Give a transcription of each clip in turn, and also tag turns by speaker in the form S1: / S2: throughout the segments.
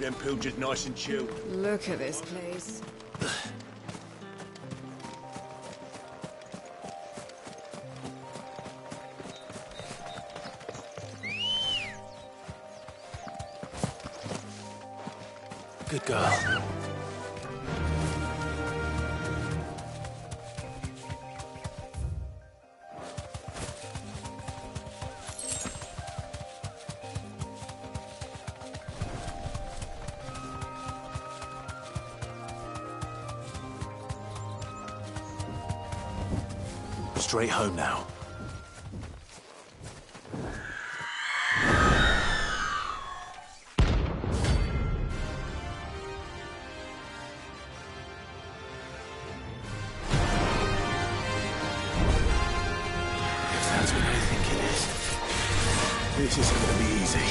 S1: them pilgers nice and chilled.
S2: Look at this place.
S3: Good girl. Straight home now. If that's what I think it is, this isn't going to be easy.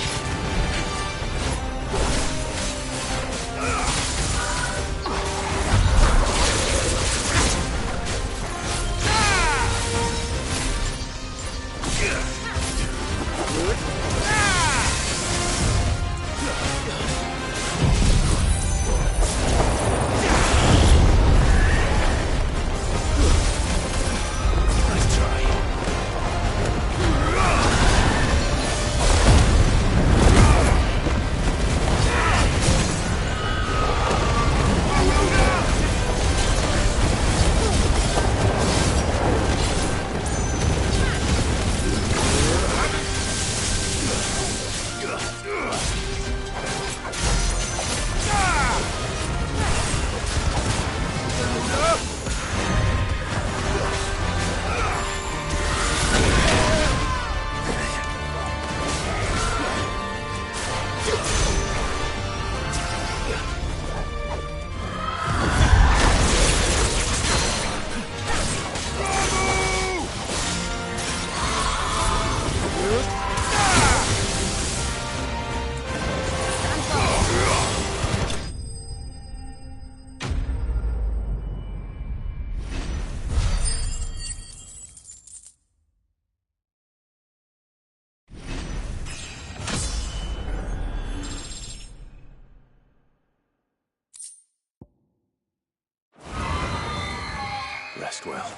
S3: Rest well.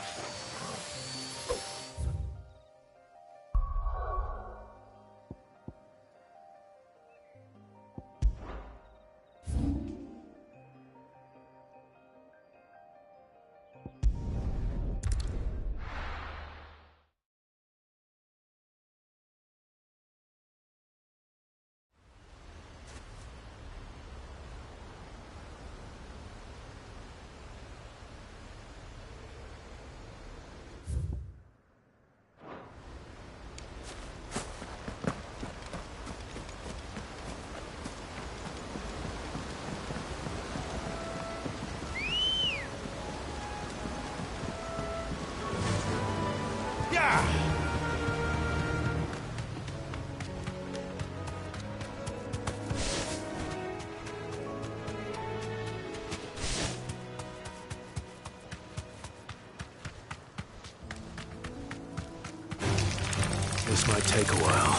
S3: This might take a while.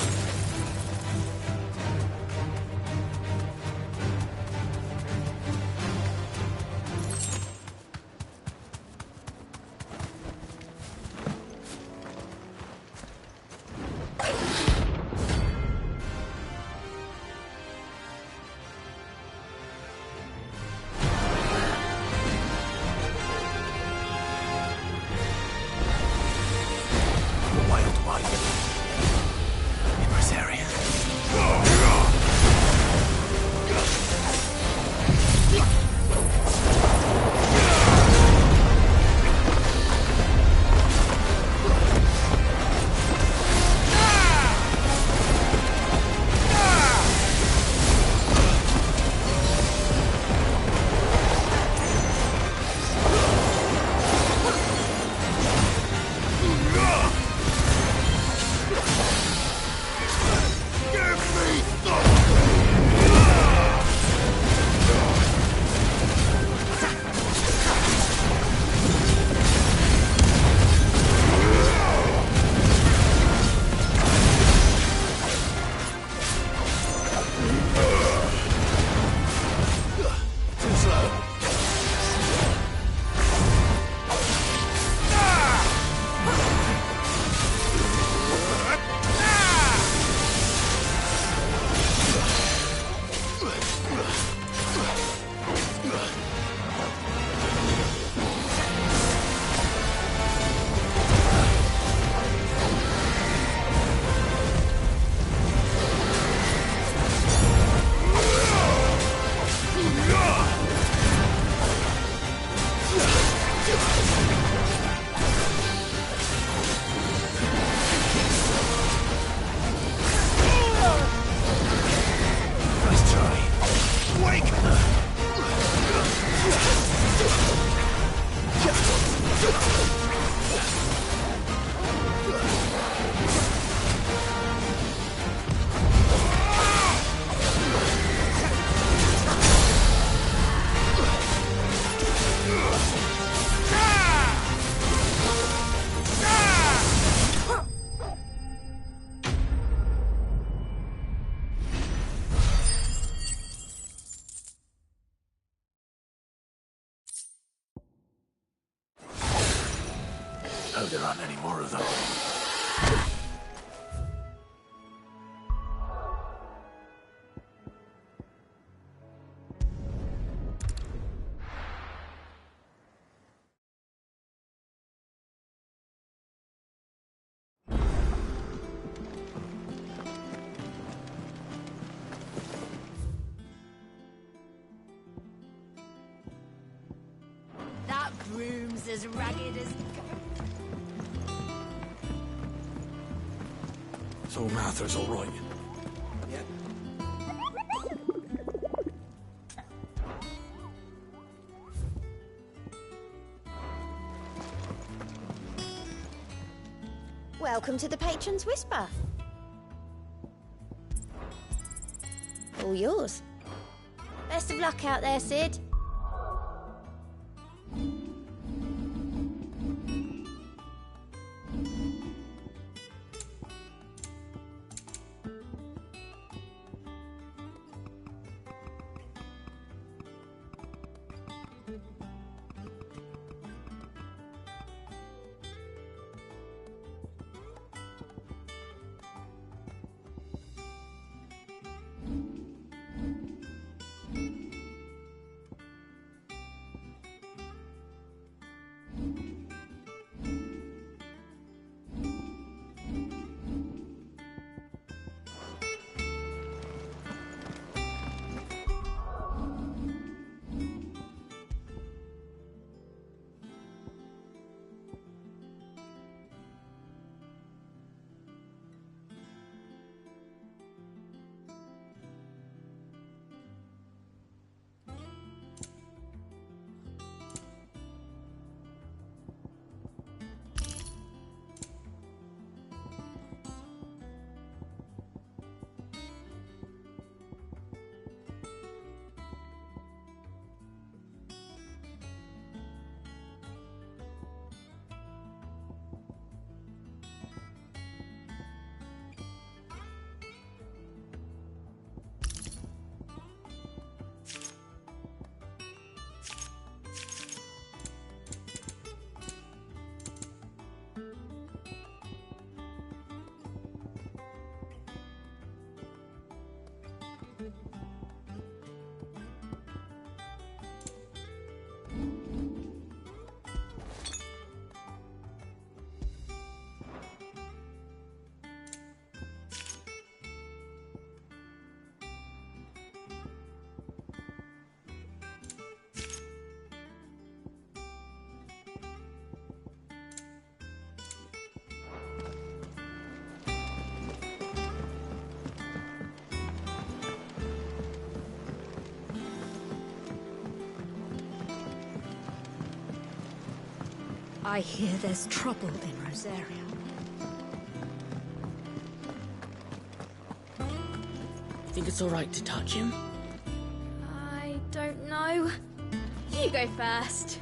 S3: Wild one. Immerse want any more of those.
S2: That broom's as ragged as...
S3: So Mather's all right.
S1: Welcome to the Patron's Whisper. All yours. Best of luck out there, Sid.
S2: I hear there's trouble in Rosaria.
S4: Think it's all right to touch him?
S2: I don't know. You go first.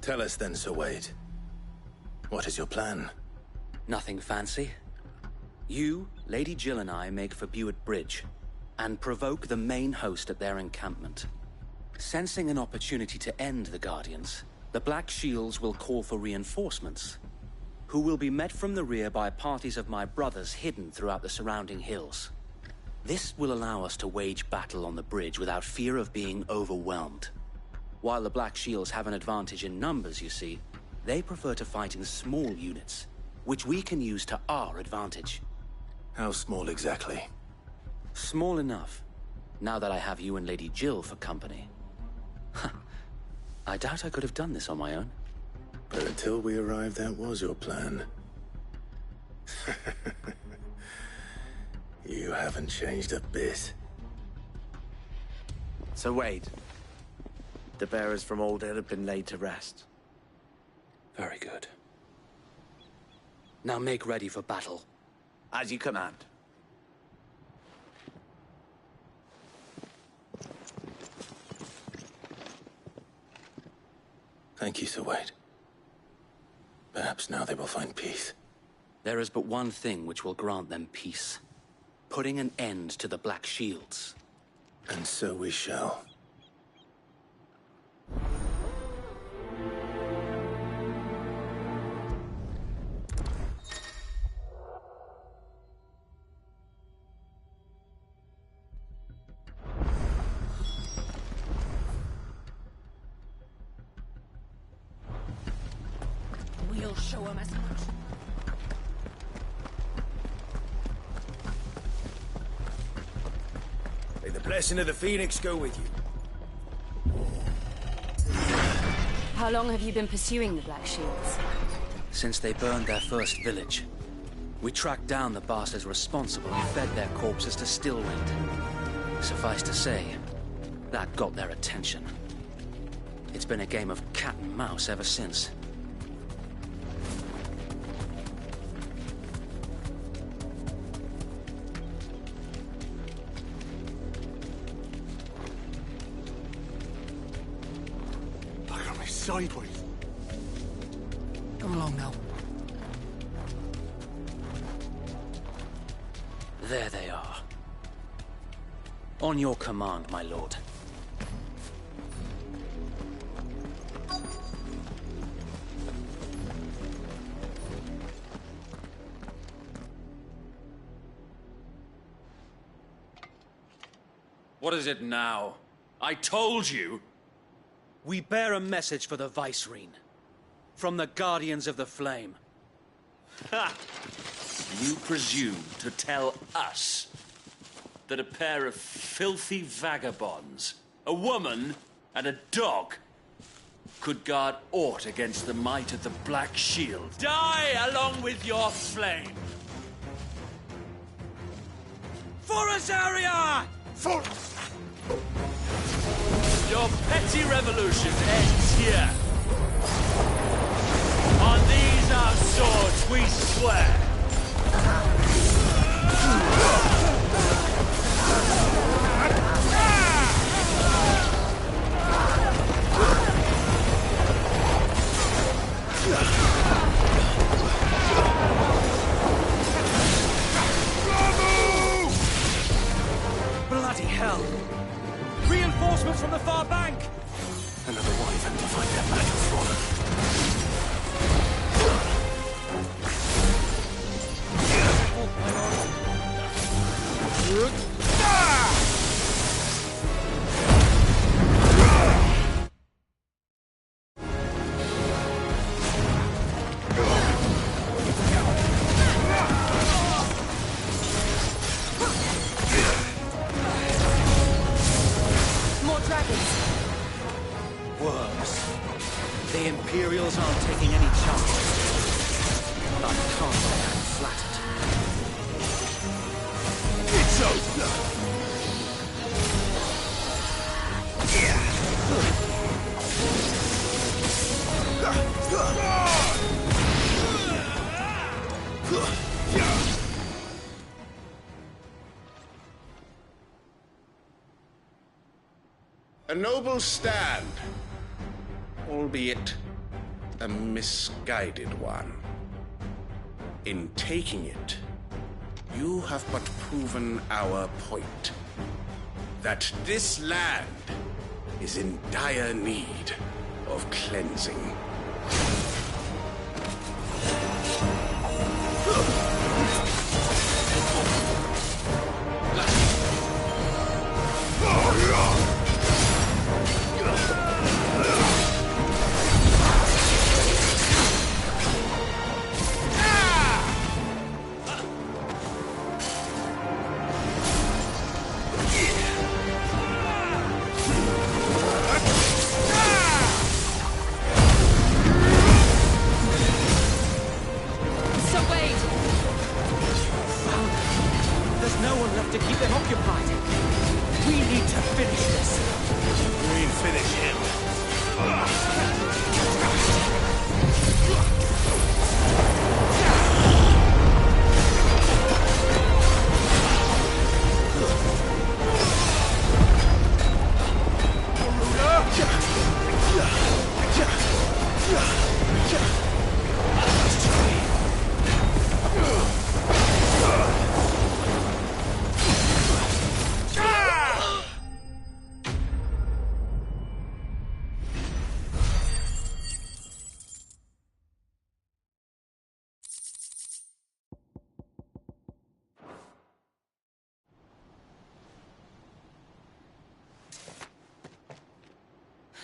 S3: Tell us then, Sir Wade. What is your plan?
S5: Nothing fancy. You, Lady Jill and I make for Buett Bridge, and provoke the main host at their encampment. Sensing an opportunity to end the Guardians, the Black Shields will call for reinforcements, who will be met from the rear by parties of my brothers hidden throughout the surrounding hills. This will allow us to wage battle on the bridge without fear of being overwhelmed. While the Black Shields have an advantage in numbers, you see, they prefer to fight in small units, which we can use to our advantage.
S3: How small exactly?
S5: Small enough, now that I have you and Lady Jill for company. I doubt I could have done this on my own.
S3: But until we arrived, that was your plan. You haven't changed a bit.
S6: So Wade, the bearers from Old Hill have been laid to rest.
S5: Very good. Now make ready for battle.
S6: As you command.
S3: Thank you, Sir Wade. Perhaps now they will find peace.
S5: There is but one thing which will grant them peace. Putting an end to the Black Shields.
S3: And so we shall.
S2: We'll show him as much.
S7: May the blessing of the Phoenix go with you.
S8: How long have you been pursuing the Black Shields?
S5: Since they burned their first village. We tracked down the bastards responsible and fed their corpses to Stillwind. Suffice to say, that got their attention. It's been a game of cat and mouse ever since.
S3: Look at me sideways.
S4: Come along now.
S5: There they are. On your command, my lord.
S9: What is it now? I told you!
S5: We bear a message for the Vicereine. From the Guardians of the Flame.
S9: Ha! You presume to tell us that a pair of filthy vagabonds, a woman and a dog, could guard aught against the might of the Black Shield? Die along with your flame! For Azaria!
S3: For...
S9: Your petty revolution ends here. On these our swords we swear.
S5: Bloody hell! Reinforcements from the far bank!
S3: Another wyvern to find their battle for.
S8: More dragons!
S5: Worse. The Imperials aren't taking any chances. But I can't say I'm flattered.
S3: It's over!
S10: A noble stand, albeit
S3: a misguided one. In taking it, you have but proven our point. That this land is in dire need of cleansing.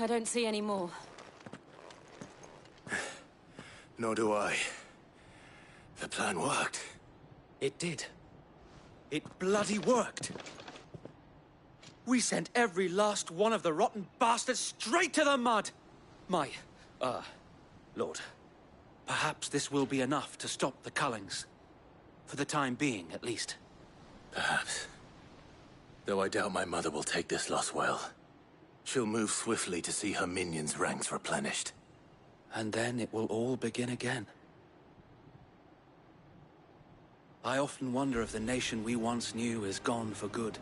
S8: I don't see any more.
S3: Nor do I. The plan worked.
S5: It did. It bloody worked. We sent every last one of the rotten bastards straight to the mud! My, Lord, perhaps this will be enough to stop the Cullings. For the time being, at least.
S3: Perhaps. Though I doubt my mother will take this loss well. She'll move swiftly to see her minions' ranks replenished.
S5: And then it will all begin again. I often wonder if the nation we once knew is gone for good.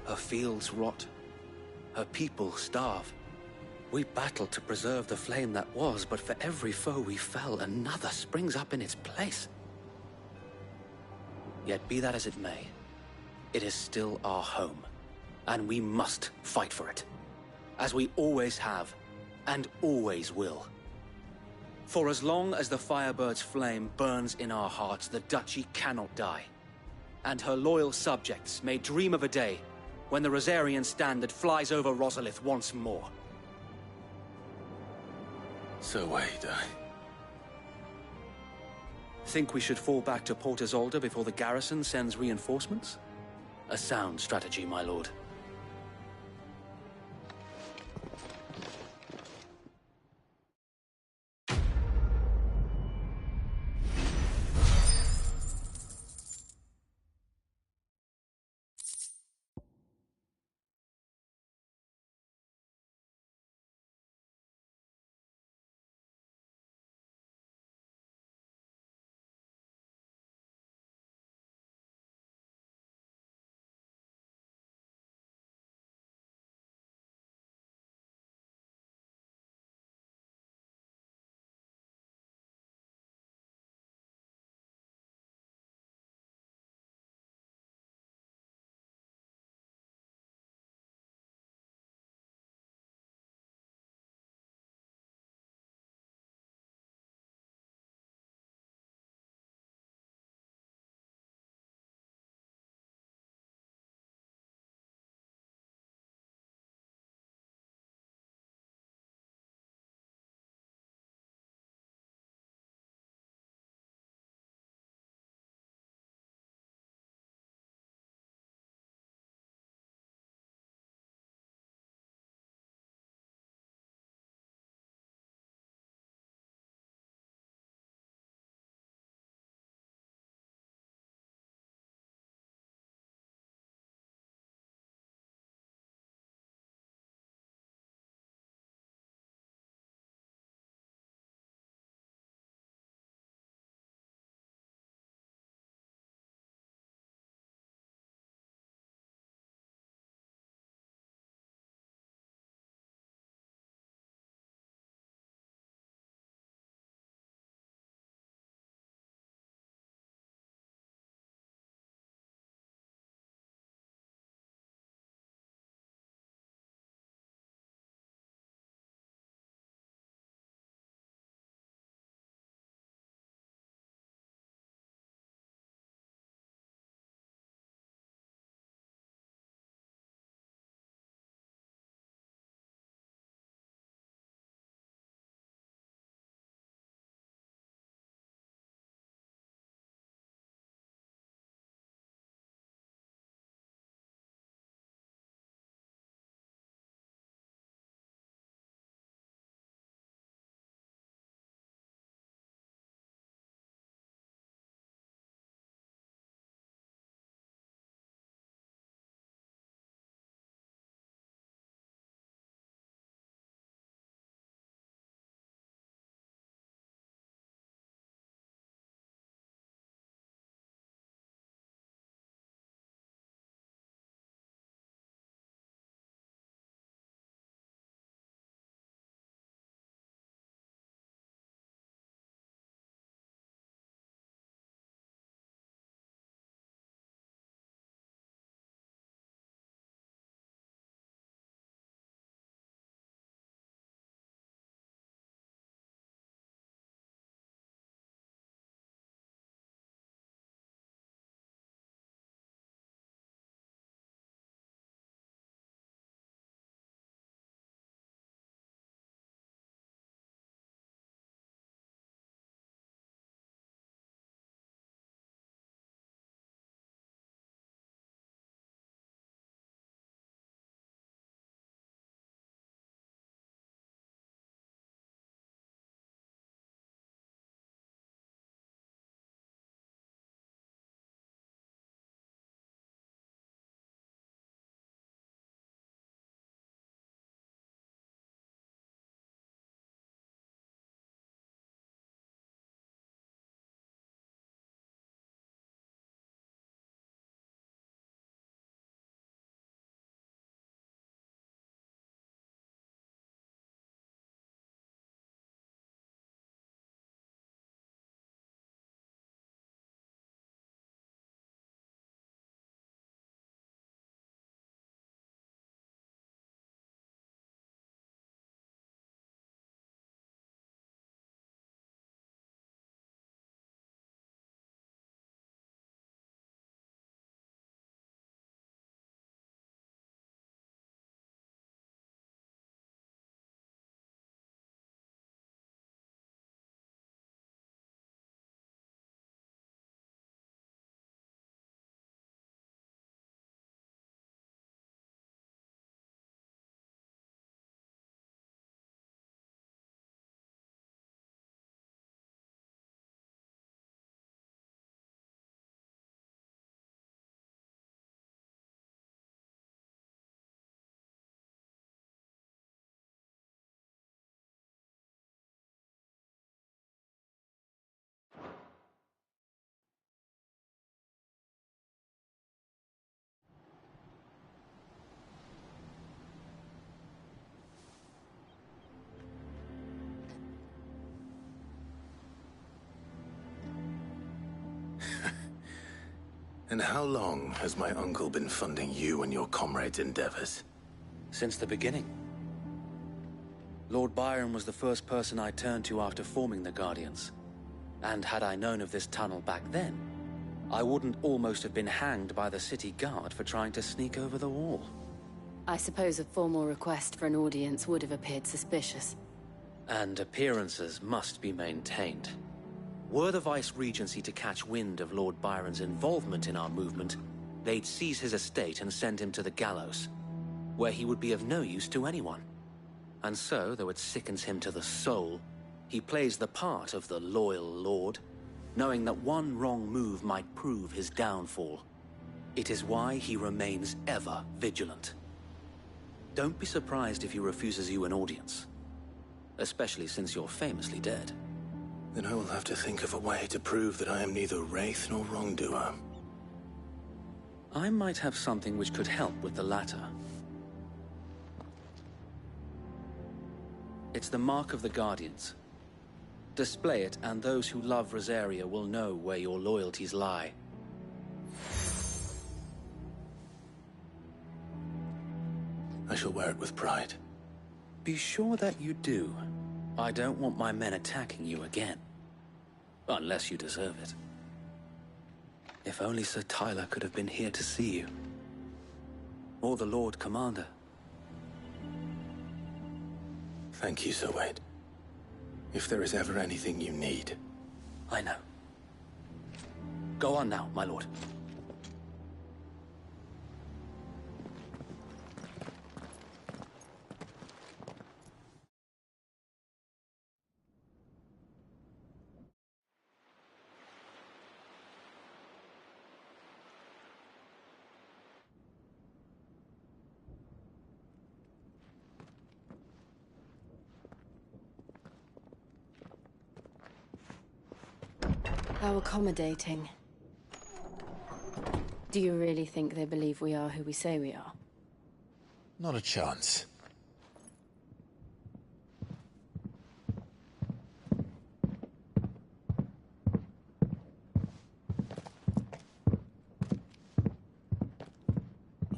S5: Her fields rot. Her people starve. We battled to preserve the flame that was, but for every foe we fell, another springs up in its place. Yet be that as it may, it is still our home, and we must fight for it. As we always have, and always will. For as long as the Firebird's flame burns in our hearts, the Duchy cannot die. And her loyal subjects may dream of a day when the Rosarian standard flies over Rosalith once more.
S3: So wait,
S5: Think we should fall back to Port Isolde before the garrison sends reinforcements? A sound strategy, my lord.
S3: And how long has my uncle been funding you and your comrades' endeavors?
S5: Since the beginning. Lord Byron was the first person I turned to after forming the Guardians. And had I known of this tunnel back then, I wouldn't almost have been hanged by the city guard for trying to sneak over the wall.
S8: I suppose a formal request for an audience would have appeared suspicious.
S5: And appearances must be maintained. Were the Vice-Regency to catch wind of Lord Byron's involvement in our movement, they'd seize his estate and send him to the gallows, where he would be of no use to anyone. And so, though it sickens him to the soul, he plays the part of the loyal lord, knowing that one wrong move might prove his downfall. It is why he remains ever vigilant. Don't be surprised if he refuses you an audience, especially since you're famously dead.
S3: Then I will have to think of a way to prove that I am neither wraith nor wrongdoer.
S5: I might have something which could help with the latter. It's the mark of the Guardians. Display it, and those who love Rosaria will know where your loyalties lie.
S3: I shall wear it with pride.
S5: Be sure that you do. I don't want my men attacking you again. Unless you deserve it. If only Sir Tyler could have been here to see you. Or the Lord Commander.
S3: Thank you, Sir Wade. If there is ever anything you need.
S5: I know. Go on now, my lord.
S8: How accommodating. Do you really think they believe we are who we say we are?
S3: Not a chance.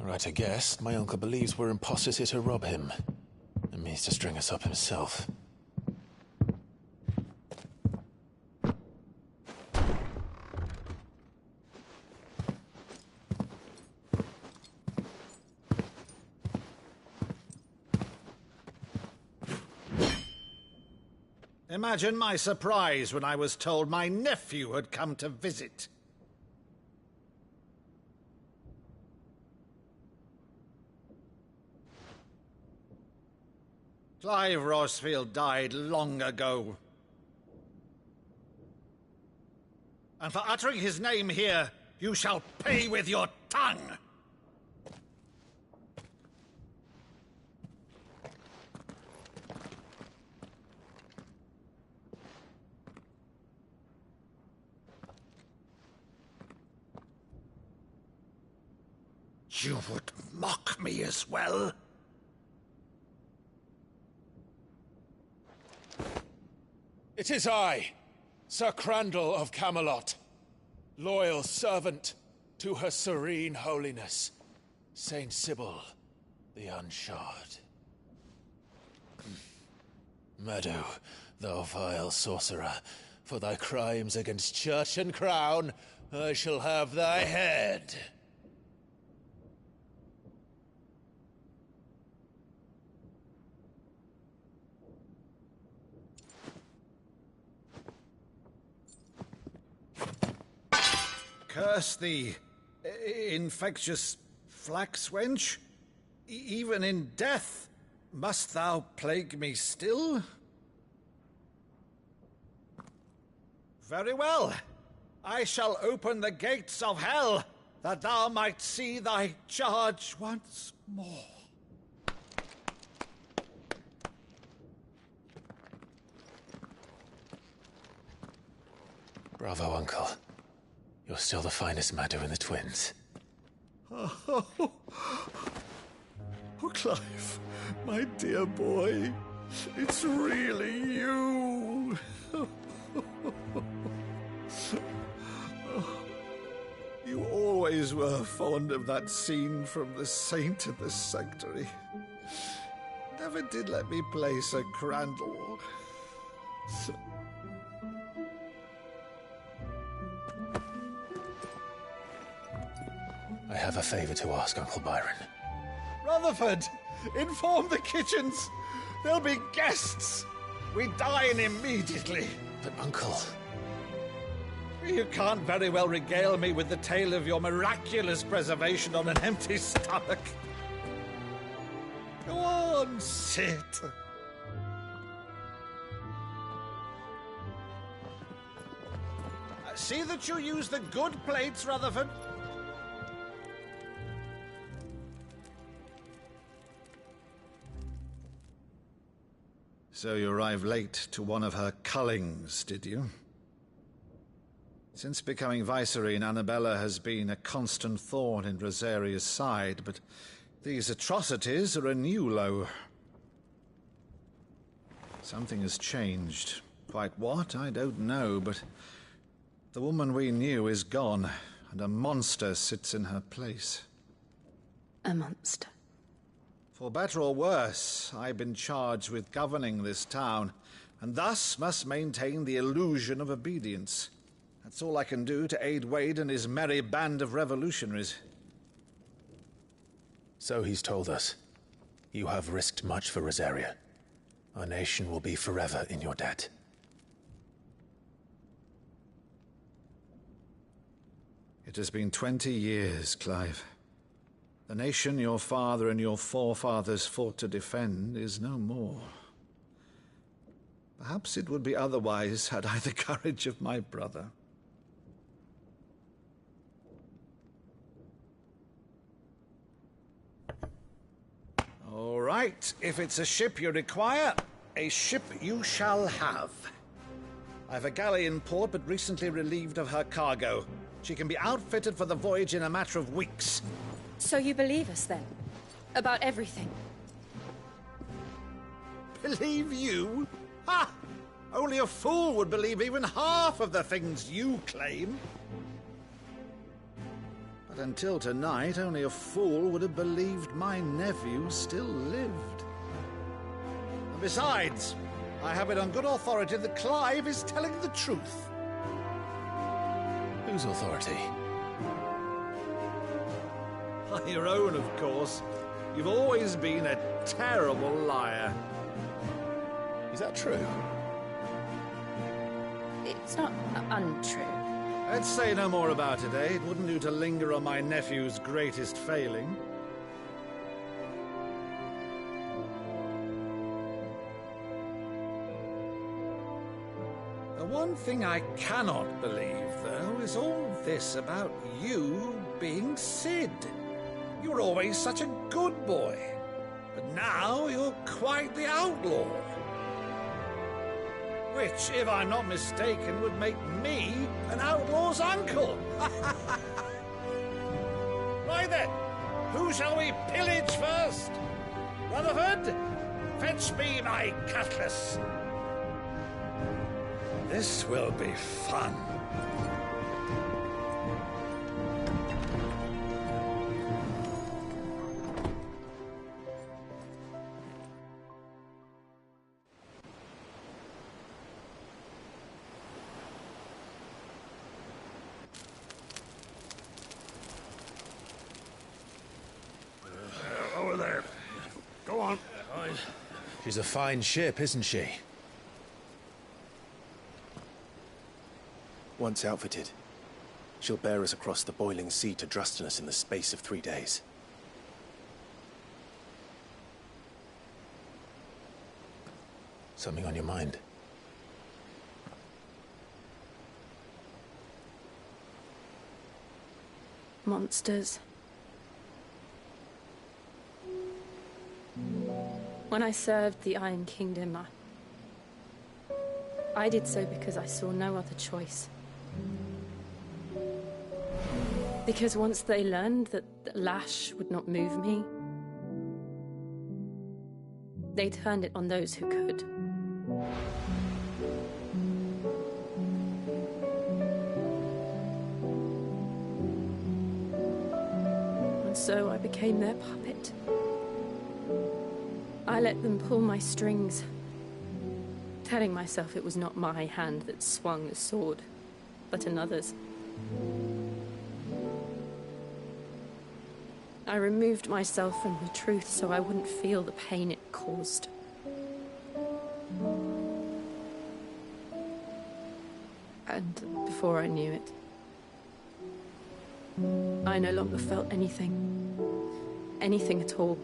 S3: Right, I guess. My uncle believes we're imposters here to rob him. And means to string us up himself.
S10: Imagine my surprise when I was told my nephew had come to visit. Clive Rosfield died long ago. And for uttering his name here, you shall pay with your tongue! You would mock me as well?
S11: It is I, Sir Crandall of Camelot, loyal servant to Her Serene Holiness, Saint Sybil the Unshod. Meadow, thou vile sorcerer, for thy crimes against church and crown, I shall have thy head.
S10: Curse thee, infectious flax wench. Even in death, must thou plague me still? Very well. I shall open the gates of hell, that thou might see thy charge once more.
S3: Bravo, Uncle. You're still the finest Maddo in the twins.
S10: Oh, Clive, my dear boy, it's really you. You always always were fond of that scene from The Saint of the Sanctuary. Never did let me play Sir Crandall.
S11: I have a favor to ask, Uncle Byron.
S10: Rutherford, inform the kitchens. There'll be guests. We dine immediately.
S11: But, Uncle...
S10: You can't very well regale me with the tale of your miraculous preservation on an empty stomach. Go on, sit. See that you use the good plates, Rutherford. So you arrived late to one of her cullings, did you? Since becoming Vicereine, Annabella has been a constant thorn in Rosaria's side, but these atrocities are a new low. Something has changed. Quite what, I don't know, but the woman we knew is gone, and a monster sits in her place.
S8: A monster?
S10: For better or worse, I've been charged with governing this town, and thus must maintain the illusion of obedience. That's all I can do to aid Wade and his merry band of revolutionaries.
S11: So he's told us. You have risked much for Rosaria. Our nation will be forever in your debt.
S10: It has been 20 years, Clive. The nation your father and your forefathers fought to defend is no more. Perhaps it would be otherwise had I the courage of my brother. All right, if it's a ship you require, a ship you shall have. I've a galley in port, but recently relieved of her cargo. She can be outfitted for the voyage in a matter of weeks.
S1: So you believe us, then? About everything?
S10: Believe you? Ha! Only a fool would believe even half of the things you claim. But until tonight, only a fool would have believed my nephew still lived. And besides, I have it on good authority that Clive is telling the truth.
S11: Whose authority?
S10: Your own, of course. You've always been a terrible liar.
S11: Is that true?
S1: It's not untrue.
S10: Let's say no more about it, eh? It wouldn't do to linger on my nephew's greatest failing. The one thing I cannot believe, though, is all this about you being Sid. You were always such a good boy, but now you're quite the outlaw. Which, if I'm not mistaken, would make me an outlaw's uncle. Right then, who shall we pillage first? Rutherford, fetch me my cutlass. This will be fun.
S7: Over there. Go on.
S11: She's a fine ship, isn't she?
S12: Once outfitted, she'll bear us across the boiling sea to Drustinus in the space of 3 days.
S11: Something on your mind?
S8: Monsters. When I served the Iron Kingdom, I did so because I saw no other choice. Because once they learned that the lash would not move me, they turned it on those who could.
S13: so I became their puppet. I let them pull my strings, telling myself it was not my hand that swung the sword, but another's. I removed myself from the truth so I wouldn't feel the pain it caused. And before I knew it, I no longer felt anything. Anything at all.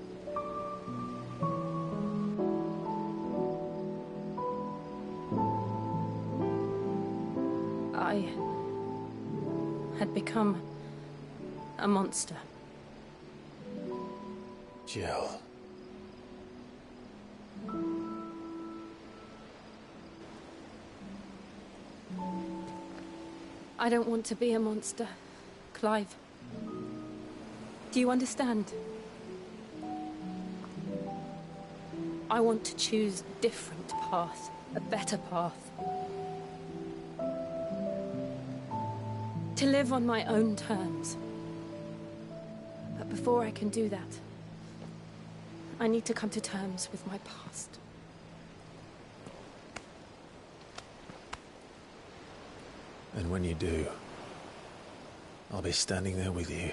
S13: I had become a monster.
S11: Jill.
S13: I don't want to be a monster, Clive. Do you understand? I want to choose a different path, a better path. To live on my own terms. But before I can do that, I need to come to terms with my past.
S11: And when you do, I'll be standing there with you,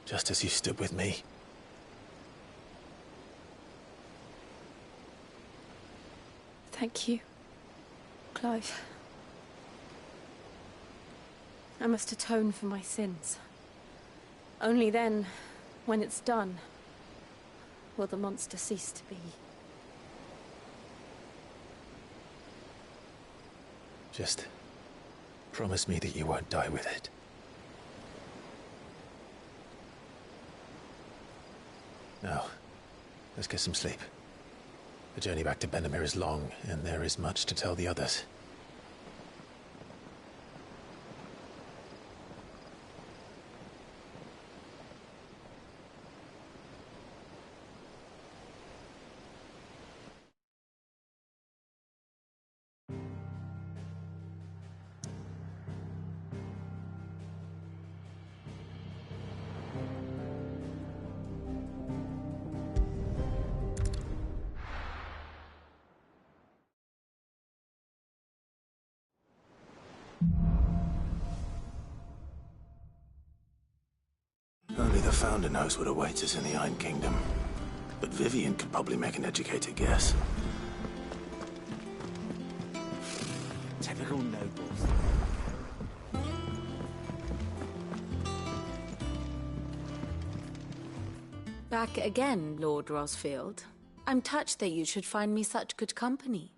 S11: just as you stood with me.
S13: Thank you, Clive. I must atone for my sins. Only then, when it's done, will the monster cease to be.
S11: Just promise me that you won't die with it. Now, let's get some sleep. The journey back to Benamir is long, and there is much to tell the others.
S3: Only the Founder knows what awaits us in the Iron Kingdom. But Vivian could probably make an educated guess.
S6: Typical nobles.
S8: Back again, Lord Rosfield. I'm touched that you should find me such good company.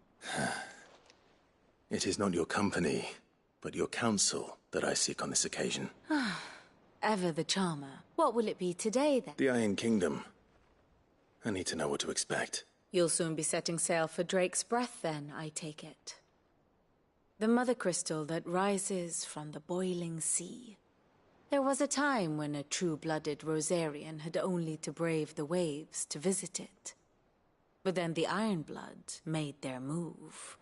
S3: It is not your company, but your counsel that I seek on this occasion.
S8: Ever the charmer. What will it be today, then?
S3: The Iron Kingdom. I need to know what to expect.
S8: You'll soon be setting sail for Drake's Breath, then, I take it. The mother crystal that rises from the boiling sea. There was a time when a true-blooded Rosarian had only to brave the waves to visit it. But then the Ironblood made their move.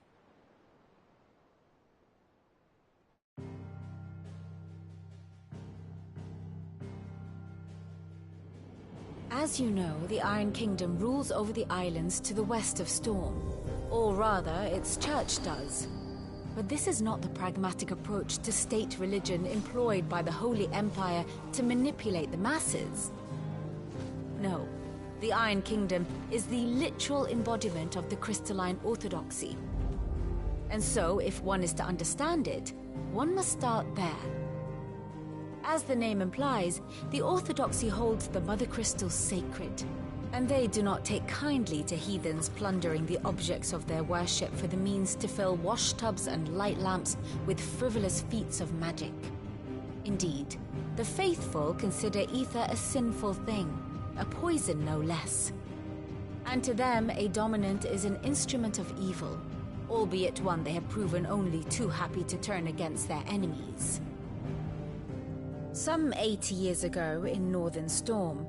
S8: As you know, the Iron Kingdom rules over the islands to the west of Storm. Or rather, its church does. But this is not the pragmatic approach to state religion employed by the Holy Empire to manipulate the masses. No, the Iron Kingdom is the literal embodiment of the crystalline orthodoxy. And so, if one is to understand it, one must start there. As the name implies, the Orthodoxy holds the Mother Crystal sacred, and they do not take kindly to heathens plundering the objects of their worship for the means to fill washtubs and light lamps with frivolous feats of magic. Indeed, the faithful consider ether a sinful thing, a poison no less. And to them, a dominant is an instrument of evil, albeit one they have proven only too happy to turn against their enemies. Some 80 years ago, in Northern Storm,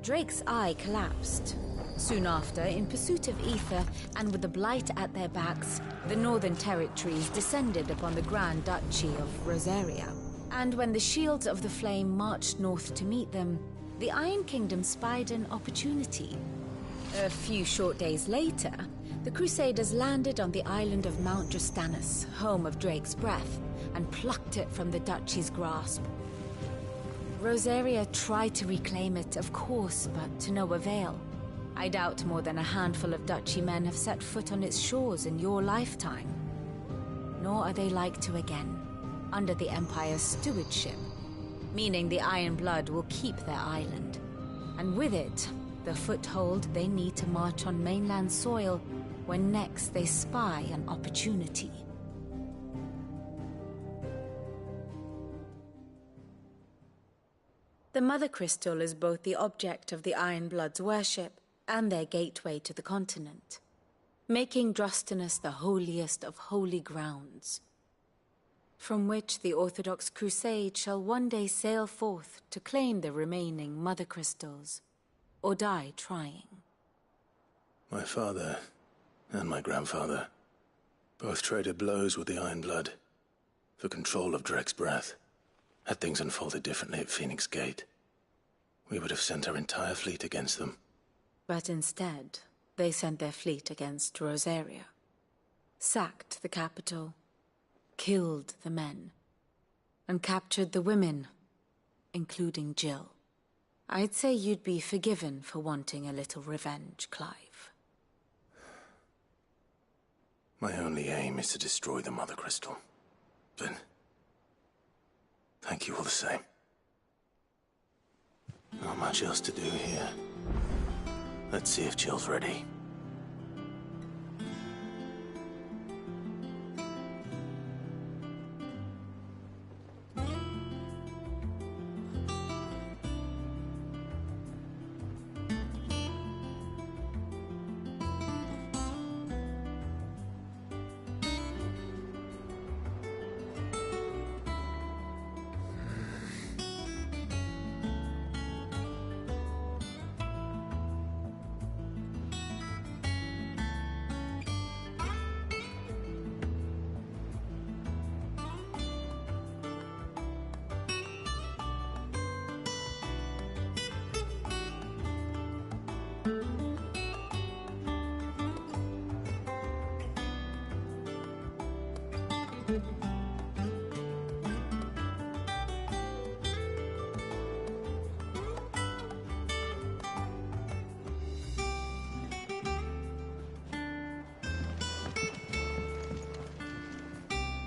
S8: Drake's eye collapsed. Soon after, in pursuit of ether, and with the Blight at their backs, the Northern Territories descended upon the Grand Duchy of Rosaria. And when the Shields of the Flame marched north to meet them, the Iron Kingdom spied an opportunity. A few short days later, the Crusaders landed on the island of Mount Justanus, home of Drake's Breath, and plucked it from the Duchy's grasp. Rosaria tried to reclaim it, of course, but to no avail. I doubt more than a handful of Duchy men have set foot on its shores in your lifetime. Nor are they like to again, under the Empire's stewardship, meaning the Iron Blood will keep their island. And with it, the foothold they need to march on mainland soil when next they spy an opportunity. The Mother Crystal is both the object of the Iron Blood's worship and their gateway to the continent, making Drustanus the holiest of holy grounds, from which the Orthodox Crusade shall one day sail forth to claim the remaining Mother Crystals, or die trying.
S3: My father and my grandfather both traded blows with the Iron Blood for control of Drake's Breath. Had things unfolded differently at Phoenix Gate, we would have sent our entire fleet against them.
S8: But instead, they sent their fleet against Rosaria, sacked the capital, killed the men, and captured the women, including Jill. I'd say you'd be forgiven for wanting a little revenge, Clive.
S3: My only aim is to destroy the Mother Crystal. But thank you all the same. Not much else to do here. Let's see if Jill's ready.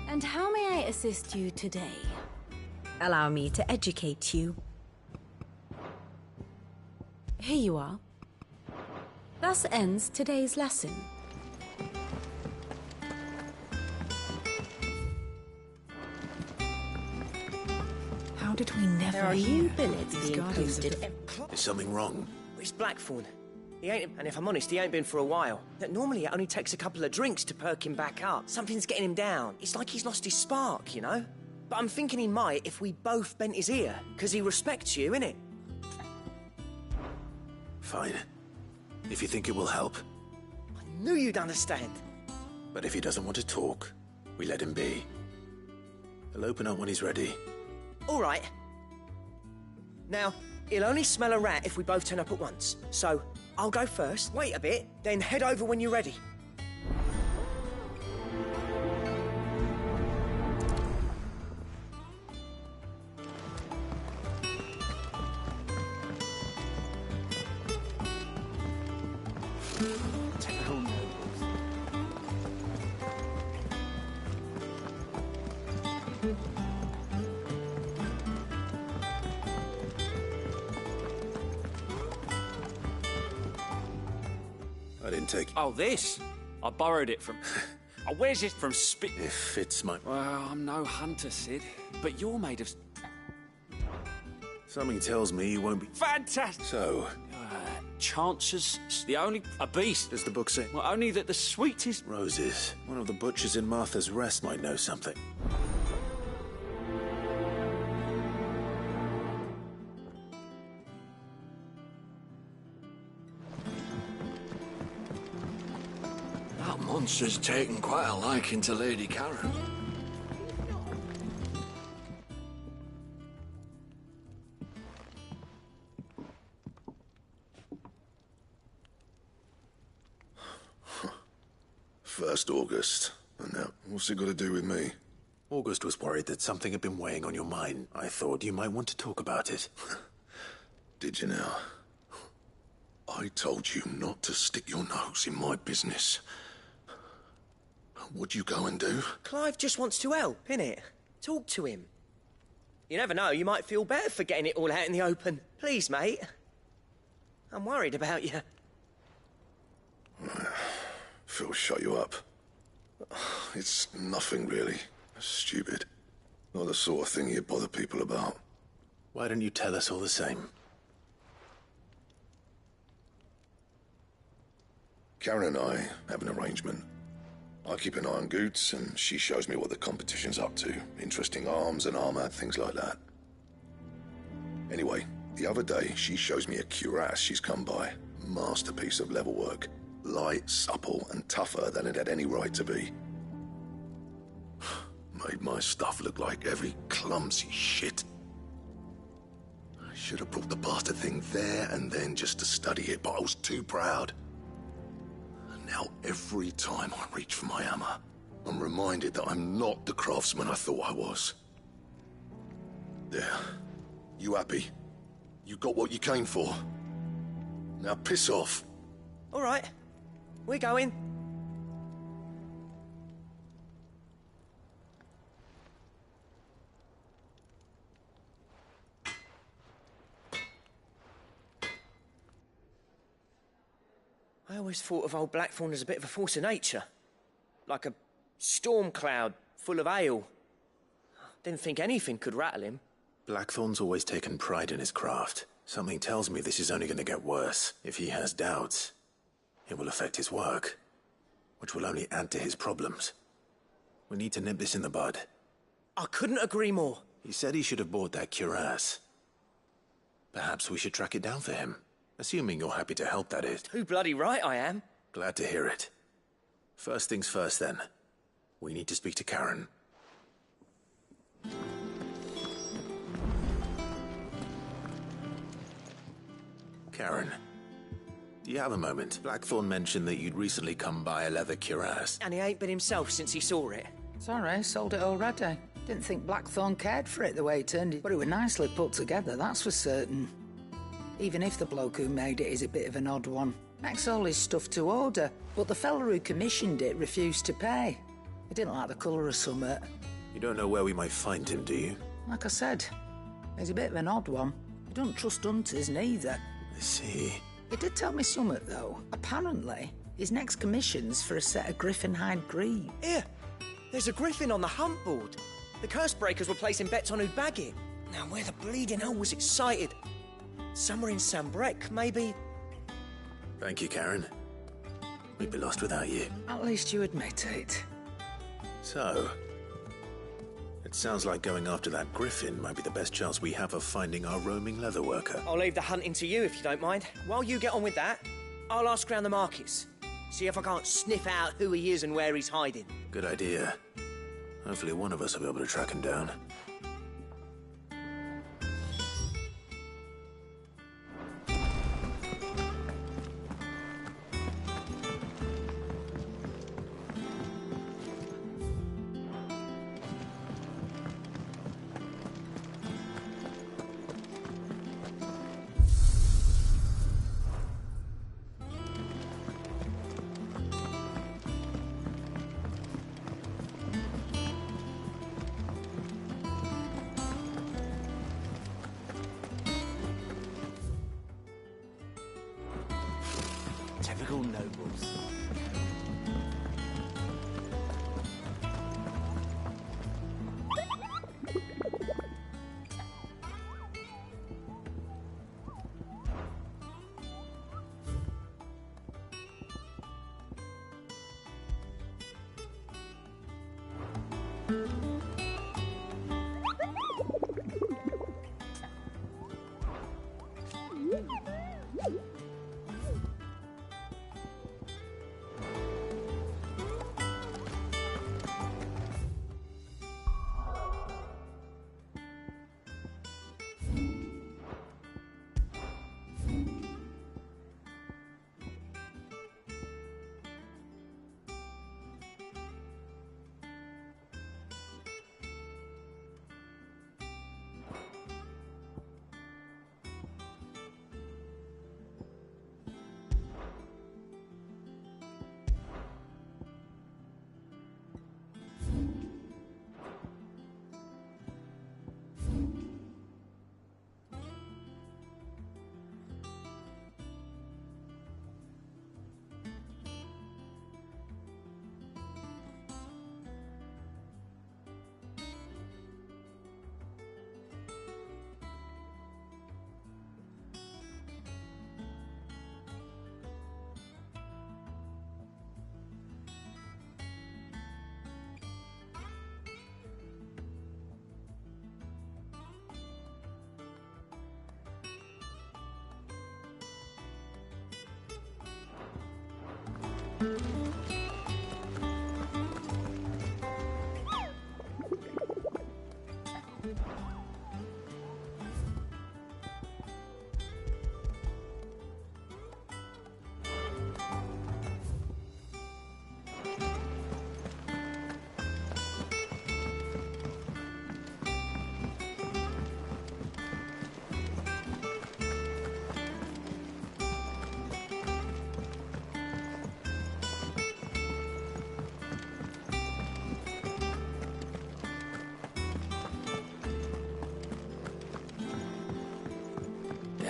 S8: And how may I assist you today? Allow me to educate you. Here you are. Thus ends today's lesson.
S2: How did we never
S1: There are
S2: hear
S1: new billets
S2: these
S1: being
S2: guardians
S1: posted.
S3: Is something wrong?
S6: It's Blackthorn. He ain't, and if I'm honest, he ain't been for a while. Normally it only takes a couple of drinks to perk him back up. Something's getting him down. It's like he's lost his spark, you know? But I'm thinking he might if we both bent his ear, because he respects you, innit?
S3: Fine. If you think it will help.
S6: I knew you'd understand.
S3: But if he doesn't want to talk, we let him be. He'll open up when he's ready.
S6: All right. Now, he'll only smell a rat if we both turn up at once. So, I'll go first, wait a bit, then head over when you're ready.
S3: I didn't take it.
S9: Oh, this? I borrowed it from... Oh, where's it from
S3: If it's my...
S9: Well, I'm no hunter, Sid. But you're made of...
S3: Something tells me you won't be...
S9: Fantastic!
S3: So?
S9: Chances, the only... A beast.
S3: Does the book say?
S9: Well, only that the sweetest...
S3: Roses. One of the butchers in Martha's Rest might know something.
S4: That monster's taken quite a liking to Lady Karen. asked August. And now, what's it got to do with me?
S3: August was worried that something had been weighing on your mind. I thought you might want to talk about it.
S4: Did you now? I told you not to stick your nose in my business. What'd you go and do?
S6: Clive just wants to help, innit? Talk to him. You never know, you might feel better for getting it all out in the open. Please, mate. I'm worried about you.
S4: Phil shut you up. It's nothing, really. Stupid. Not the sort of thing you bother people about.
S3: Why don't you tell us all the same?
S4: Karen and I have an arrangement. I keep an eye on Goots, and she shows me what the competition's up to. Interesting arms and armor, things like that. Anyway, the other day, she shows me a cuirass she's come by. Masterpiece of level work. Light, supple, and tougher than it had any right to be. Made my stuff look like heavy, clumsy shit. I should have brought the bastard thing there and then just to study it, but I was too proud. And now every time I reach for my hammer, I'm reminded that I'm not the craftsman I thought I was. There. You happy? You got what you came for. Now piss off.
S6: All right. We're going. I always thought of old Blackthorn as a bit of a force of nature. Like a storm cloud full of ale. Didn't think anything could rattle him.
S3: Blackthorn's always taken pride in his craft. Something tells me this is only going to get worse. If he has doubts, it will affect his work, which will only add to his problems. We need to nip this in the bud.
S6: I couldn't agree more.
S3: He said he should have bought that cuirass. Perhaps we should track it down for him. Assuming you're happy to help, that is.
S6: Too bloody right I am.
S3: Glad to hear it. First things first, then. We need to speak to Karen. Karen, do you have a moment? Blackthorn mentioned that you'd recently come by a leather cuirass.
S6: And he ain't been himself since he saw it.
S2: Sorry, sold it already. Didn't think Blackthorn cared for it the way it turned, but it was nicely put together, that's for certain. Even if the bloke who made it is a bit of an odd one. Makes all his stuff to order, but the fella who commissioned it refused to pay. He didn't like the colour of summit.
S3: You don't know where we might find him, do you?
S2: Like I said, he's a bit of an odd one. He don't trust hunters neither.
S3: I see.
S2: He did tell me summit, though. Apparently, his next commission's for a set of griffin hide greaves.
S6: Here, there's a griffin on the hunt board. The curse breakers were placing bets on who'd bag it. Now, where the bleeding hell was it sighted? Somewhere in Sambrec, maybe?
S3: Thank you, Karen. We'd be lost without you.
S2: At least you admit it.
S3: So, it sounds like going after that griffin might be the best chance we have of finding our roaming leather worker.
S6: I'll leave the hunting to you if you don't mind. While you get on with that, I'll ask around the markets. See if I can't sniff out who he is and where he's hiding.
S3: Good idea. Hopefully one of us will be able to track him down.
S14: Typical nobles.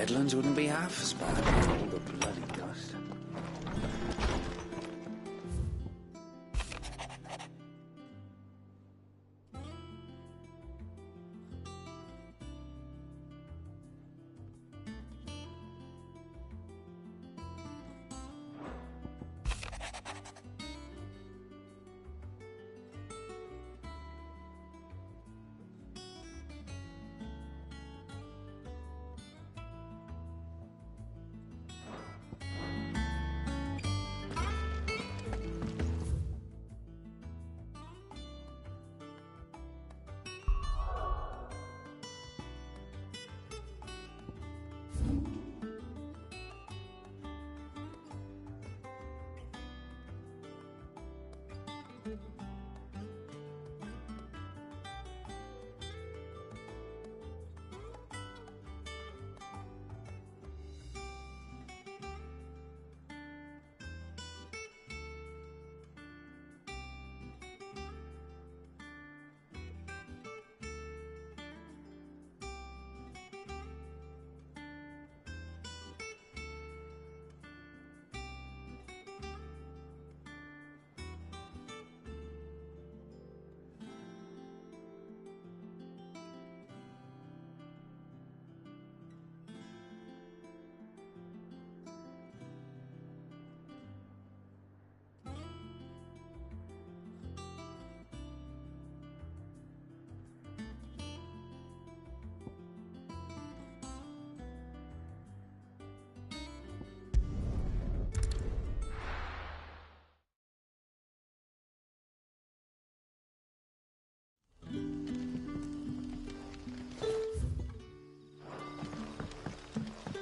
S5: Deadlands wouldn't be half as bad. All the bloody dust.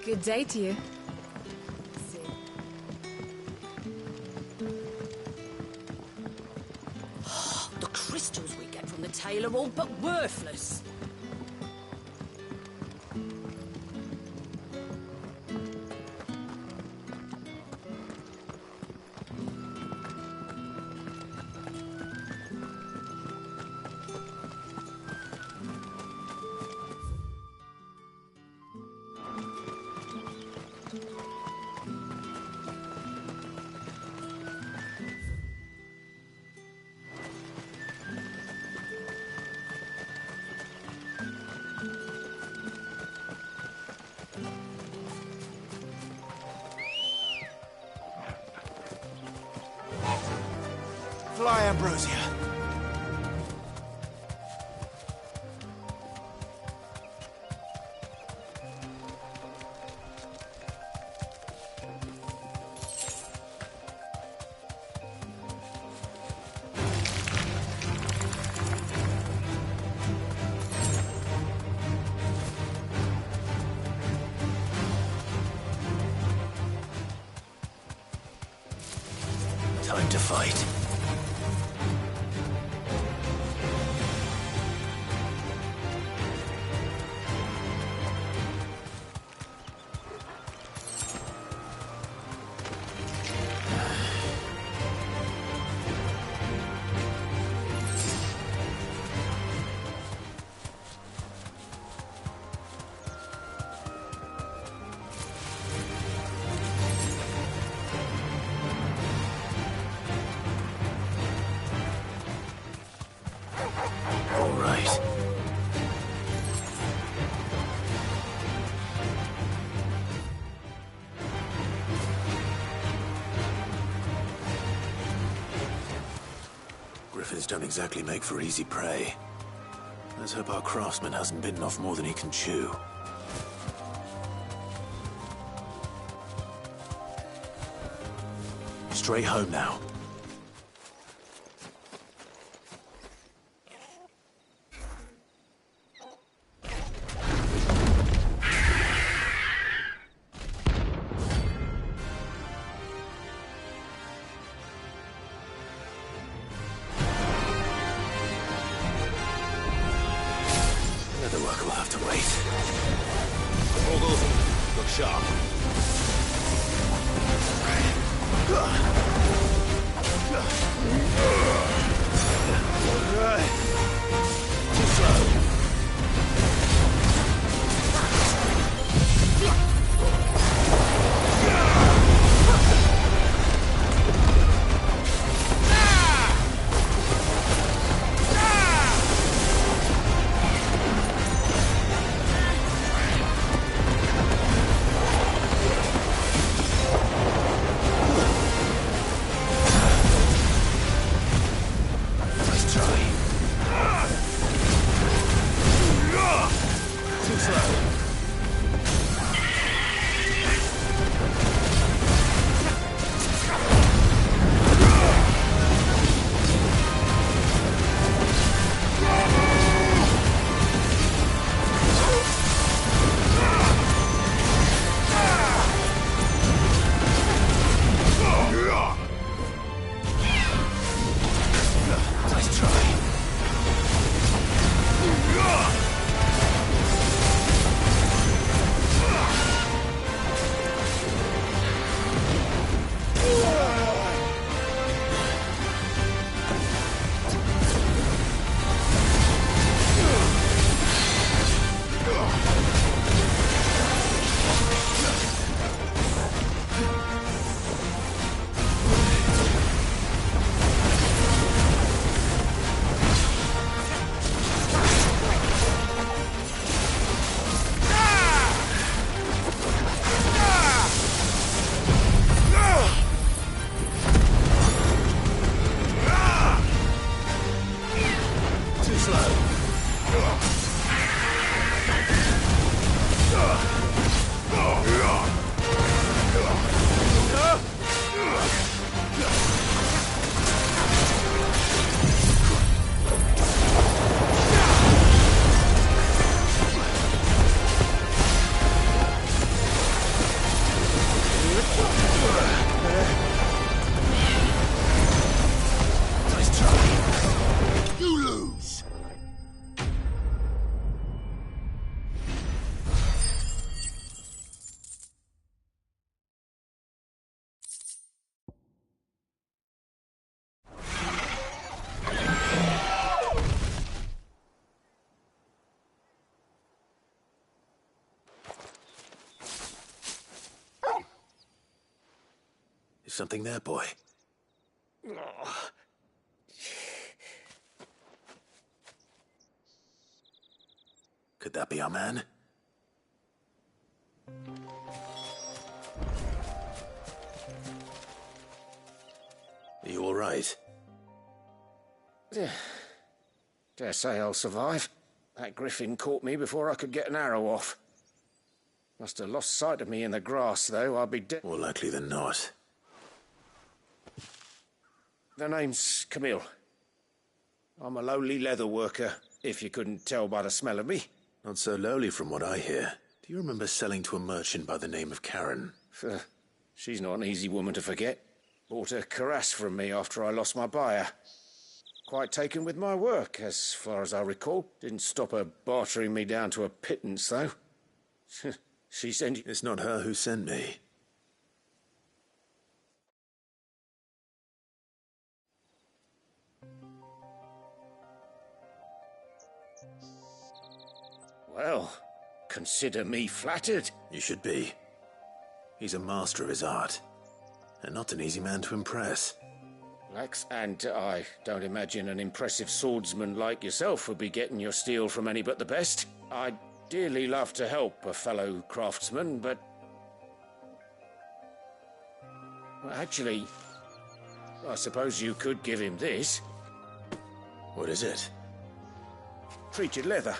S8: Good day to you.
S14: The crystals we get from the tail are all but worthless.
S7: Fly, Ambrosia.
S3: Time to fight. Griffins don't exactly make for easy prey. Let's hope our craftsman hasn't bitten off more than he can chew.
S12: Straight home now.
S3: Leatherwork will have to wait.
S11: Morgul, look sharp.
S3: Too slow. Is something there, boy? Could that be our man? Are you all right?
S7: Dare say I'll survive. That griffin caught me before I could get an arrow off. Must have lost sight of me in the grass, though. I'll be dead.
S3: More likely than not.
S7: The name's Camille. I'm a lowly leather worker, if you couldn't tell by the smell of me.
S3: Not so lowly from what I hear. Do you remember selling to a merchant by the name of Karen?
S7: She's not an easy woman to forget. Bought a cuirass from me after I lost my buyer. Quite taken with my work, as far as I recall. Didn't stop her bartering me down to a pittance, though. She sent you...
S3: It's not her who sent me.
S7: Well, consider me flattered.
S3: You should be. He's a master of his art, and not an easy man to impress.
S7: Lax, and I don't imagine an impressive swordsman like yourself would be getting your steel from any but the best. I'd dearly love to help a fellow craftsman, but... Well, actually, I suppose you could give him this.
S3: What is it?
S7: Treated leather.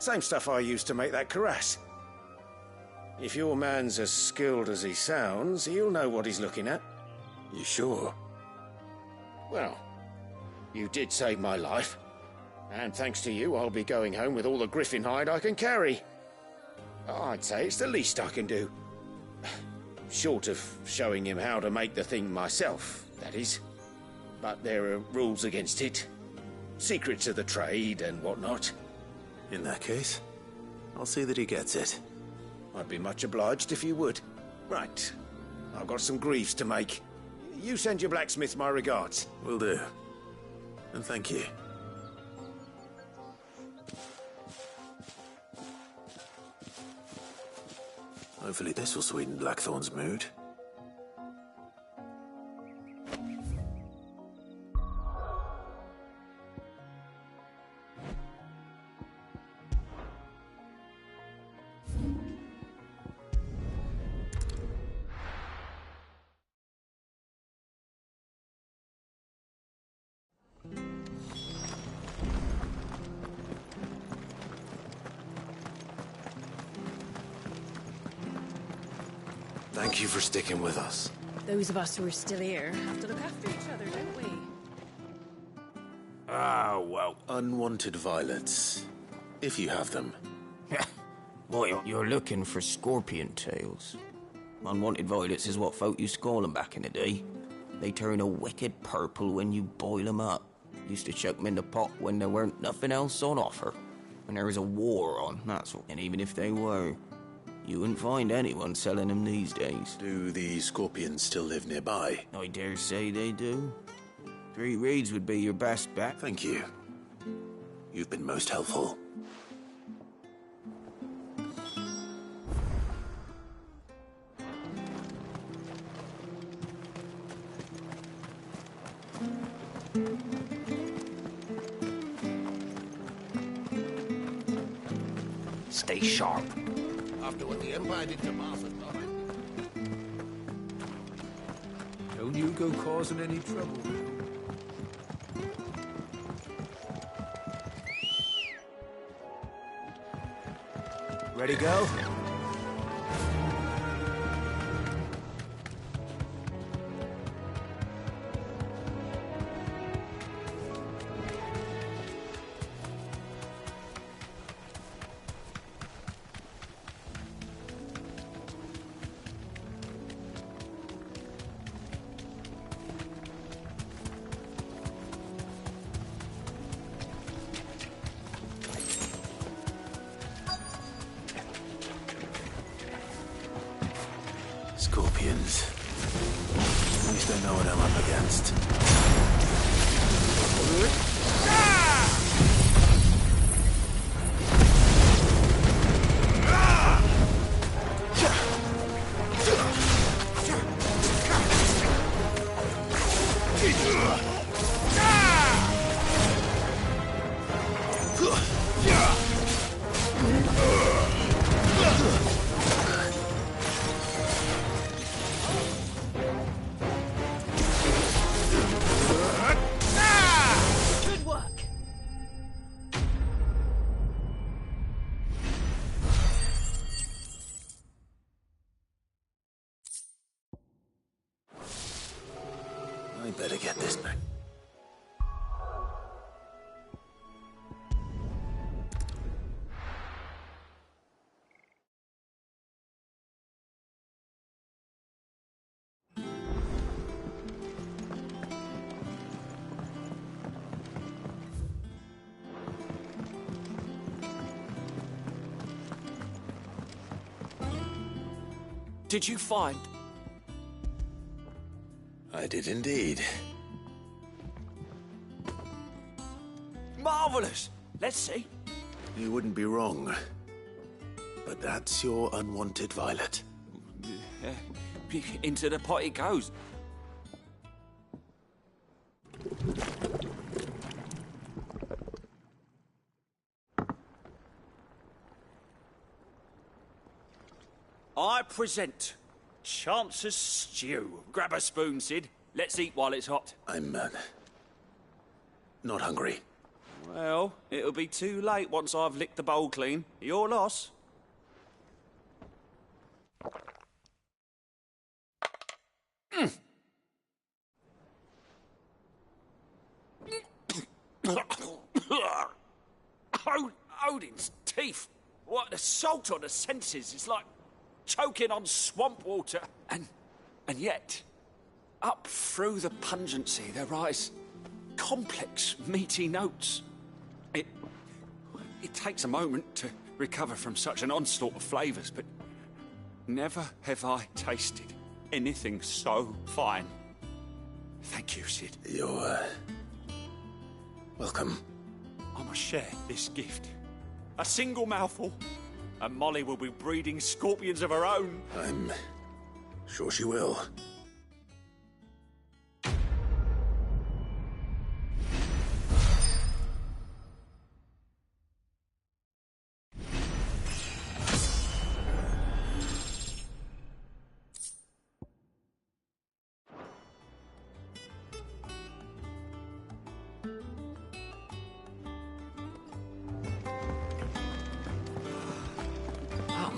S7: Same stuff I used to make that cuirass. If your man's as skilled as he sounds, he'll know what he's looking at.
S3: You sure?
S7: Well, you did save my life. And thanks to you, I'll be going home with all the griffin hide I can carry. I'd say it's the least I can do. Short of showing him how to make the thing myself, that is. But there are rules against it. Secrets of the trade and whatnot.
S3: In that case, I'll see that he gets it.
S7: I'd be much obliged if you would. Right. I've got some greaves to make. You send your blacksmith my regards.
S3: Will do. And thank you. Hopefully this will sweeten Blackthorn's mood. Thank you for sticking with us.
S14: Those of us who are still here have to look after each other, don't we?
S3: Ah, well. Unwanted violets. If you have them.
S15: Boy, you're looking for scorpion tails. Unwanted violets is what folk used to call them back in the day. They turn a wicked purple when you boil them up. Used to chuck them in the pot when there weren't nothing else on offer. When there was a war on, that's what. And even if they were, you wouldn't find anyone selling them these days.
S3: Do the scorpions still live nearby?
S15: I dare say they do. 3 reeds would be your best bet.
S3: Thank you. You've been most helpful.
S15: Stay sharp.
S10: After what the Empire did to Martha,
S16: Don't you go causing any trouble.
S15: Ready, go?
S3: Scorpions. At least I know what I'm up against. I better get this back.
S9: Did you find?
S3: I did indeed.
S9: Marvelous! Let's see.
S3: You wouldn't be wrong. But that's your unwanted violet.
S9: Into the pot it goes. I present Chance's stew. Grab a spoon, Sid. Let's eat while it's hot.
S3: I'm, not hungry.
S9: Well, it'll be too late once I've licked the bowl clean. Your loss. Odin's teeth. What an assault on the senses. It's like choking on swamp water. And yet, up through the pungency, there rise complex, meaty notes. It takes a moment to recover from such an onslaught of flavours, but never have I tasted anything so fine. Thank you, Sid.
S3: You're, welcome.
S9: I must share this gift. A single mouthful, and Molly will be breeding scorpions of her own.
S3: I'm sure she will.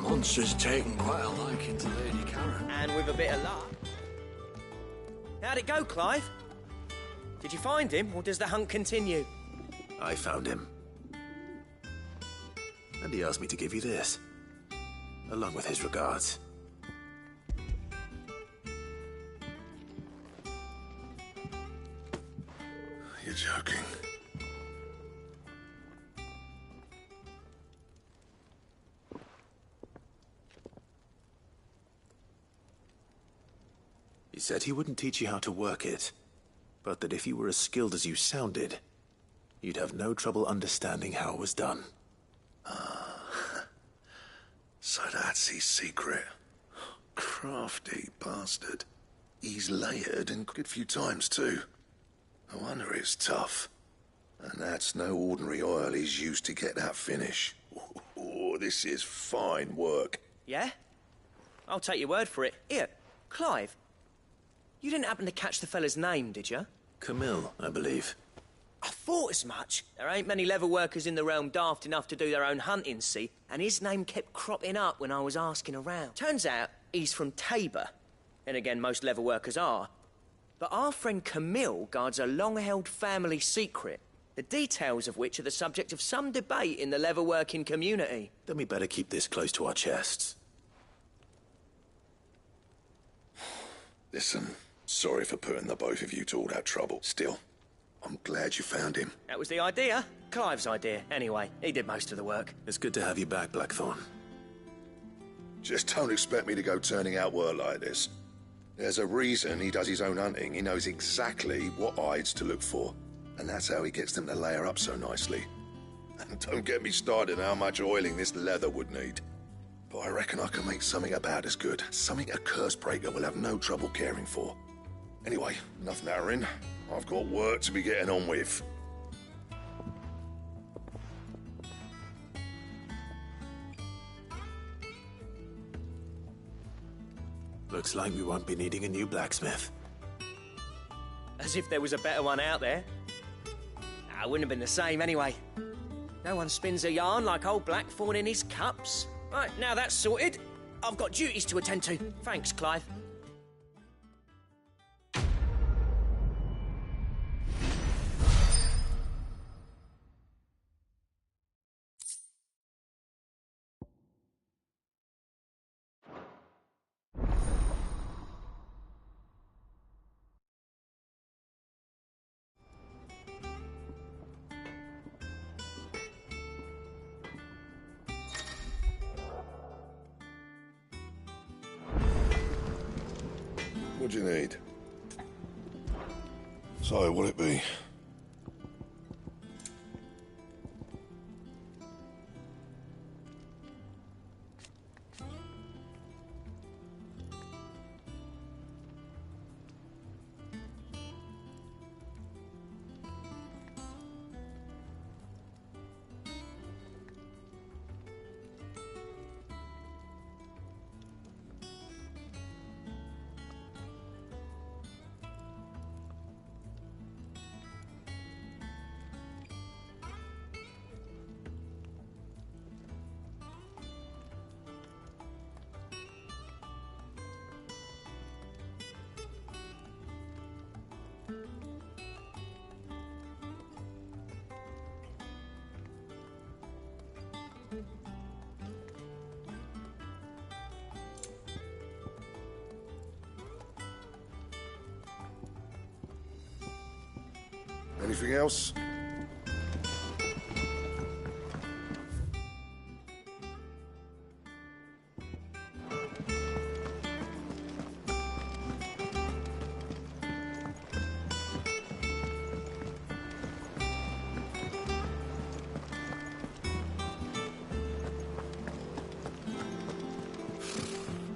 S16: Monster's taken quite a liking to Lady Karen.
S6: And with a bit of luck. How'd it go, Clive? Did you find him, or does the hunt continue?
S3: I found him. And he asked me to give you this, along with his regards.
S4: You're joking.
S3: He said he wouldn't teach you how to work it, but that if you were as skilled as you sounded, you'd have no trouble understanding how it was done.
S4: So that's his secret. Crafty bastard. He's layered and good a few times too. No wonder it's tough. And that's no ordinary oil he's used to get that finish. Oh, this is fine work.
S6: Yeah? I'll take your word for it. Here, Clive. You didn't happen to catch the fella's name, did you?
S3: Camille, I believe.
S6: I thought as much. There ain't many leather workers in the realm daft enough to do their own hunting, see? And his name kept cropping up when I was asking around. Turns out he's from Tabor. And again, most leather workers are. But our friend Camille guards a long-held family secret, the details of which are the subject of some debate in the leather-working community.
S3: Then we better keep this close to our chests.
S4: Listen, sorry for putting the both of you to all that trouble. Still, I'm glad you found him.
S6: That was the idea. Clive's idea, anyway. He did most of the work.
S3: It's good to have you back, Blackthorn.
S4: Just don't expect me to go turning out work like this. There's a reason he does his own hunting. He knows exactly what hides to look for. And that's how he gets them to layer up so nicely. And don't get me started on how much oiling this leather would need. But I reckon I can make something about as good. Something a curse breaker will have no trouble caring for. Anyway, enough nattering. I've got work to be getting on with.
S3: Looks like we won't be needing a new blacksmith.
S6: As if there was a better one out there. It wouldn't have been the same anyway. No one spins a yarn like old Blackthorn in his cups. Right, now that's sorted. I've got duties to attend to. Thanks, Clive.
S4: What do you need? So, what'll it be? Anything else?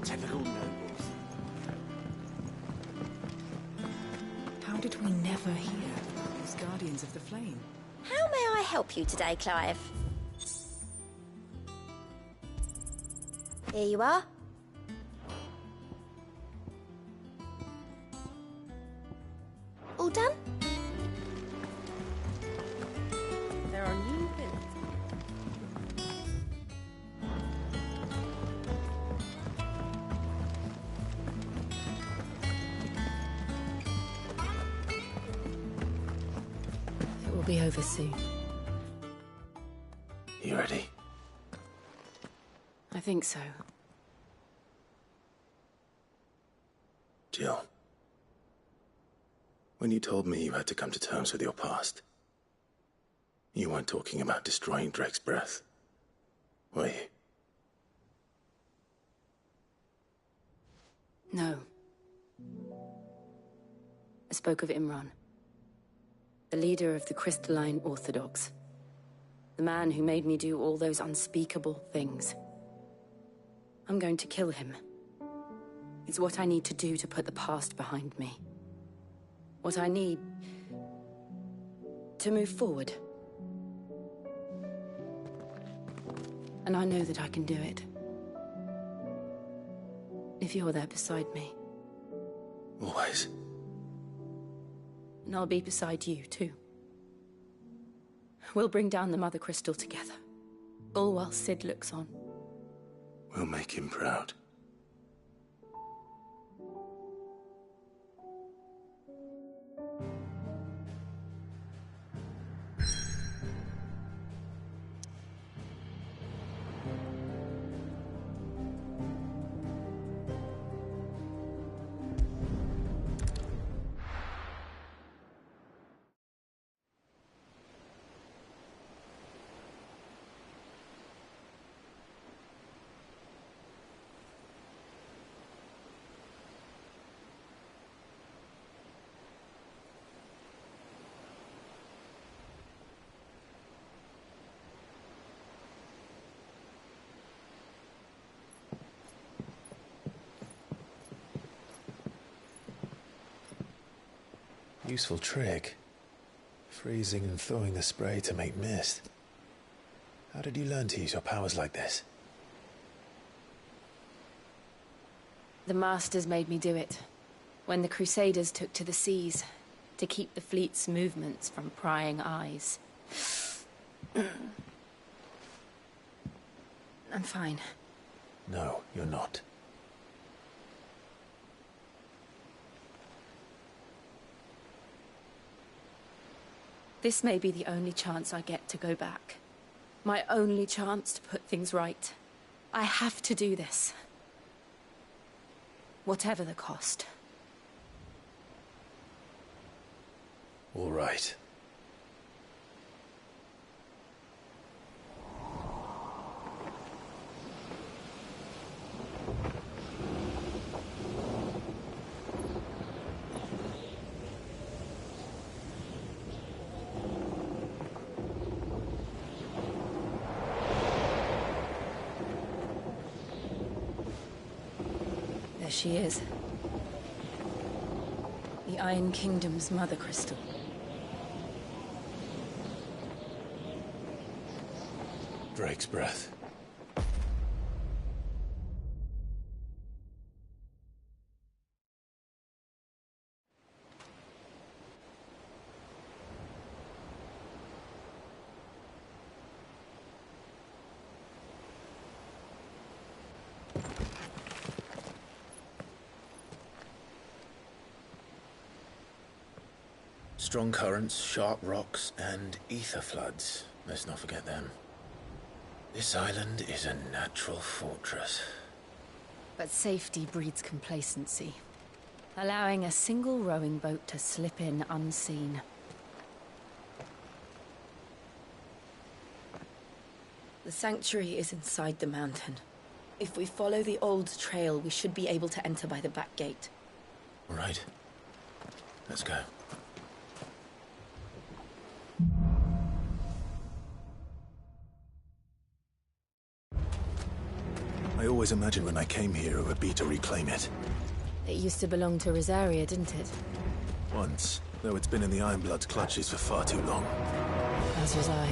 S14: Typical nobles.
S8: How did we never hear about those Guardians of the Flame?
S1: How may I help you today, Clive? Here you are. All done?
S14: There are new bits.
S8: It will be over soon.
S3: You ready?
S8: I think so.
S3: Jill. When you told me you had to come to terms with your past, you weren't talking about destroying Drake's breath, were you?
S8: No. I spoke of Imran, the leader of the Crystalline Orthodox. The man who made me do all those unspeakable things. I'm going to kill him. It's what I need to do to put the past behind me. What I need to move forward. And I know that I can do it. If you're there beside me.
S3: Always.
S8: And I'll be beside you, too. We'll bring down the Mother Crystal together. All while Sid looks on.
S3: We'll make him proud.
S11: Useful trick. Freezing and thawing the spray to make mist. How did you learn to use your powers like this?
S8: The Masters made me do it. When the Crusaders took to the seas, to keep the fleet's movements from prying eyes. I'm fine.
S11: No, you're not.
S8: This may be the only chance I get to go back. My only chance to put things right. I have to do this. Whatever the cost.
S11: All right.
S8: There she is. The Iron Kingdom's Mother Crystal.
S11: Drake's breath. Strong currents, sharp rocks, and ether floods. Let's not forget them. This island is a natural fortress.
S8: But safety breeds complacency. Allowing a single rowing boat to slip in unseen.
S17: The sanctuary is inside the mountain. If we follow the old trail, we should be able to enter by the back gate.
S3: All right. Let's go. I always imagined when I came here it would be to reclaim it.
S8: It used to belong to Rosaria, didn't it?
S3: Once, though it's been in the Ironblood's clutches for far too long.
S8: As was I.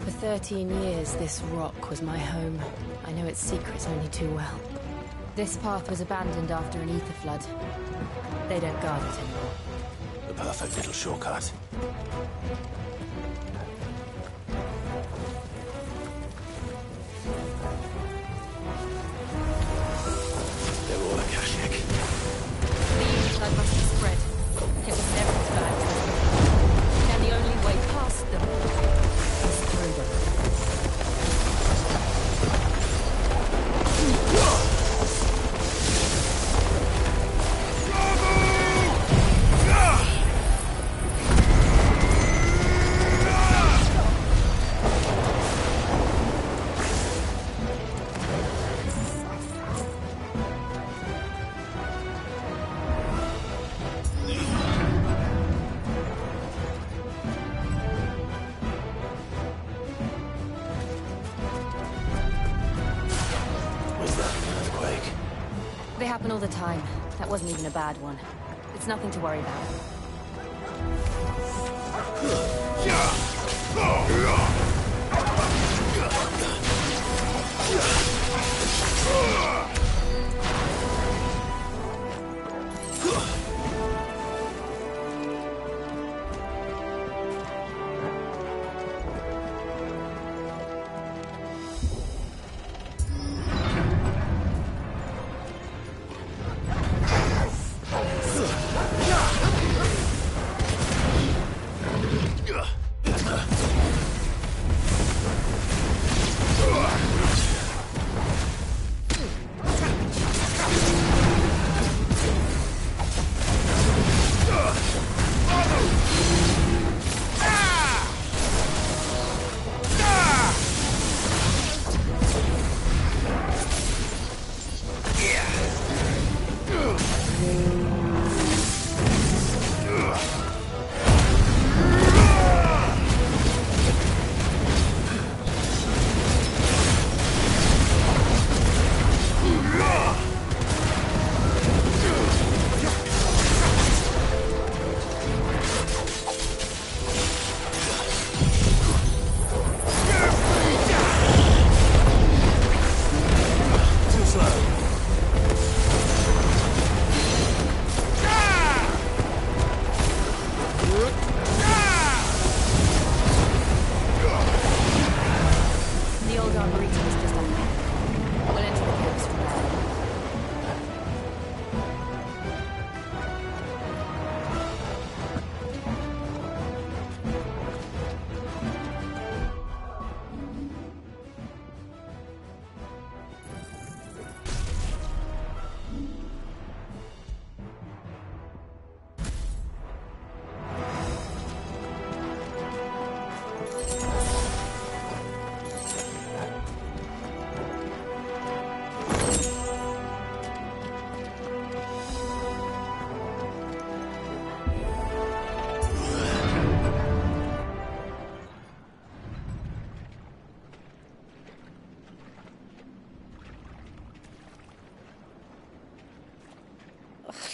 S8: For 13 years, this rock was my home. I know its secrets only too well. This path was abandoned after an ether flood. They don't guard it anymore.
S3: The perfect little shortcut. They're all Akashic.
S8: The unit flood must have spread. It was never to access. And the only way past them is through them. They happen all the time. That wasn't even a bad one. It's nothing to worry about.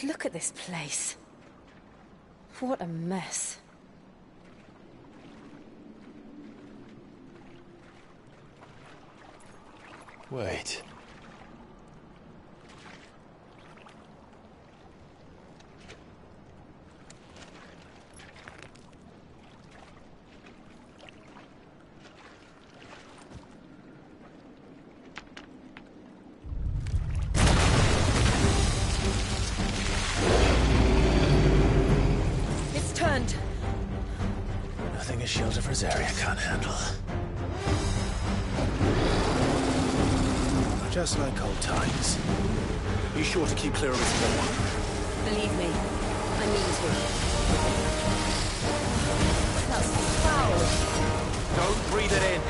S8: Look at this place. What a mess.
S3: Wait. Nothing a shield of Rosaria can't handle. Just like old times. Be sure to keep clear of this wall.
S17: Believe me, I mean to. That's foul.
S11: Don't breathe it in.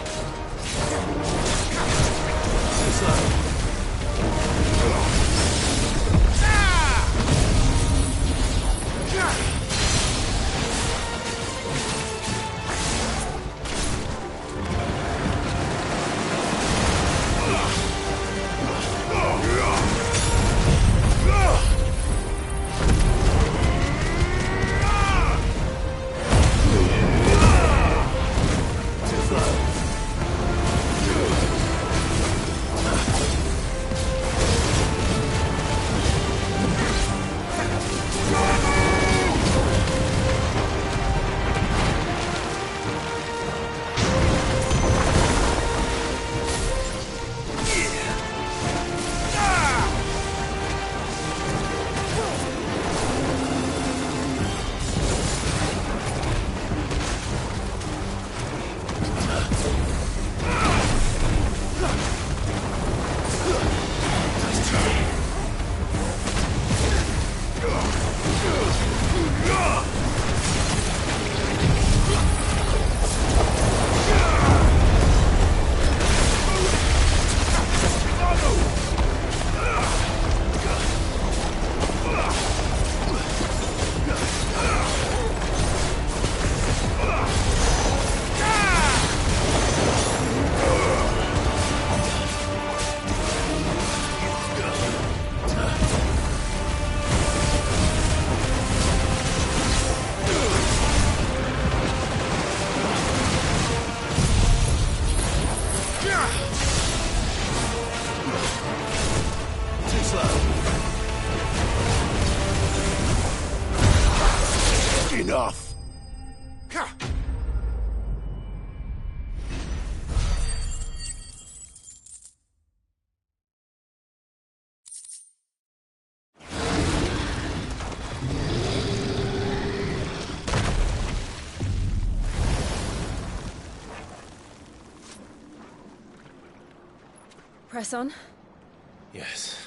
S13: Press on.
S11: Yes.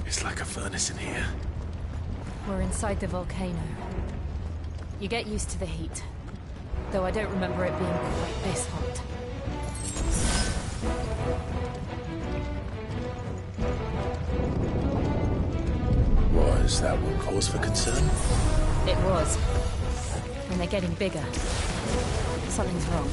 S3: It's like a furnace in here.
S8: We're inside the volcano. You get used to the heat, though I don't remember it being quite this hot.
S3: Was that one cause for concern?
S8: It was. And they're getting bigger. Something's wrong.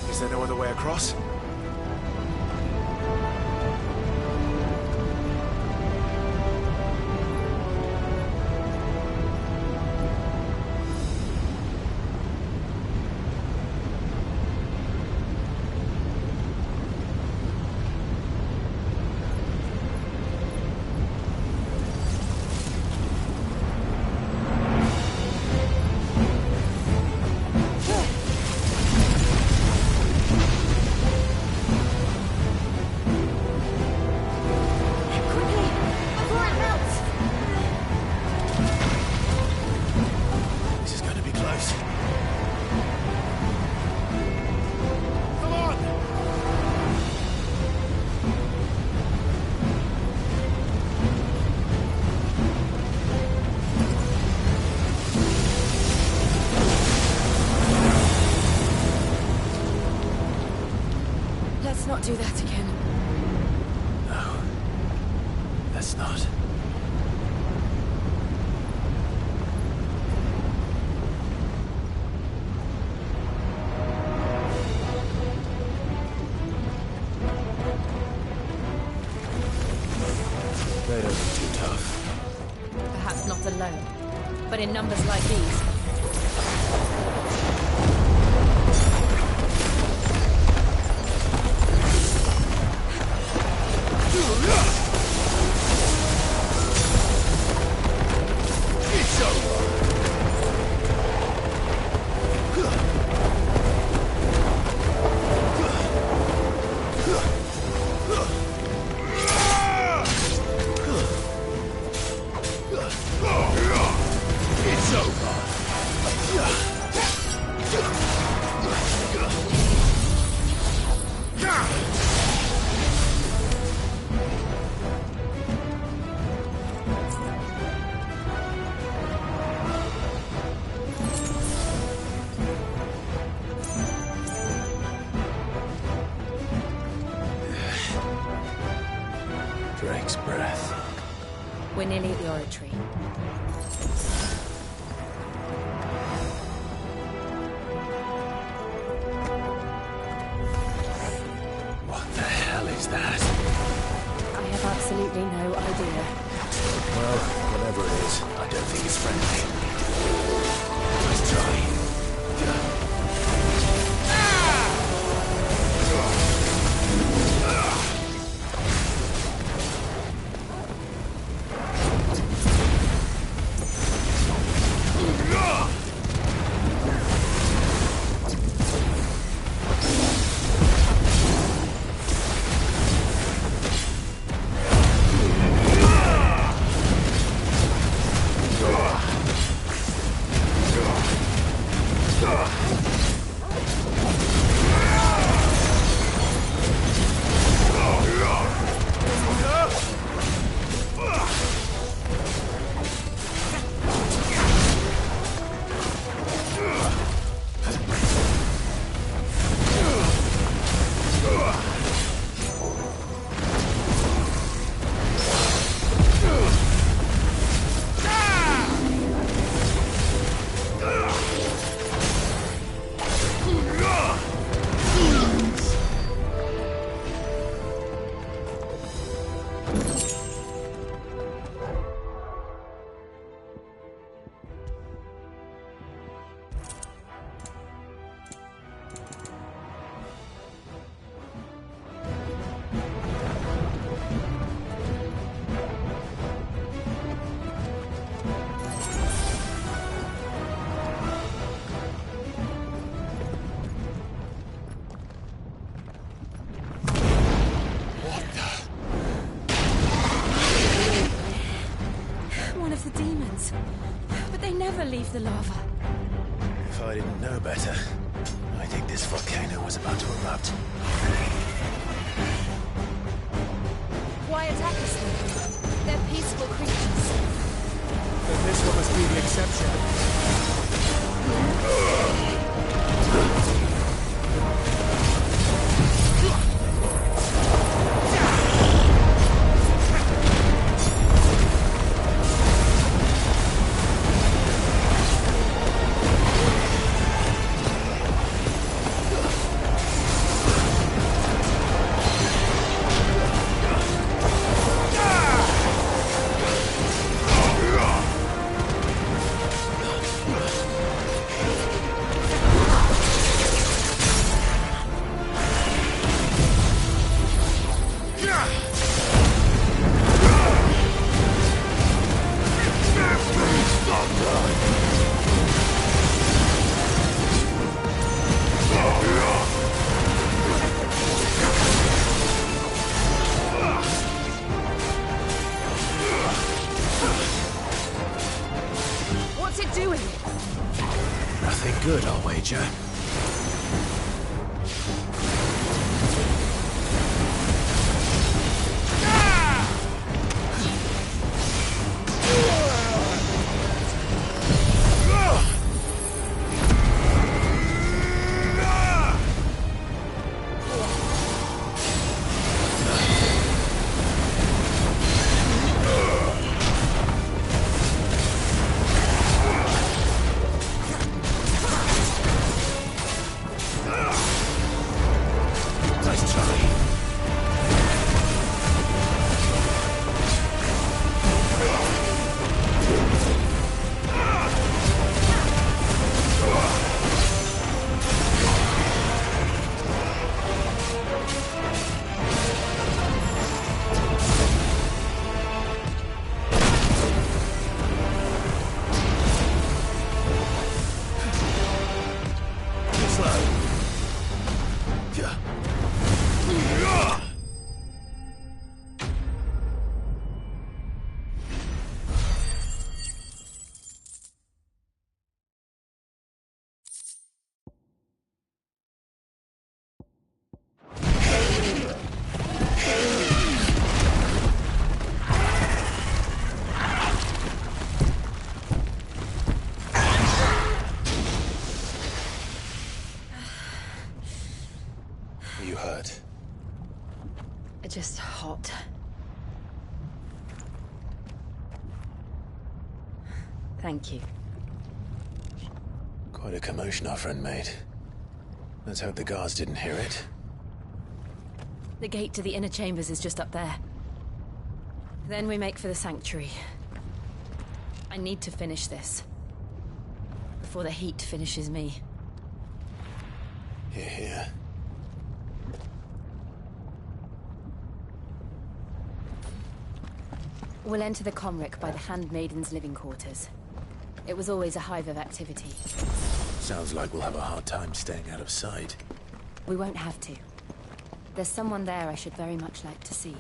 S12: Is there no other way across?
S13: Let's not do that again.
S3: No. Let's not. They don't be too tough.
S8: Perhaps not alone, but in numbers like these.
S11: It's over! It's over!
S3: Drake's breath.
S8: We're nearly at the oratory.
S3: What the hell is that?
S13: I have absolutely no idea.
S3: Well, whatever it is, I don't think it's friendly. Let's try.
S13: Leave the lava.
S3: If I didn't know better, I think this volcano was about to erupt.
S13: Why attack us then? They're peaceful creatures.
S18: Then this one must be the exception.
S3: Good, I'll wager.
S11: Are you hurt?
S17: Just hot. Thank you.
S11: Quite a commotion our friend made. Let's hope the guards didn't hear it.
S8: The gate to the inner chambers is just up there. Then we make for the sanctuary. I need to finish this. Before the heat finishes me.
S11: Hear, hear.
S8: We'll enter the Comric by the Handmaiden's living quarters. It was always a hive of activity.
S11: Sounds like we'll have a hard time staying out of sight.
S8: We won't have to. There's someone there I should very much like to see.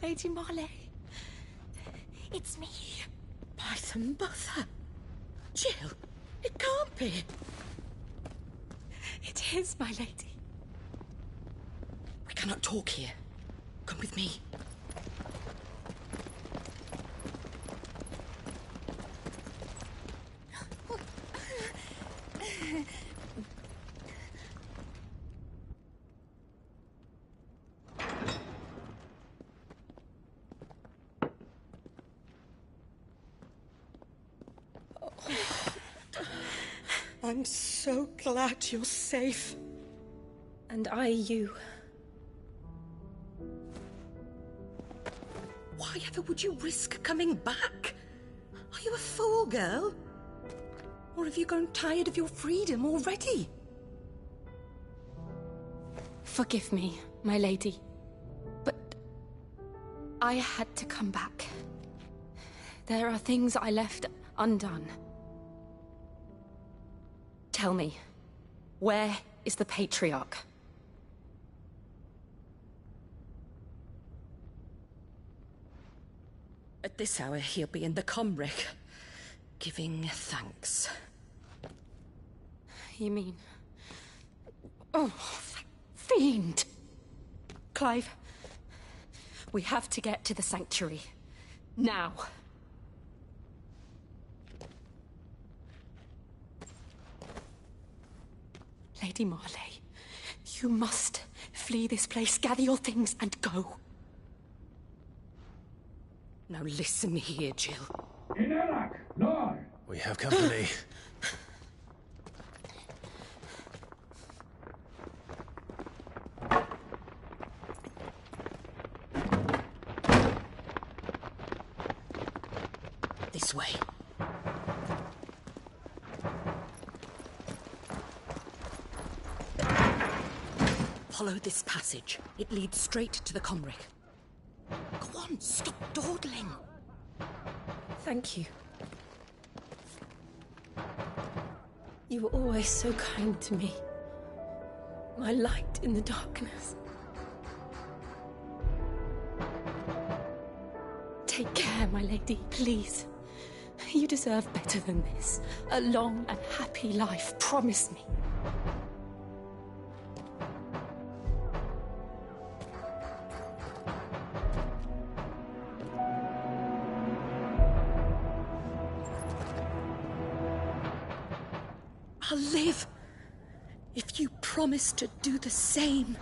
S14: Lady Marley. It's me. By the mother. Jill, it can't be. It is, my lady. We cannot talk here. Come with me. I'm so glad you're safe.
S17: And you.
S14: Why ever would you risk coming back? Are you a fool, girl? Or have you grown tired of your freedom already?
S13: Forgive me, my lady. But I had to come back. There are things I left undone. Tell me, where is the Patriarch?
S14: At this hour, he'll be in the Comric, giving thanks.
S13: You mean... Oh, that fiend! Clive, we have to get to the sanctuary. Now. Lady Marley, you must flee this place, gather your things, and go.
S14: Now listen here, Jill.
S11: We have company.
S14: This way. Follow this passage. It leads straight to the Comric. Go on, stop dawdling.
S17: Thank you. You were always so kind to me. My light in the darkness.
S13: Take care, my lady, please. You deserve better than this. A long and happy life, promise me.
S14: I'll live if you promise to do the same.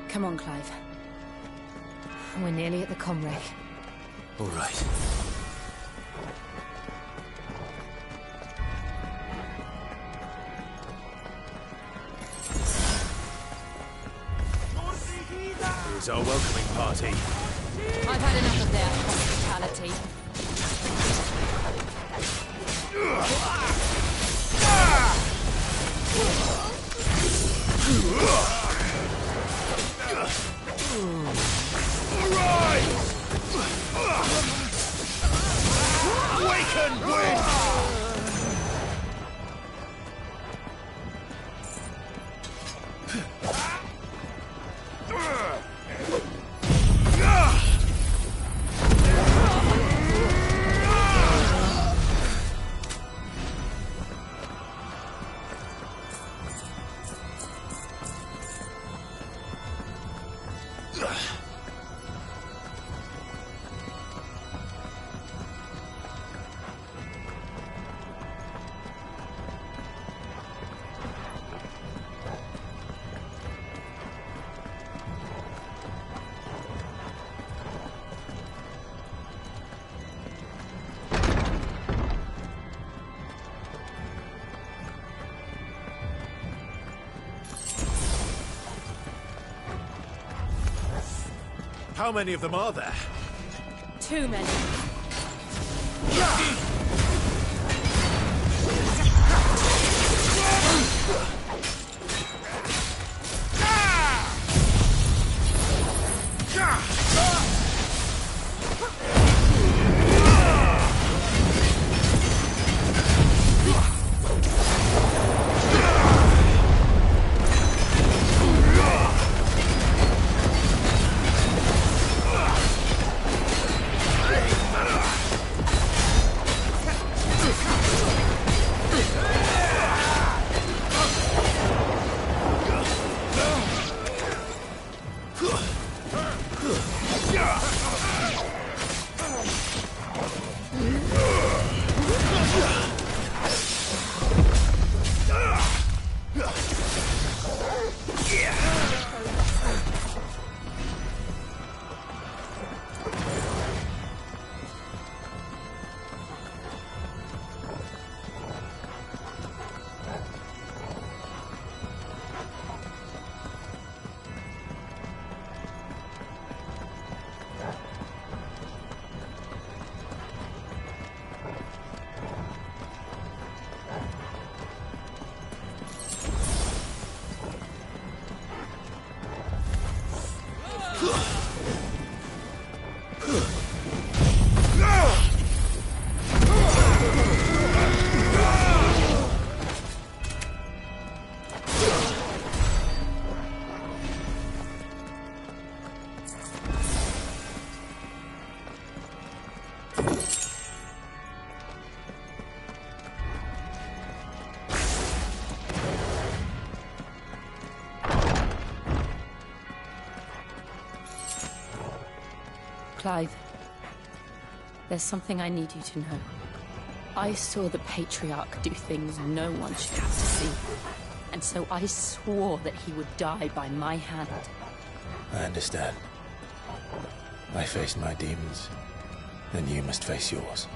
S8: Come on, Clive. We're nearly at the comwreck.
S11: All right.
S12: Here's our welcoming party.
S8: I've had enough of their hospitality.
S12: Awaken, wind!
S11: How many of them are there?
S8: Too many. Clive, there's something I need you to know. I saw the Patriarch do things no one should have to see. And so I swore that he would die by my hand.
S3: I understand. I faced my demons, and you must face yours.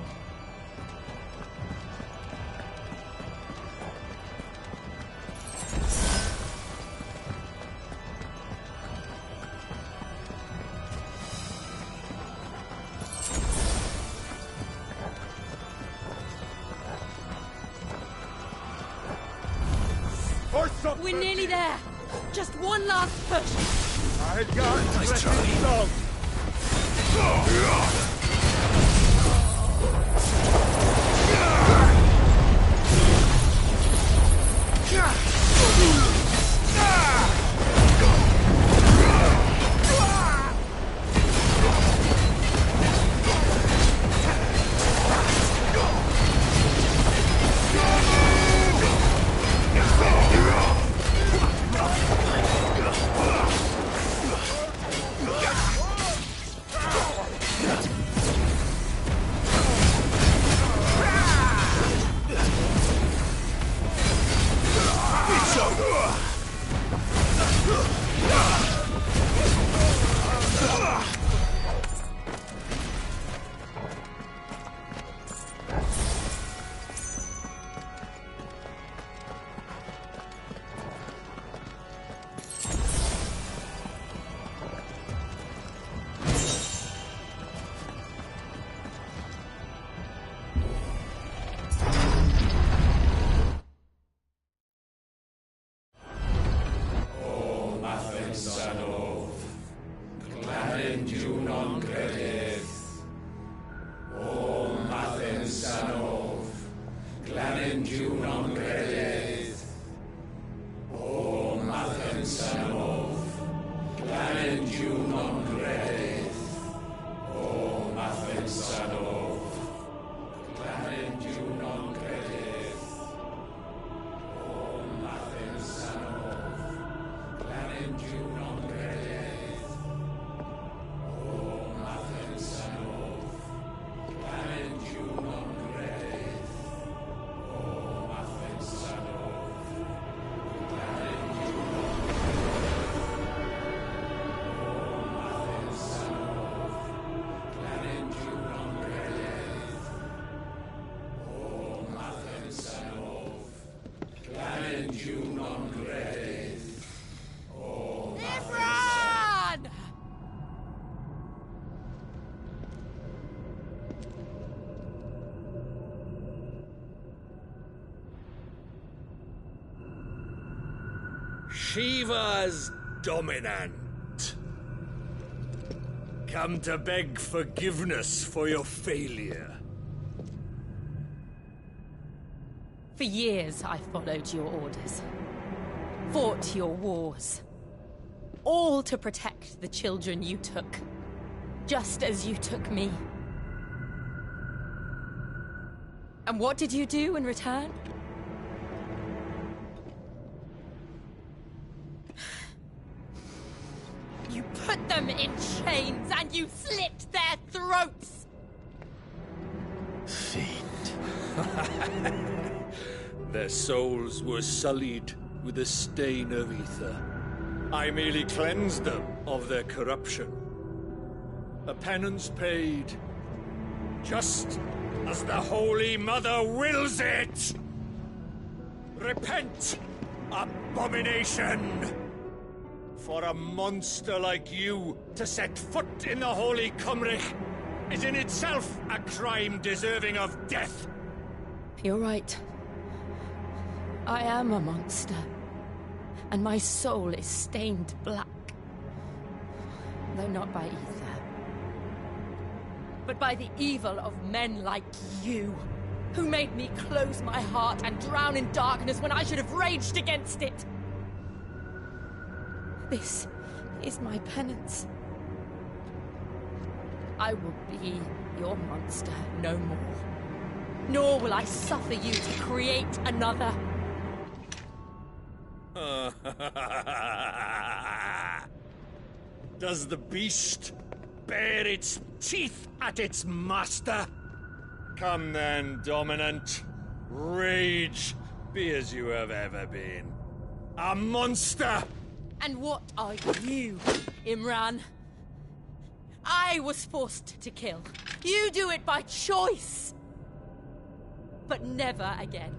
S8: We're nearly there. Just one last push.
S12: I got nice try.
S19: non credeth. O Mathem Sanov, Clanendiu non credeth. O Mathem Sanov, Clanendiu non credeth. O Mathem Sanov, Clanendiu non credeth. O Mathem Sanov, Clanendiu non credeth. O Mathem Sanov, Clanendiu non credeth. O Mathem Sanov, Clanendiu non credeth. O
S1: Nimran!
S20: Shiva's dominant. Come to beg forgiveness for your failure.
S13: For years I followed your orders. Fought your wars. All to protect the children you took. Just as you took me. And what did you do in return? You put them in chains and you slit their throats!
S20: Their souls were sullied with a stain of ether. I merely cleansed them of their corruption. A penance paid, just as the Holy Mother wills it! Repent, abomination! For a monster like you to set foot in the Holy Cymrich is in itself a crime deserving of death.
S13: You're right. I am a monster. And my soul is stained black. Though not by ether. But by the evil of men like you, who made me close my heart and drown in darkness when I should have raged against it. This is my penance. I will be your monster no more. Nor will I suffer you to create another.
S20: Does the beast bare its teeth at its master? Come then, dominant. Rage, be as you have ever been. A monster!
S13: And what are you, Imran? I was forced to kill. You do it by choice. But never again.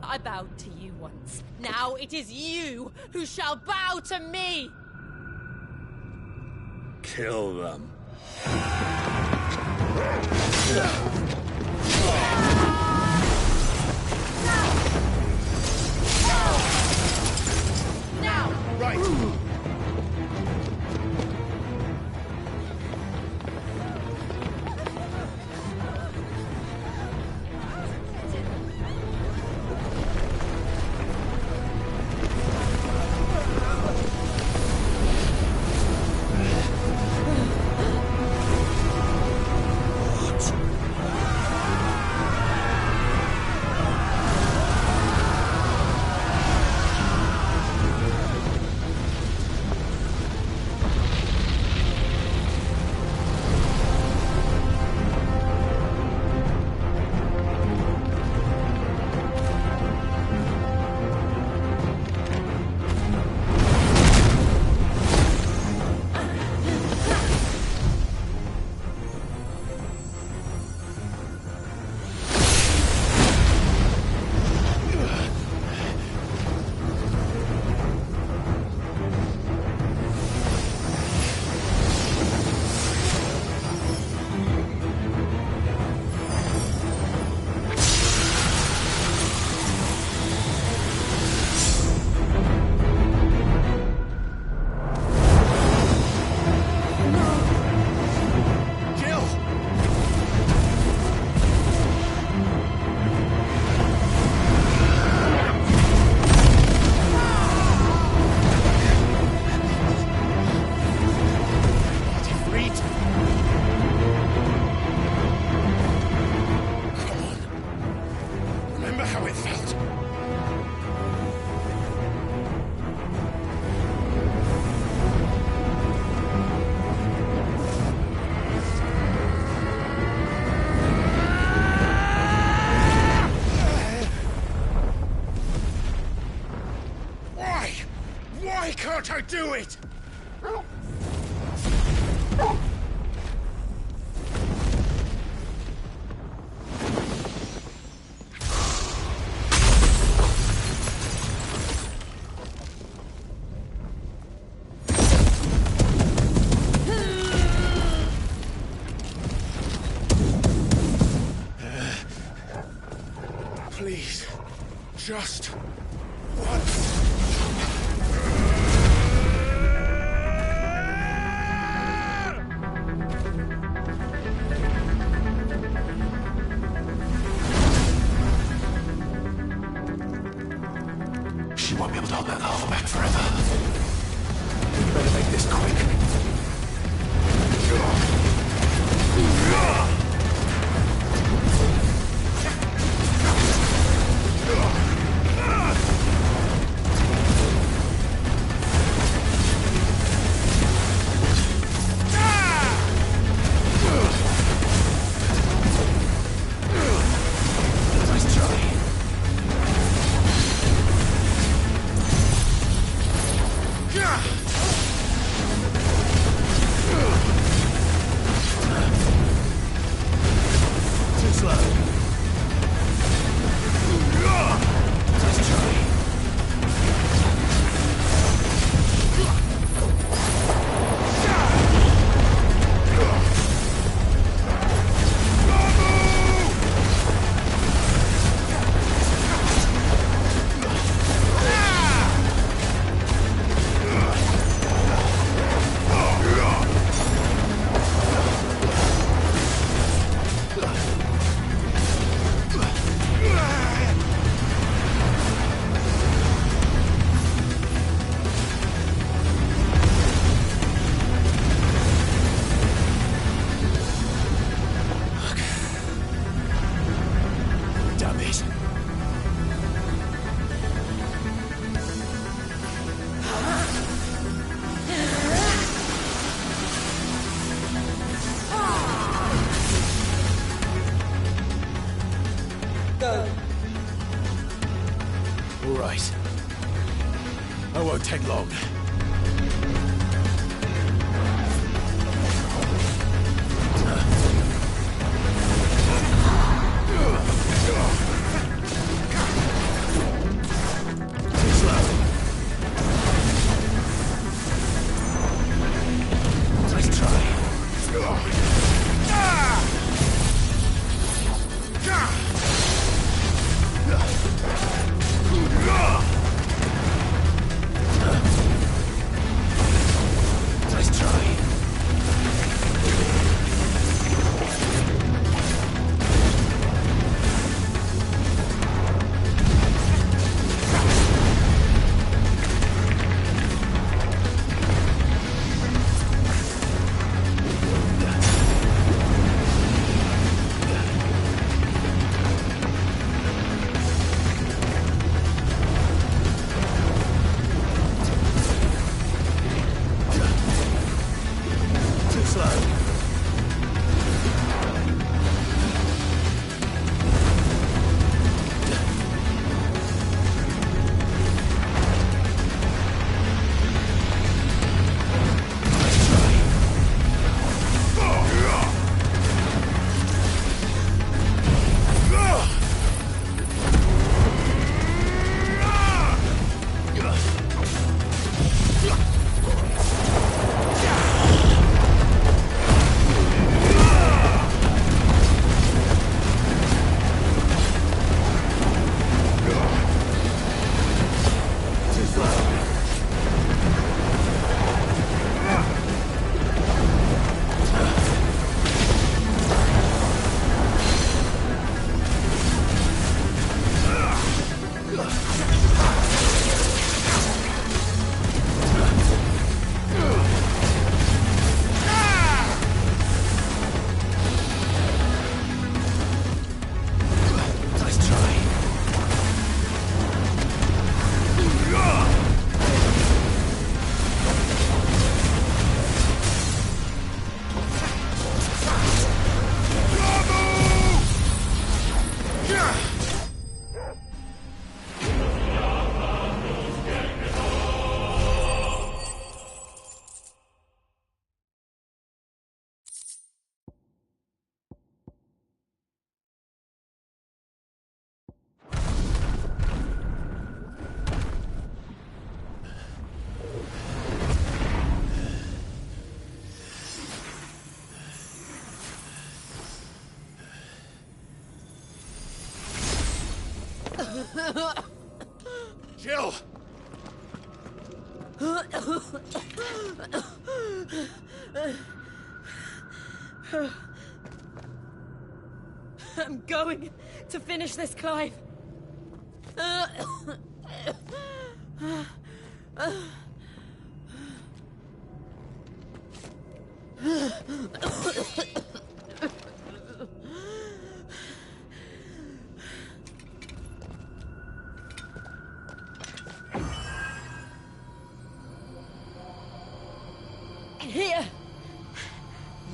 S13: I bowed to you once. Now it is you who shall bow to me!
S20: Kill them.
S13: Now!
S20: Right! Why can't I do it? Please, just once.
S4: She won't be able to hold that lava back forever. We better make this quick. All right. I won't take long.
S10: Jill!
S13: I'm going to finish this, Clive. Here!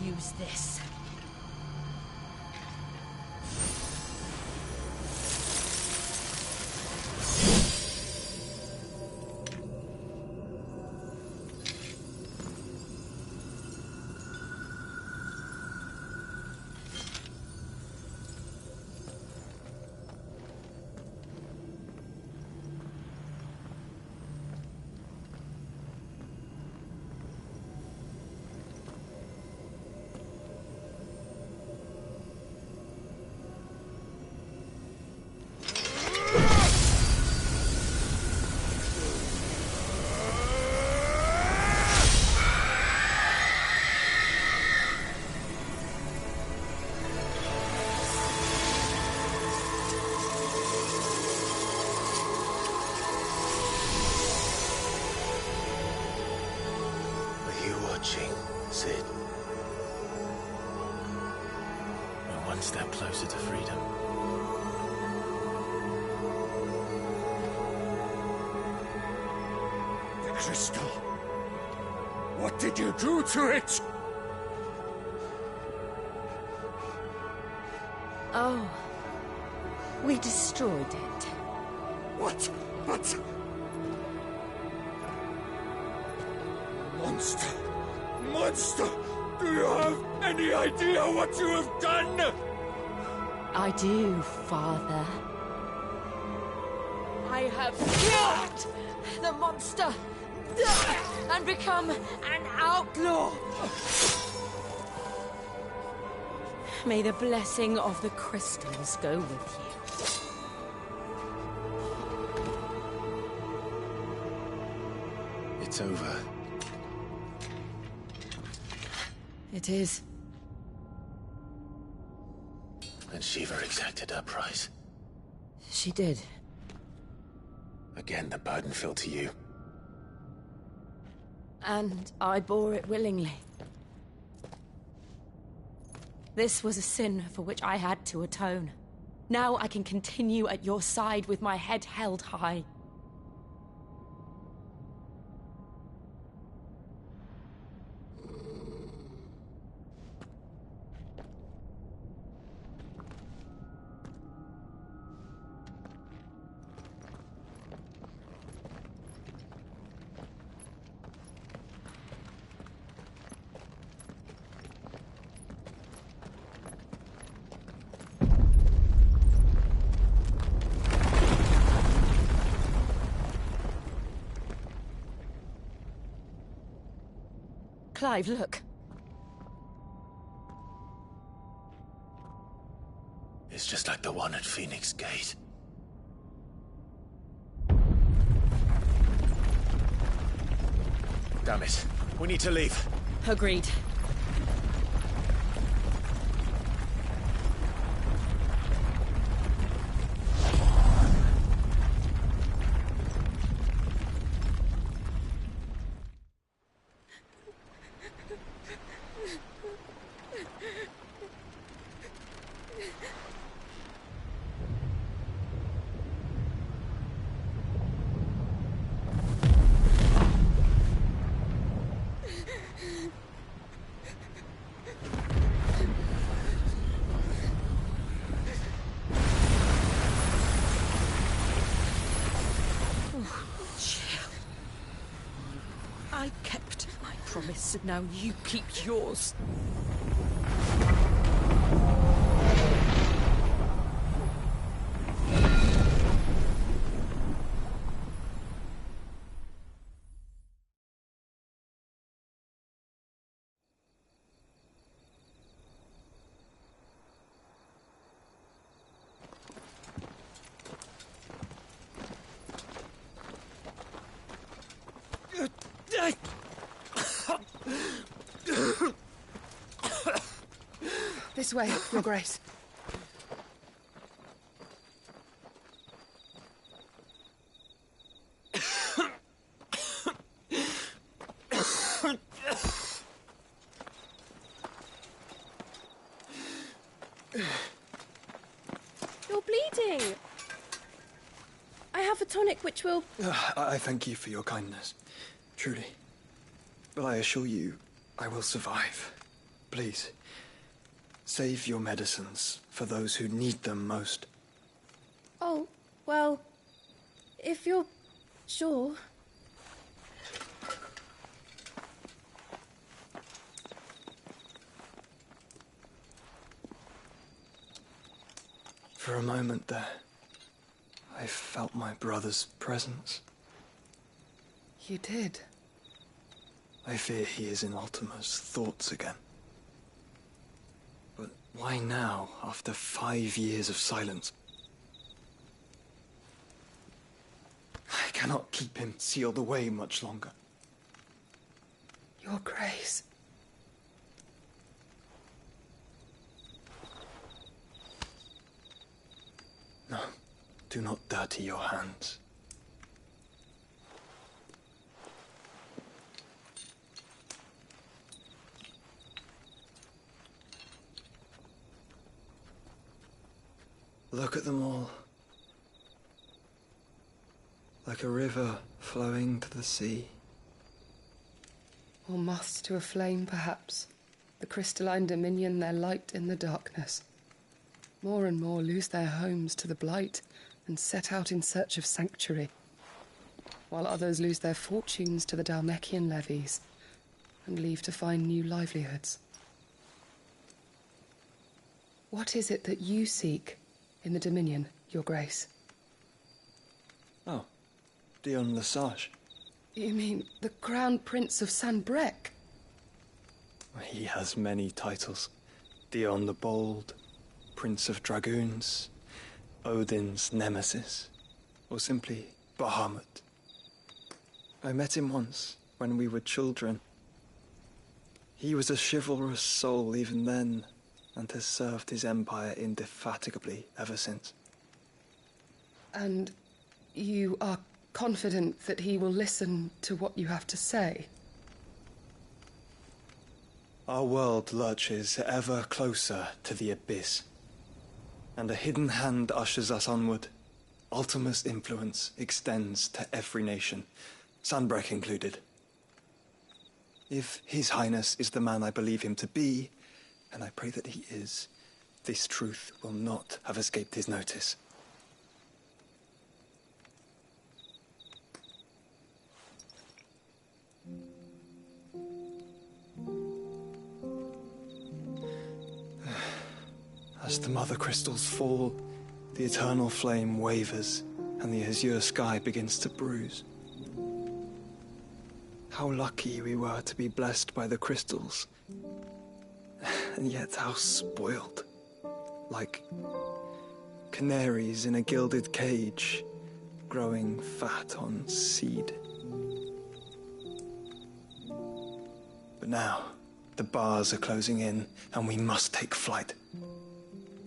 S13: Use this.
S3: Sid. We're one step closer to freedom.
S20: The crystal. What did you do to it?
S13: Oh. We destroyed it.
S20: What? What? Monster! Monster! Do you have any idea what you have done?
S13: I do, Father. I have killed the monster and become an outlaw. May the blessing of the crystals go with you.
S3: It's over.
S13: It is.
S3: And Shiva exacted her price.
S13: She did.
S3: Again, the burden fell to you.
S13: And I bore it willingly. This was a sin for which I had to atone. Now I can continue at your side with my head held high. Clive, look.
S3: It's just like the one at Phoenix Gate. Damn it. We need to leave.
S13: Agreed.
S14: I kept my promise, and now you keep yours.
S13: This way, Your Grace.
S21: You're bleeding. I have a tonic which will...
S22: I thank you for your kindness, truly. But I assure you, I will survive. Please, save your medicines for those who need them most.
S21: Oh, well, if you're sure...
S22: For a moment there, I felt my brother's presence.
S13: You did?
S22: I fear he is in Ultima's thoughts again. But why now, after 5 years of silence? I cannot keep him sealed away much longer.
S13: Your Grace.
S22: No, do not dirty your hands. Look at them all. Like a river flowing to the sea.
S13: Or moths to a flame, perhaps. The crystalline dominion their light in the darkness. More and more lose their homes to the blight and set out in search of sanctuary, while others lose their fortunes to the Dhalmekian levies and leave to find new livelihoods. What is it that you seek in the Dominion, Your Grace?
S22: Oh, Dion Lesage.
S13: You mean the Crown Prince of Sanbrec?
S22: He has many titles. Dion the Bold, Prince of Dragoons, Odin's Nemesis, or simply Bahamut. I met him once, when we were children. He was a chivalrous soul even then, and has served his empire indefatigably ever since.
S13: And you are confident that he will listen to what you have to say?
S22: Our world lurches ever closer to the abyss, and a hidden hand ushers us onward. Ultima's influence extends to every nation, Sanbrec included. If His Highness is the man I believe him to be, and I pray that he is, this truth will not have escaped his notice. As the mother crystals fall, the eternal flame wavers, and the azure sky begins to bruise. How lucky we were to be blessed by the crystals, and yet how spoiled. Like canaries in a gilded cage, growing fat on seed. But now, the bars are closing in, and we must take flight.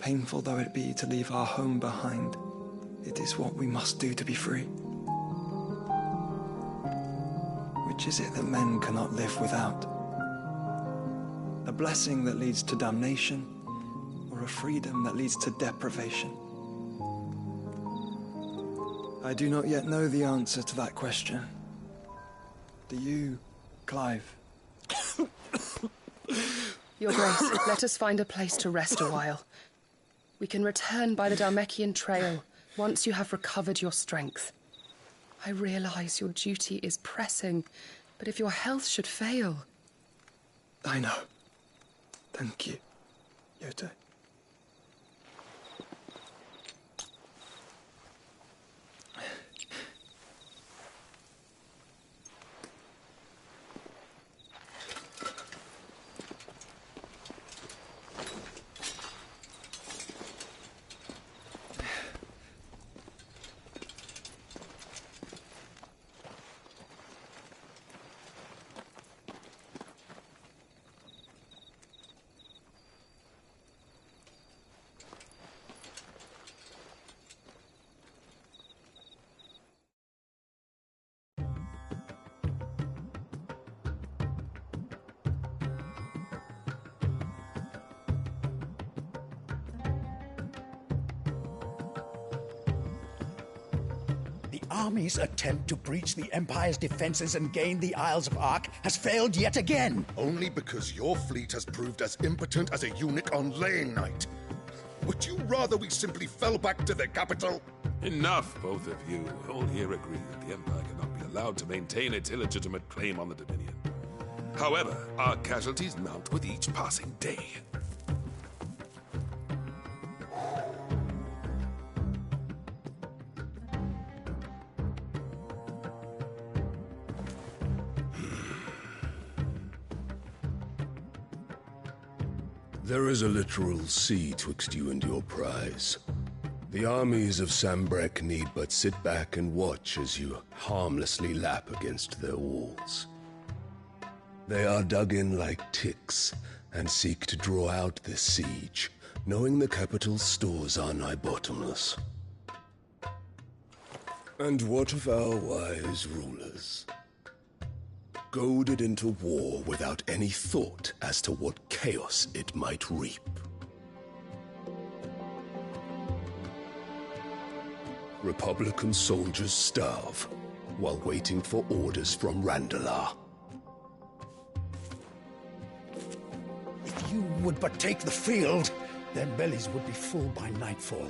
S22: Painful though it be to leave our home behind, it is what we must do to be free. Which is it that men cannot live without? A blessing that leads to damnation, or a freedom that leads to deprivation? I do not yet know the answer to that question. Do you, Clive?
S13: Your Grace, let us find a place to rest a while. We can return by the Dhalmekian trail once you have recovered your strength. I realize your duty is pressing, but if your health should fail...
S22: I know. Thank you, Yote.
S2: army's attempt to breach the Empire's defenses and gain the Isles of Ark has failed yet again.
S4: Only because your fleet has proved as impotent as a eunuch on laying night. Would you rather we simply fell back to the capital?
S5: Enough, both of you. All here agree that the Empire cannot be allowed to maintain its illegitimate claim on the Dominion. However, our casualties mount with each passing day.
S23: There is a literal sea twixt you and your prize. The armies of Sambrek need but sit back and watch as you harmlessly lap against their walls. They are dug in like ticks and seek to draw out this siege, knowing the capital's stores are nigh bottomless. And what of our wise rulers? Goaded into war without any thought as to what chaos it might reap. Republican soldiers starve while waiting for orders from Randalar.
S2: If you would but take the field, their bellies would be full by nightfall.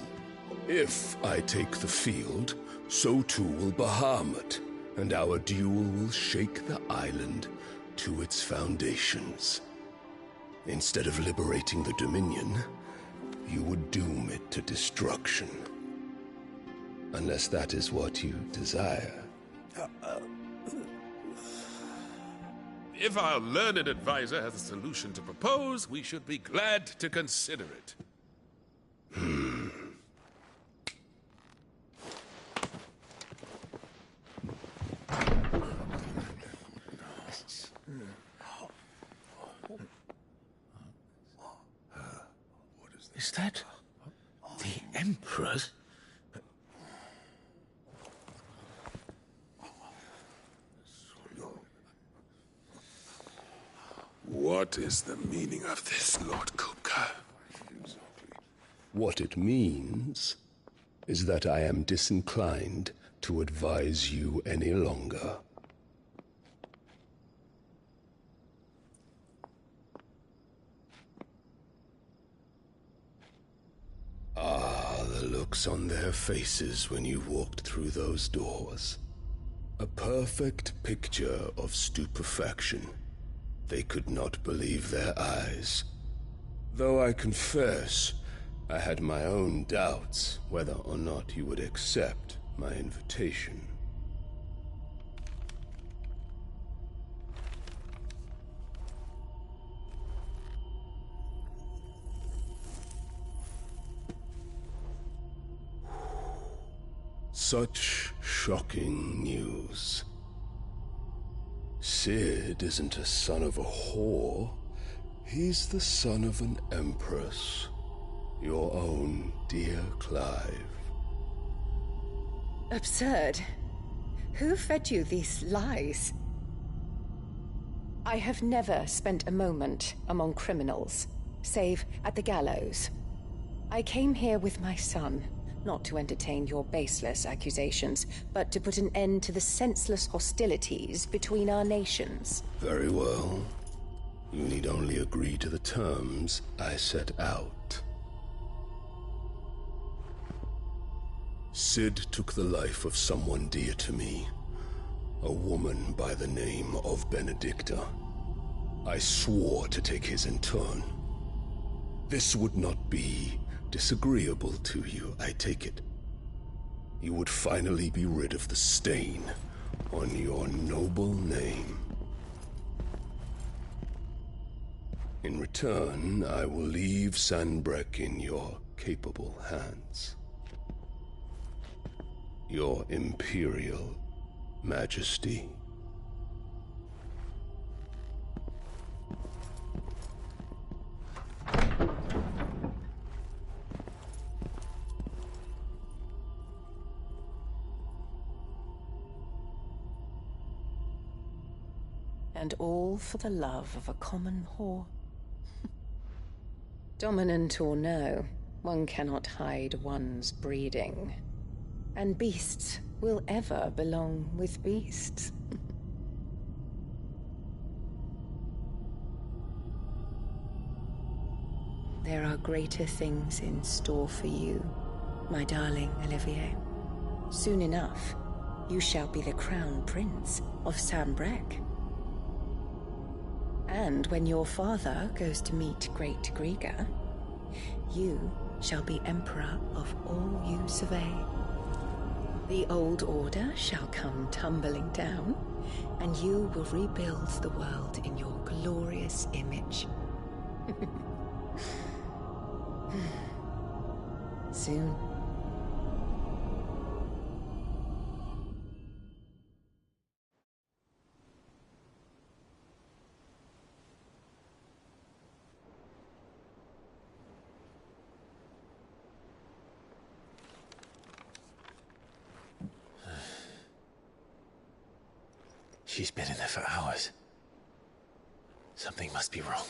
S23: If I take the field, so too will Bahamut, and our duel will shake the island to its foundations. Instead of liberating the Dominion, you would doom it to destruction. Unless that is what you desire.
S5: If our learned advisor has a solution to propose, we should be glad to consider it.
S3: Is that the Emperor's?
S5: What is the meaning of this, Lord Kupka?
S23: What it means is that I am disinclined to advise you any longer. Ah, the looks on their faces when you walked through those doors. A perfect picture of stupefaction. They could not believe their eyes. Though I confess, I had my own doubts whether or not you would accept my invitation. Such shocking news. Sid isn't a son of a whore. He's the son of an empress. Your own dear Clive.
S14: Absurd. Who fed you these lies? I have never spent a moment among criminals, save at the gallows. I came here with my son, not to entertain your baseless accusations, but to put an end to the senseless hostilities between our nations.
S23: Very well. You need only agree to the terms I set out. Sid took the life of someone dear to me, a woman by the name of Benedicta. I swore to take his in turn. This would not be disagreeable to you, I take it. You would finally be rid of the stain on your noble name. In return, I will leave Sanbreque in your capable hands. Your Imperial Majesty.
S14: And all for the love of a common whore. Dominant or no, one cannot hide one's breeding. And beasts will ever belong with beasts. There are greater things in store for you, my darling Olivier. Soon enough, you shall be the crown prince of Sambrec. And when your father goes to meet Great Griga, you shall be emperor of all you survey. The old order shall come tumbling down, and you will rebuild the world in your glorious image. Soon.
S11: She's been in there for hours. Something must be wrong.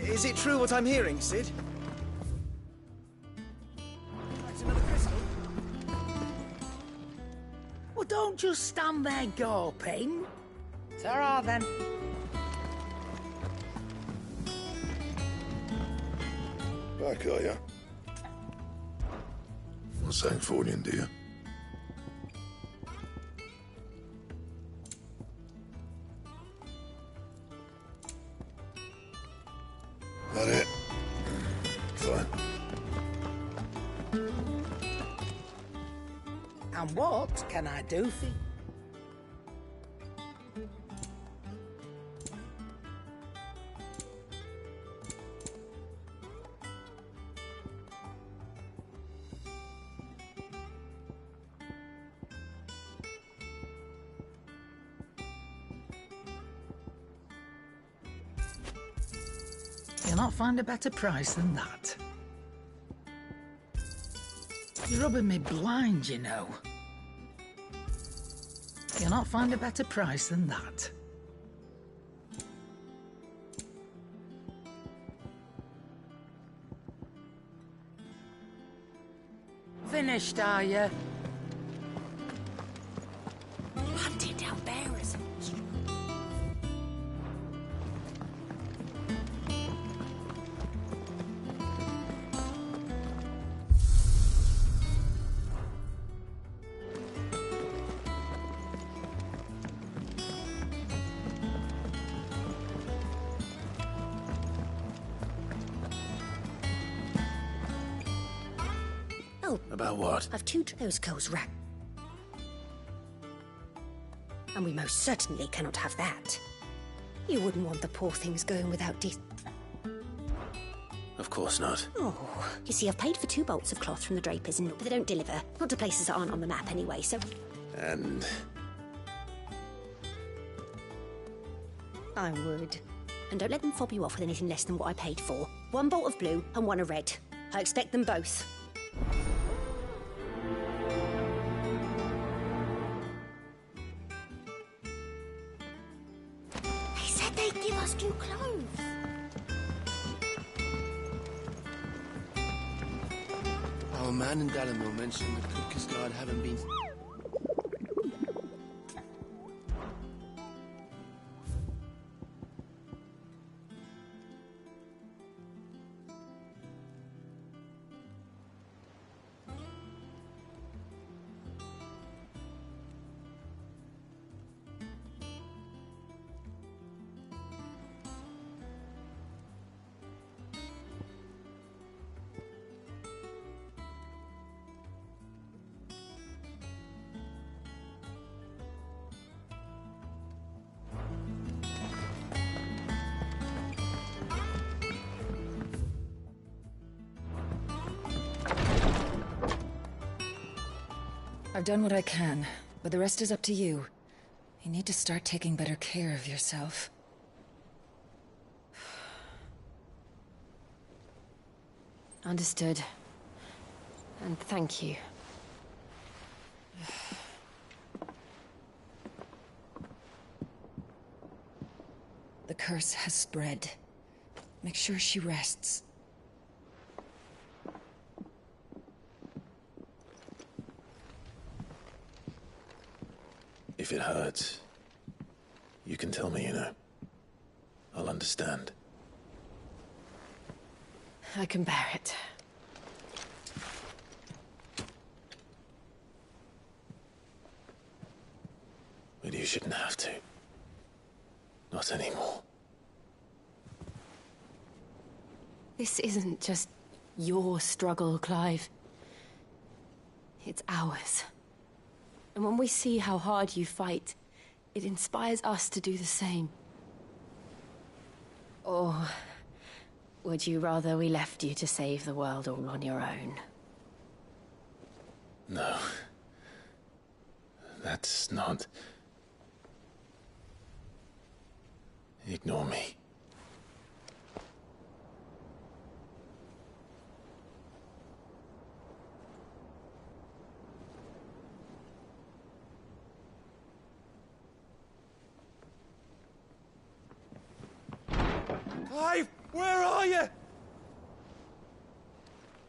S6: Is it true what I'm hearing, Cid? That's another crystal?
S7: Well, don't just stand there gawping. Ta-ra, then.
S4: Back, are ya? Not saying Fordian, do you? That it? Fine.
S7: And what can I do for you? You'll not find a better price than that. You're rubbing me blind, you know. You'll not find a better price than that. Finished, are you? Hunting down bearers.
S3: About what?
S1: I've two those girls rack. And we most certainly cannot have that. You wouldn't want the poor things going without
S3: Of course not.
S1: Oh, you see, I've paid for 2 bolts of cloth from the drapers, but they don't deliver. Not to places that aren't on the map anyway, so...
S3: And...
S1: I would. And don't let them fob you off with anything less than what I paid for. 1 bolt of blue and 1 of red. I expect them both. They give us new clothes.
S9: Our man in Dalamo mentioned the Cook's Guard haven't been...
S15: I've done what I can, but the rest is up to you.
S17: You need to start taking better care of yourself.
S13: Understood. And thank you.
S17: The curse has spread. Make sure she rests.
S3: If it hurts, you can tell me, you know. I'll understand.
S13: I can bear it.
S3: But you shouldn't have to. Not anymore.
S13: This isn't just your struggle, Clive. It's ours. And when we see how hard you fight, it inspires us to do the same. Or would you rather we left you to save the world all on your own?
S3: No. That's not... Ignore me.
S12: Clive, where are you?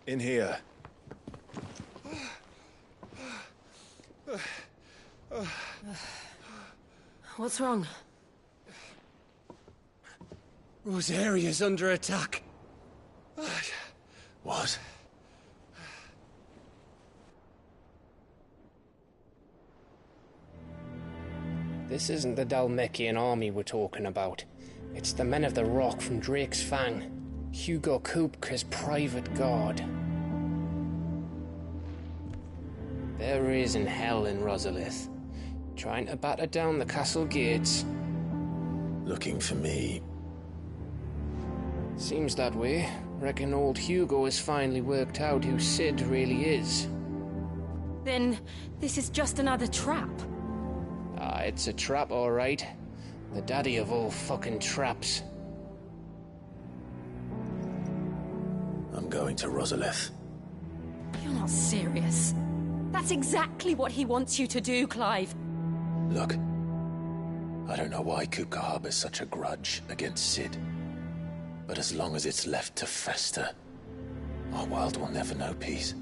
S11: In here.
S13: What's wrong?
S12: Rosaria's under attack.
S3: What?
S15: This isn't the Dalmekian army we're talking about. It's the men of the Rock from Drake's Fang. Hugo Kupka's private guard. There is in hell in Rosalith, trying to batter down the castle gates.
S3: Looking for me?
S15: Seems that way. Reckon old Hugo has finally worked out who Sid really is.
S13: Then this is just another trap.
S15: Ah, it's a trap, all right. The daddy of all fucking traps.
S3: I'm going to Rosalith.
S13: You're not serious. That's exactly what he wants you to do, Clive.
S3: Look, I don't know why Kupka harbors such a grudge against Sid. But as long as it's left to fester, our world will never know peace.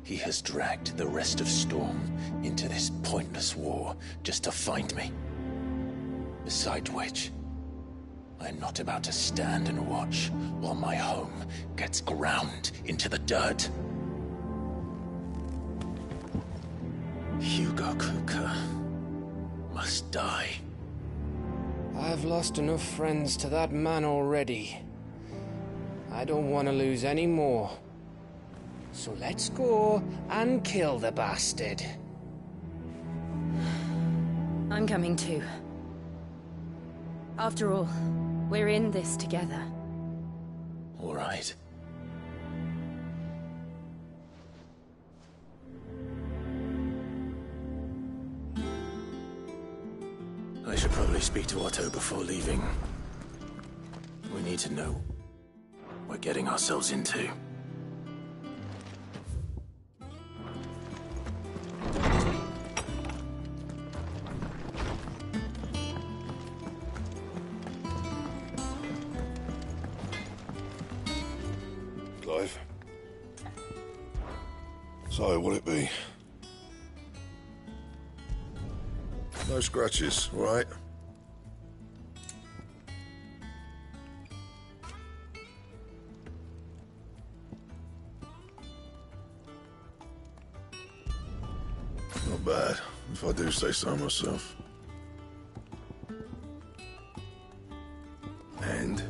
S3: He has dragged the rest of Storm into this pointless war just to find me. Besides which, I'm not about to stand and watch while my home gets ground into the dirt. Hugo Kupka must die.
S15: I've lost enough friends to that man already. I don't want to lose any more. So let's go and kill the bastard.
S13: I'm coming too. After all, we're in this together.
S3: All right. I should probably speak to Otto before leaving. We need to know what we're getting ourselves into.
S4: Clive? So, what'll it be? No scratches, right? Not bad, if I do say so myself. And?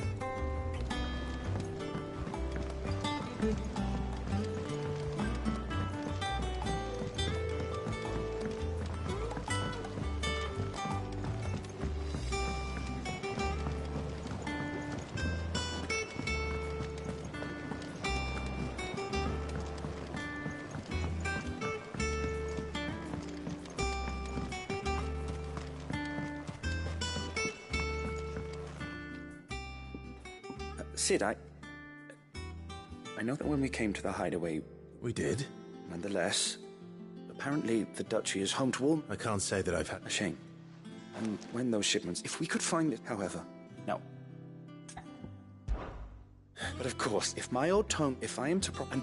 S8: Sid, I know that when we came to the hideaway...
S3: We did?
S8: Nonetheless, apparently the Duchy is home to all...
S3: I can't say that I've had...
S8: A shame. And when those shipments... If we could find it, however... No. But of course, if my old tome... If I am to... And...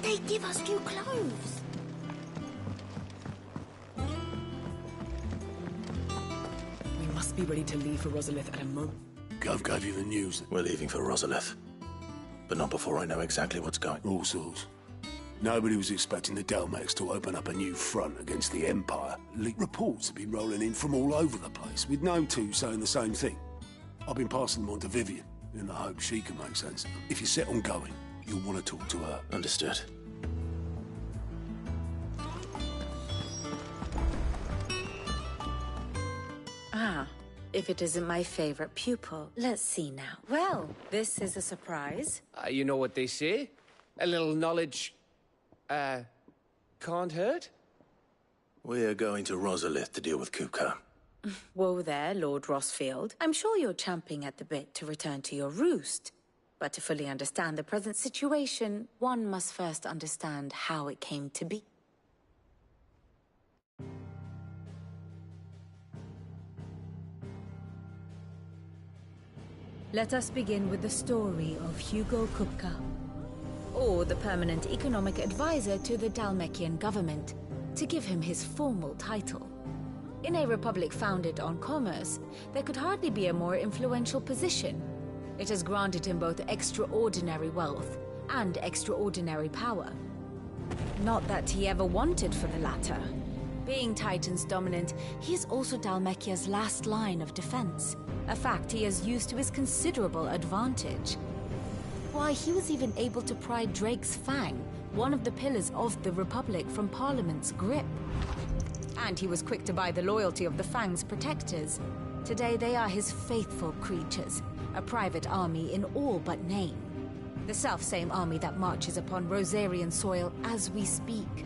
S1: They'd give us new clothes.
S16: We must be ready to leave for Rosalith at a moment.
S23: Gov gave you the news.
S3: We're leaving for Rosalith. But not before I know exactly what's going.
S23: All sorts. Nobody was expecting the Delmex to open up a new front against the Empire. Reports have been rolling in from all over the place, with no two saying the same thing. I've been passing them on to Vivian, in the hope she can make sense. If you're set on going, you'll want to talk to her.
S3: Understood.
S17: Ah, if it isn't my favorite pupil. Let's see now. Well, this is a surprise.
S15: You know what they say? A little knowledge, can't hurt?
S3: We're going to Rosalith to deal with Kupka.
S17: Whoa there, Lord Rossfield. I'm sure you're champing at the bit to return to your roost. But to fully understand the present situation, one must first understand how it came to be.
S18: Let us begin with the story of Hugo Kupka,
S17: or the permanent economic advisor to the Dhalmekian government, to give him his formal title. In a republic founded on commerce, there could hardly be a more influential position. It has granted him both extraordinary wealth and extraordinary power. Not that he ever wanted for the latter. Being Titan's dominant, he is also Dhalmekia's last line of defense, a fact he has used to his considerable advantage. Why, he was even able to pry Drake's Fang, one of the pillars of the Republic, from Parliament's grip. And he was quick to buy the loyalty of the Fang's protectors. Today they are his faithful creatures, a private army in all but name. The self-same army that marches upon Rosarian soil as we speak.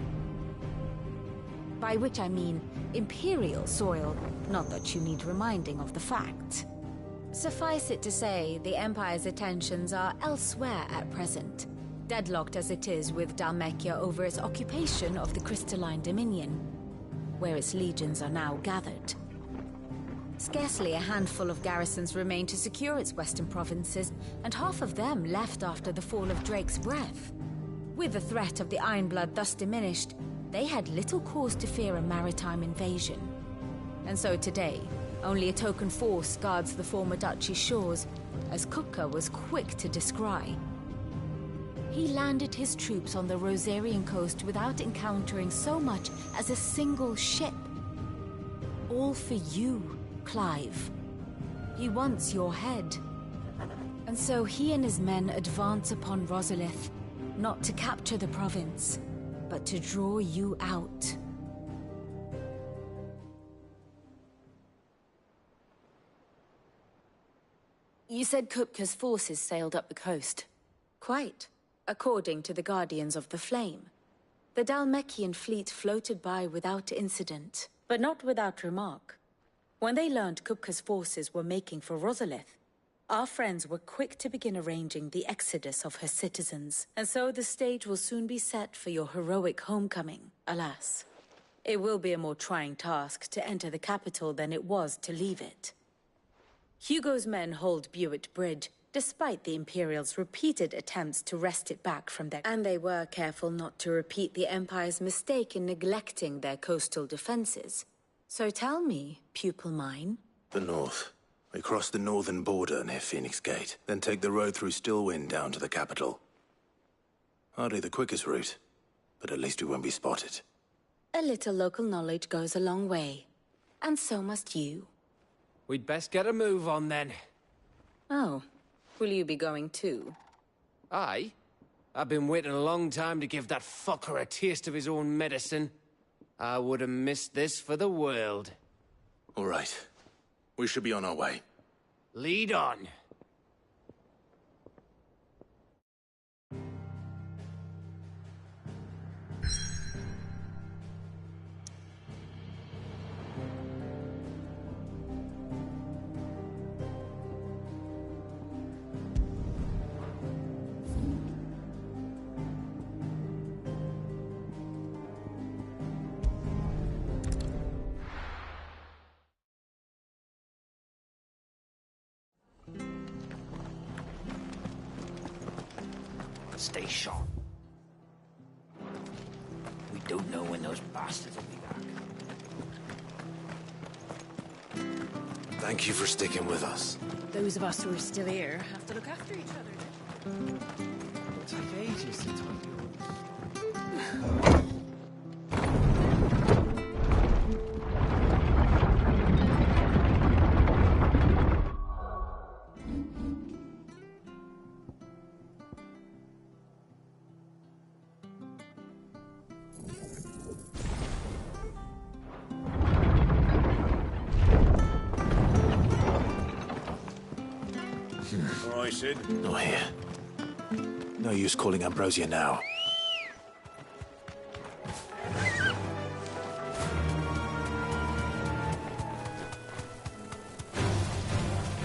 S17: By which I mean Imperial soil, not that you need reminding of the fact. Suffice it to say, the Empire's attentions are elsewhere at present, deadlocked as it is with Dhalmekia over its occupation of the Crystalline Dominion, where its legions are now gathered. Scarcely a handful of garrisons remain to secure its western provinces, and half of them left after the fall of Drake's Breath. With the threat of the Ironblood thus diminished, they had little cause to fear a maritime invasion. And so today, only a token force guards the former duchy's shores, as Kupka was quick to descry. He landed his troops on the Rosarian coast without encountering so much as a single ship. All for you, Clive. He wants your head. And so he and his men advance upon Rosalith, not to capture the province, but to draw you out. You said Kupka's forces sailed up the coast. Quite, according to the Guardians of the Flame. The Dhalmekian fleet floated by without incident, but not without remark. When they learned Kupka's forces were making for Rosalith, our friends were quick to begin arranging the exodus of her citizens, and so the stage will soon be set for your heroic homecoming, alas. It will be a more trying task to enter the capital than it was to leave it. Hugo's men hold Buet Bridge, despite the Imperials' repeated attempts to wrest it back from their... And they were careful not to repeat the Empire's mistake in neglecting their coastal defenses. So tell me, pupil mine.
S3: The north. We cross the northern border near Phoenix Gate, then take the road through Stillwind down to the capital. Hardly the quickest route, but at least we won't be spotted.
S17: A little local knowledge goes a long way. And so must you.
S15: We'd best get a move on then.
S17: Oh, will you be going too?
S15: Aye. I've been waiting a long time to give that fucker a taste of his own medicine. I would have missed this for the world.
S3: All right. We should be on our way.
S15: Lead on.
S7: Stay sharp. We don't know when those bastards will be back.
S12: Thank you for sticking with us.
S16: Those of us who are still here have to look after each other.
S9: It'll take ages to tidy
S3: All right, Sid. Not here. No use calling Ambrosia now.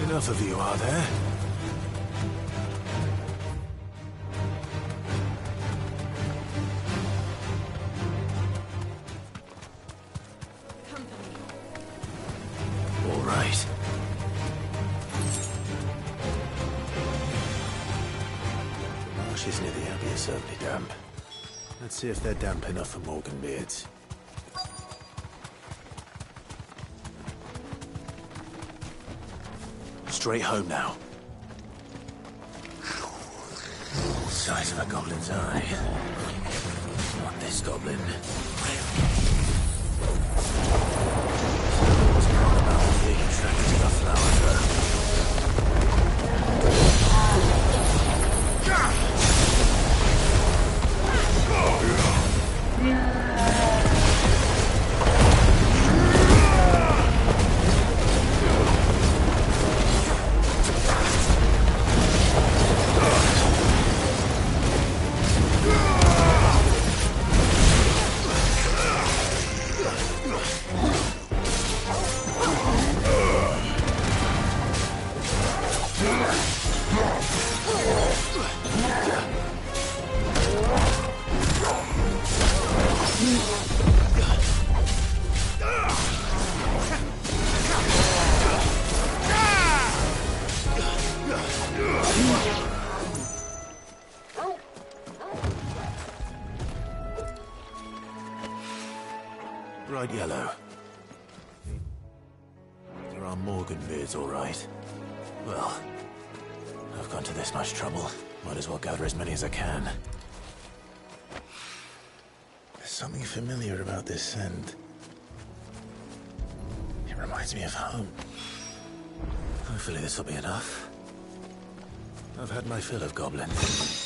S3: Enough of you, are there? All right. Marshes near the Abbey are certainly damp. Let's see if they're damp enough for Morgan beards. Straight home now. Size of a goblin's eye. Not this goblin. What's wrong about being attracted to the flower? Bright yellow. There are Morgan beards, all right. Well, I've gone to this much trouble. Might as well gather as many as I can. There's something familiar about this scent. It reminds me of home. Hopefully this will be enough. I've had my fill of goblins.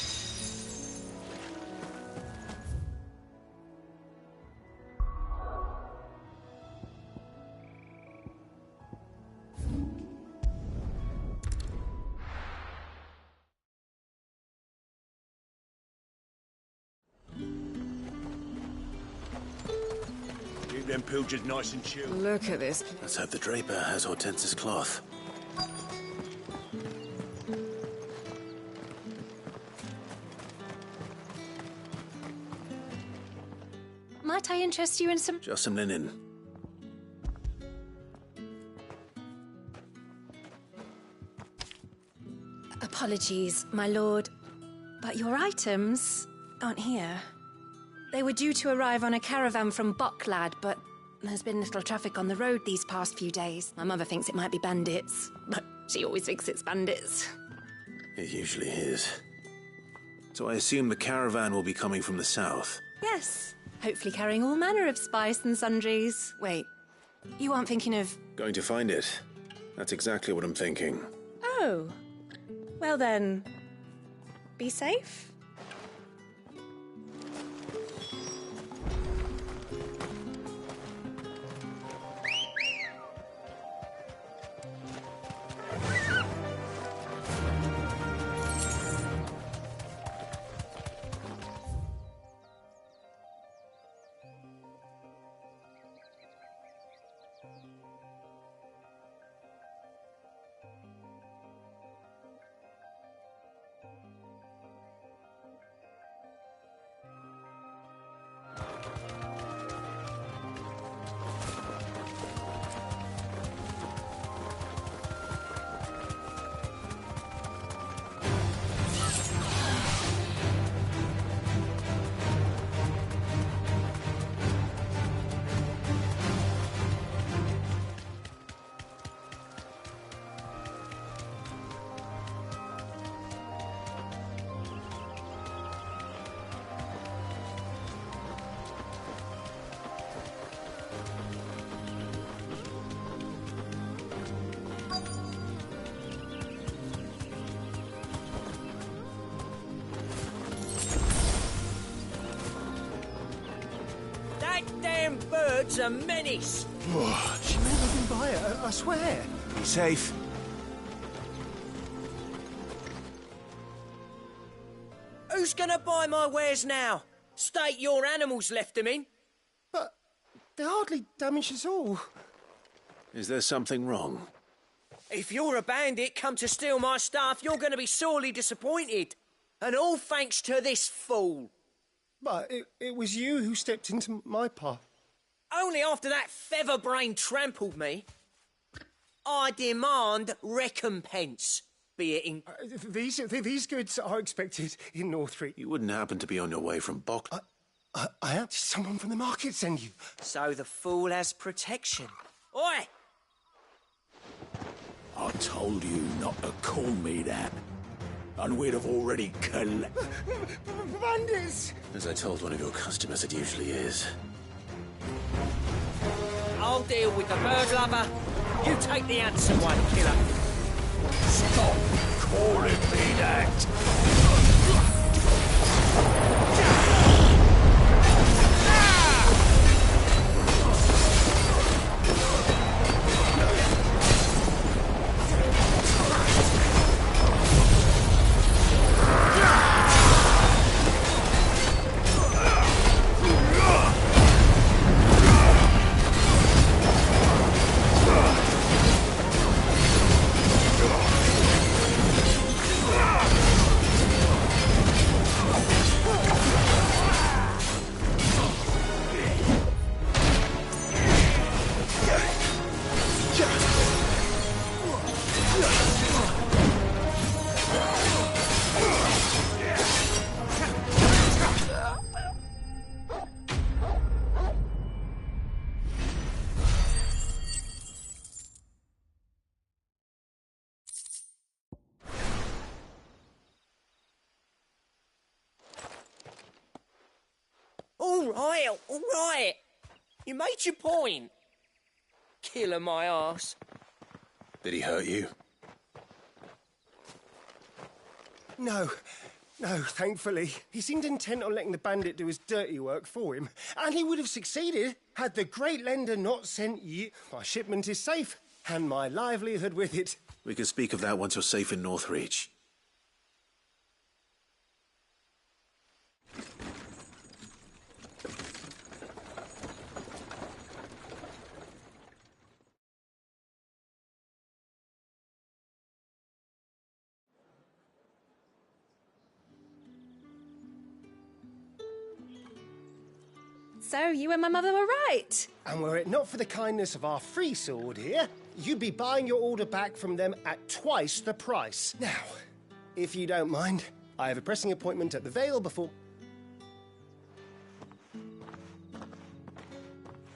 S2: Keep them pilgers nice and chill.
S16: Look at this.
S3: Let's hope the Draper has Hortense's cloth.
S1: Might I interest you in some...
S3: Just some linen.
S1: Apologies, my lord, but your items aren't here. They were due to arrive on a caravan from Bucklad, but there's been little traffic on the road these past few days. My mother thinks it might be bandits, but she always thinks it's bandits.
S3: It usually is. So I assume the caravan will be coming from the south.
S1: Yes, hopefully carrying all manner of spice and sundries. Wait, you aren't thinking of...
S3: Going to find it. That's exactly what I'm thinking.
S21: Oh. Well then, be safe.
S6: Damn bird's a menace!
S2: She may have been by it, I swear.
S3: Be safe.
S6: Who's gonna buy my wares now? State your animals left them in.
S2: But they hardly damaged us all.
S3: Is there something wrong?
S6: If you're a bandit come to steal my stuff, you're gonna be sorely disappointed. And all thanks to this fool.
S2: But it was you who stepped into my path.
S6: Only after that feather-brain trampled me. I demand recompense, be it in...
S2: These goods are expected in Northreach.
S3: You wouldn't happen to be on your way from Bock...
S2: I had someone from the market send you.
S6: So the fool has protection. Oi!
S10: I told you not to call me that. And we'd have already
S2: Bandits!
S3: As I told one of your customers, it usually is.
S6: I'll deal with the bird lover. You take the handsome one, killer.
S10: Stop calling me that!
S6: All right. You made your point. Killer my arse.
S3: Did he hurt you?
S2: No, thankfully. He seemed intent on letting the bandit do his dirty work for him. And he would have succeeded had the great lender not sent you. My shipment is safe, and my livelihood with it.
S3: We can speak of that once you're safe in Northreach.
S1: So, you and my mother were right.
S2: And were it not for the kindness of our free sword here, you'd be buying your order back from them at twice the price. Now, if you don't mind, I have a pressing appointment at the Vale before...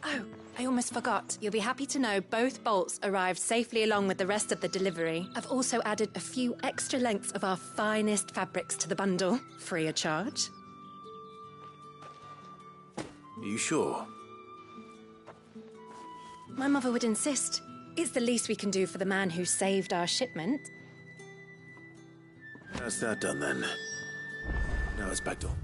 S1: Oh, I almost forgot. You'll be happy to know both bolts arrived safely along with the rest of the delivery. I've also added a few extra lengths of our finest fabrics to the bundle, free of charge.
S3: Are you sure?
S1: My mother would insist. It's the least we can do for the man who saved our shipment.
S3: That's that done then. Now it's back door.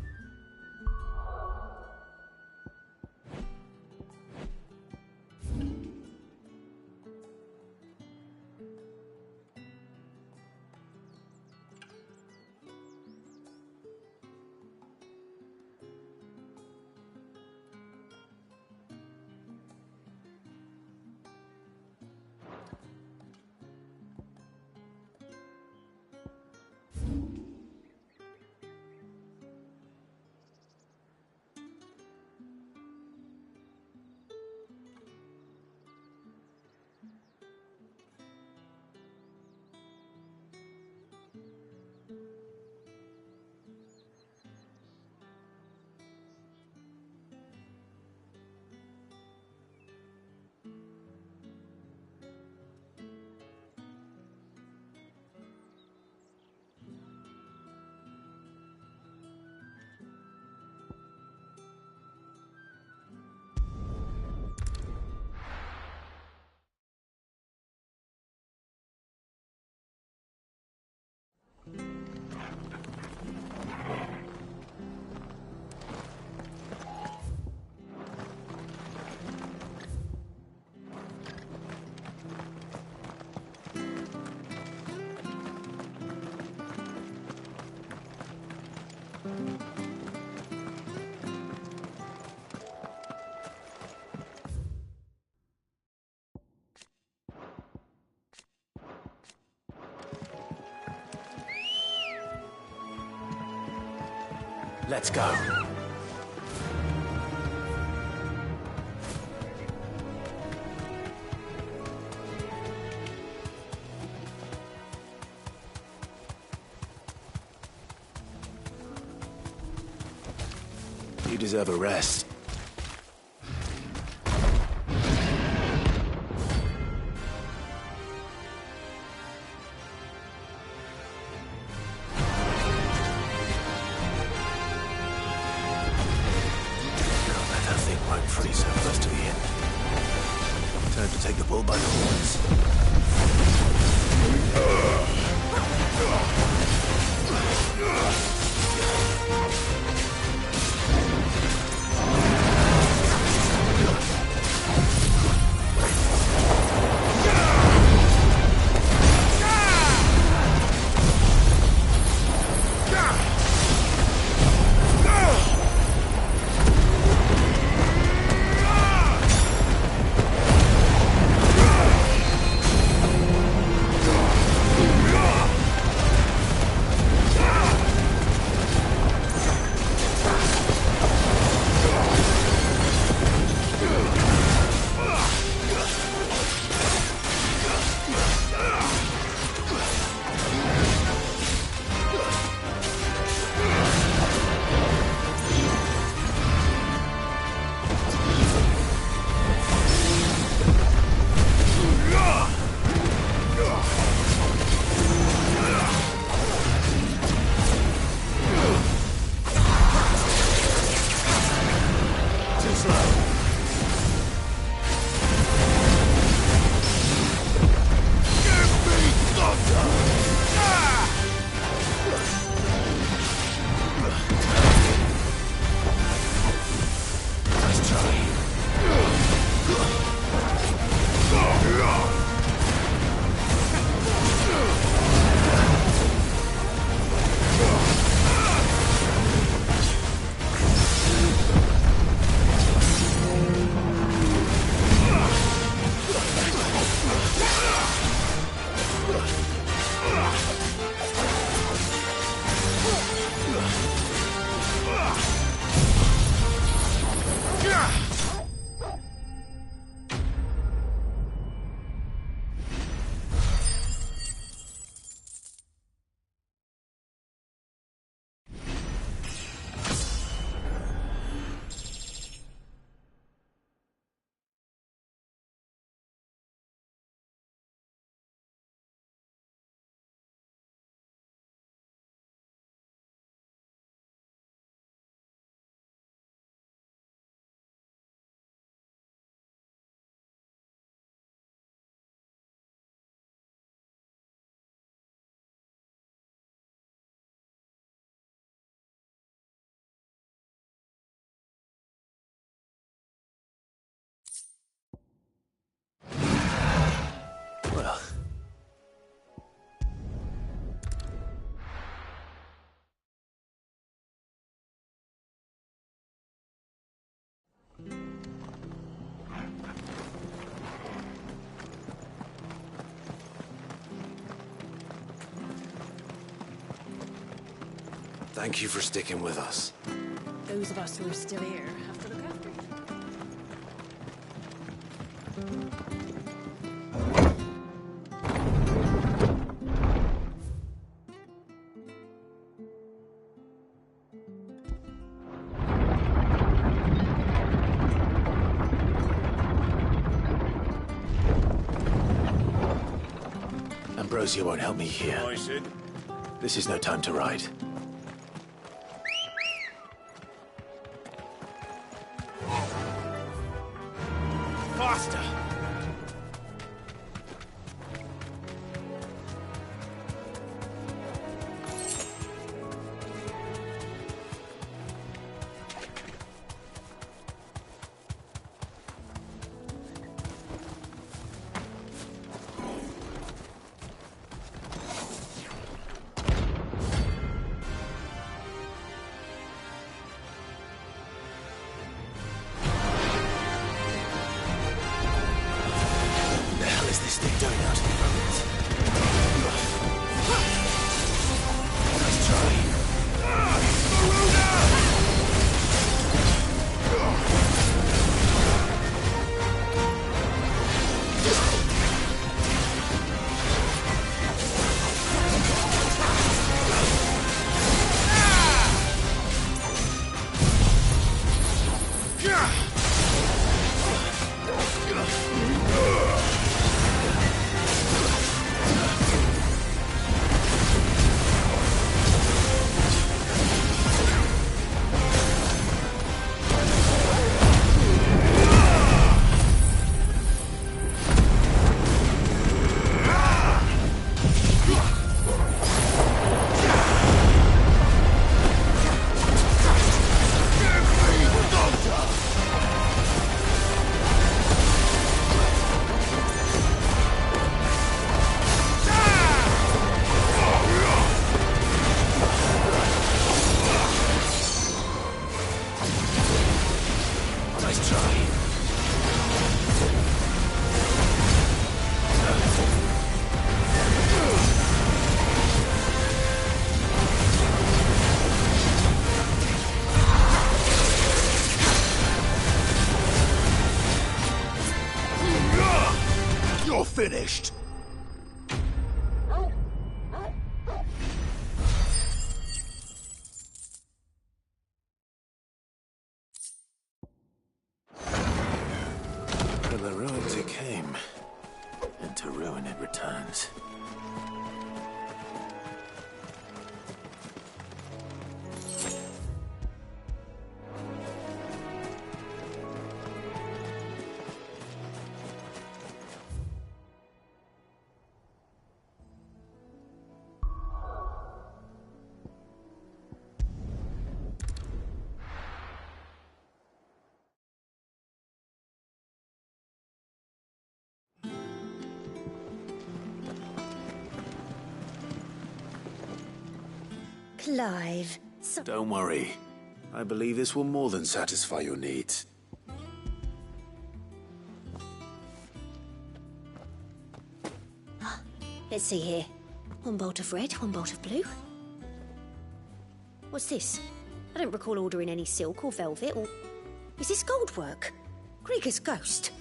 S3: Let's go. You deserve a rest.
S11: Thank you for sticking with us.
S16: Those of us who are still here have to look after you.
S11: Ambrosia won't help me here.
S10: I said.
S11: This is no time to ride.
S10: Faster!
S11: Finished. From the ruins it came, and to ruin it returns.
S19: Clive,
S11: Don't worry. I believe this will more than satisfy your needs.
S19: Let's see here. One bolt of red, one bolt of blue. What's this? I don't recall ordering any silk or velvet or... Is this gold work? Krieger's ghost.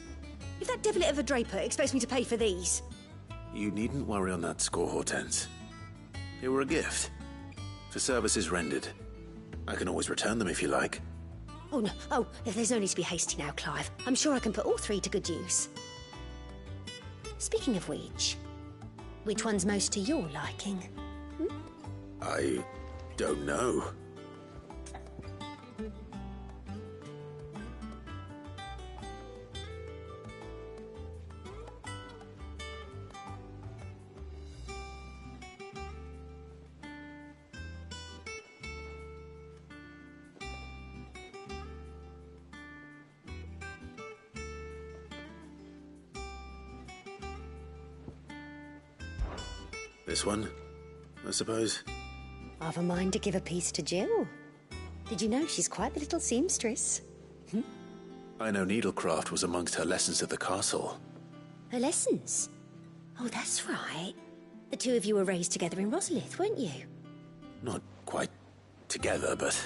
S19: If that devilet of a draper expects me to pay for these...
S11: You needn't worry on that score, Hortense. They were a gift. For services rendered. I can always return them if you like.
S19: Oh, no. Oh, there's no need to be hasty now, Clive. I'm sure I can put all three to good use. Speaking of which one's most to your liking?
S11: I don't know. This one, I suppose.
S19: I've a mind to give a piece to Jill. Did you know she's quite the little seamstress?
S11: I know needlecraft was amongst her lessons at the castle.
S19: Her lessons? Oh, that's right. The two of you were raised together in Rosalith, weren't you?
S11: Not quite
S3: together, but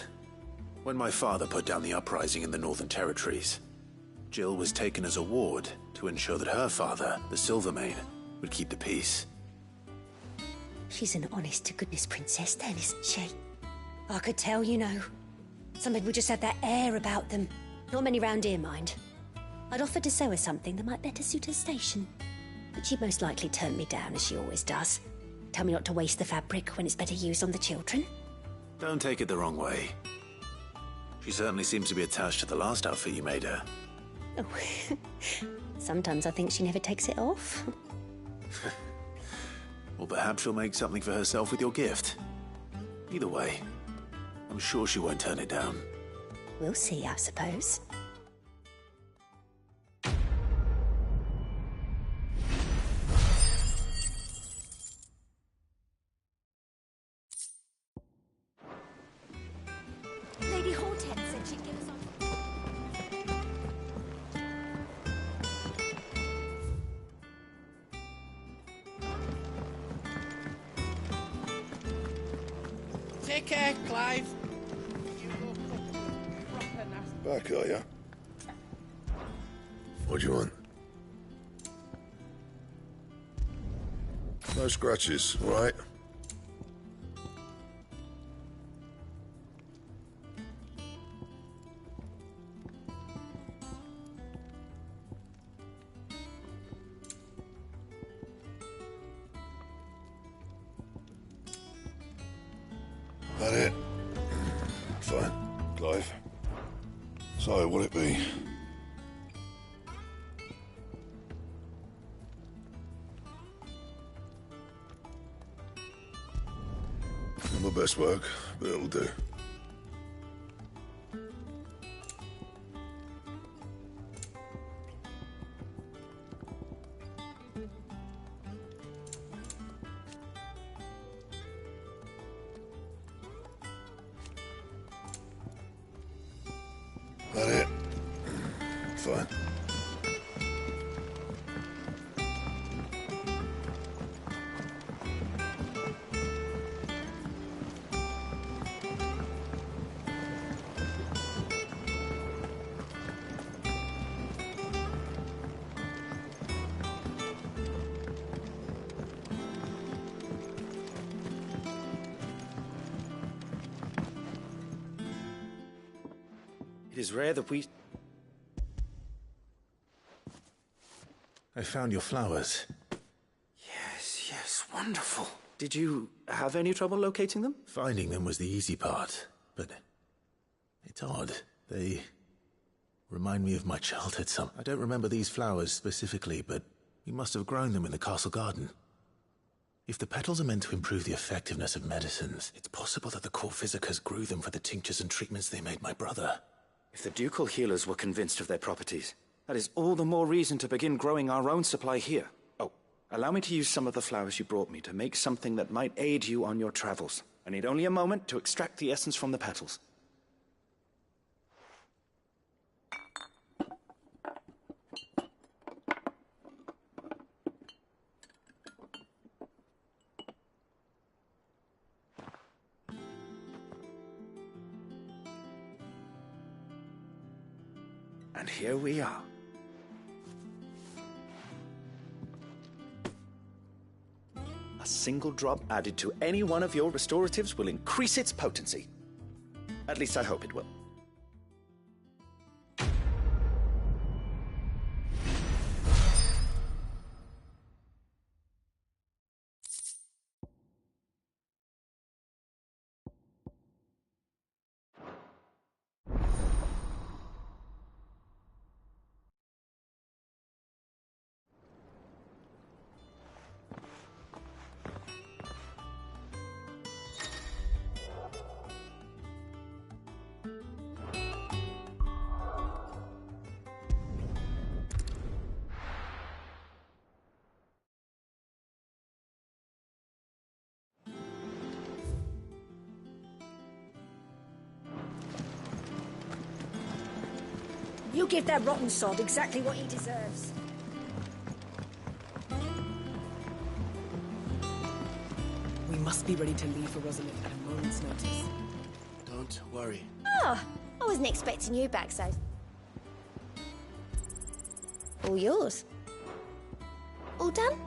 S3: when my father put down the uprising in the Northern Territories, Jill was taken as a ward to ensure that her father, the Silvermane, would keep the peace.
S19: She's an honest-to-goodness princess then, isn't she? I could tell, you know. Some people just have that air about them. Not many round here, mind. I'd offered to sew her something that might better suit her station. But she'd most likely turn me down, as she always does. Tell me not to waste the fabric when it's better used on the children.
S3: Don't take it the wrong way. She certainly seems to be attached to the last outfit you made her.
S19: Oh. Sometimes I think she never takes it off.
S3: Or perhaps she'll make something for herself with your gift. Either way, I'm sure she won't turn it down.
S19: We'll see, I suppose.
S17: Lady Hortense said she'd get us on.
S7: Take care, Clive.
S4: Back, are ya? What do you want? No scratches, all right? That it? Fine. Clive. So, what'll it be? Not my best work, but it'll do. That it? Fine.
S8: It is rare that we...
S3: I found your flowers.
S8: Yes, wonderful. Did you have any trouble locating them?
S3: Finding them was the easy part, but it's odd. They remind me of my childhood some. I don't remember these flowers specifically, but we must have grown them in the castle garden. If the petals are meant to improve the effectiveness of medicines, it's possible that the court physicers grew them for the tinctures and treatments they made my brother.
S8: If the ducal healers were convinced of their properties, that is all the more reason to begin growing our own supply here. Oh, allow me to use some of the flowers you brought me to make something that might aid you on your travels. I need only a moment to extract the essence from the petals. And here we are. A single drop added to any one of your restoratives will increase its potency. At least I hope it will.
S19: You give that rotten sod exactly what he deserves.
S16: We must be ready to leave for Rosalith at a moment's notice.
S9: Don't worry.
S19: Oh, I wasn't expecting you back, so... All yours. All done?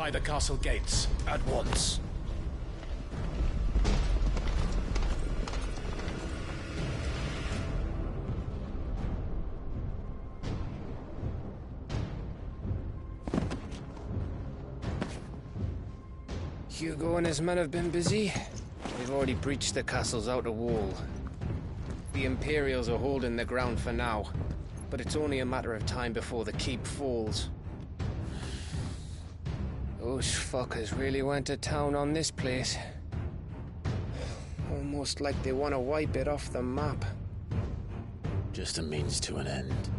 S11: Fortify the castle gates at once.
S15: Hugo and his men have been busy. They've already breached the castle's outer wall. The Imperials are holding the ground for now, but it's only a matter of time before the keep falls. Those fuckers really went to town on this place. Almost like they want to wipe it off the map.
S3: Just a means to an end.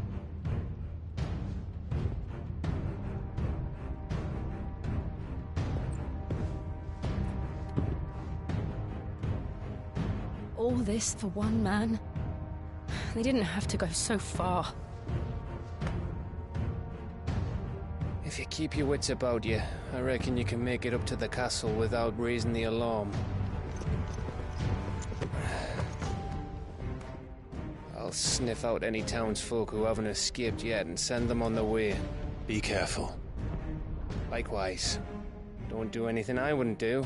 S13: All this for one man? They didn't have to go so far.
S15: If you keep your wits about you, I reckon you can make it up to the castle without raising the alarm. I'll sniff out any townsfolk who haven't escaped yet and send them on their way.
S3: Be careful.
S15: Likewise. Don't do anything I wouldn't do.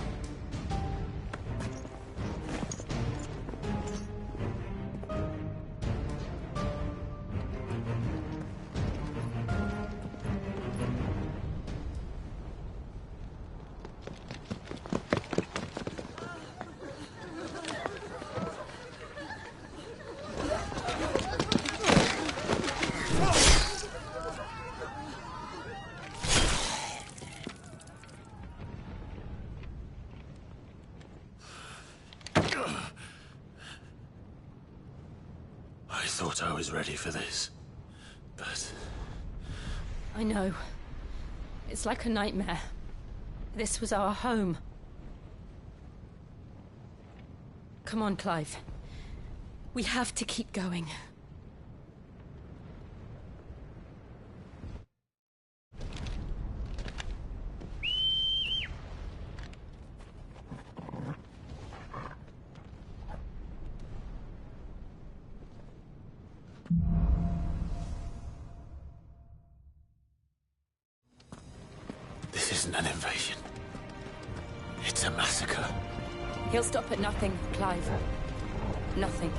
S3: I thought I was ready for this, but...
S13: I know. It's like a nightmare. This was our home. Come on, Clive. We have to keep going.
S3: This isn't an invasion. It's a massacre.
S13: He'll stop at nothing, Clive. Nothing.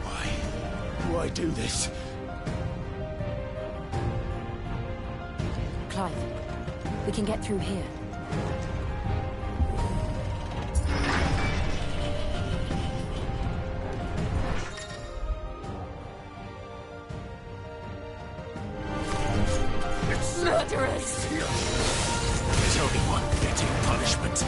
S3: Why do I do this?
S13: Clive, we can get through here. Murderers!
S3: There's only one fitting punishment.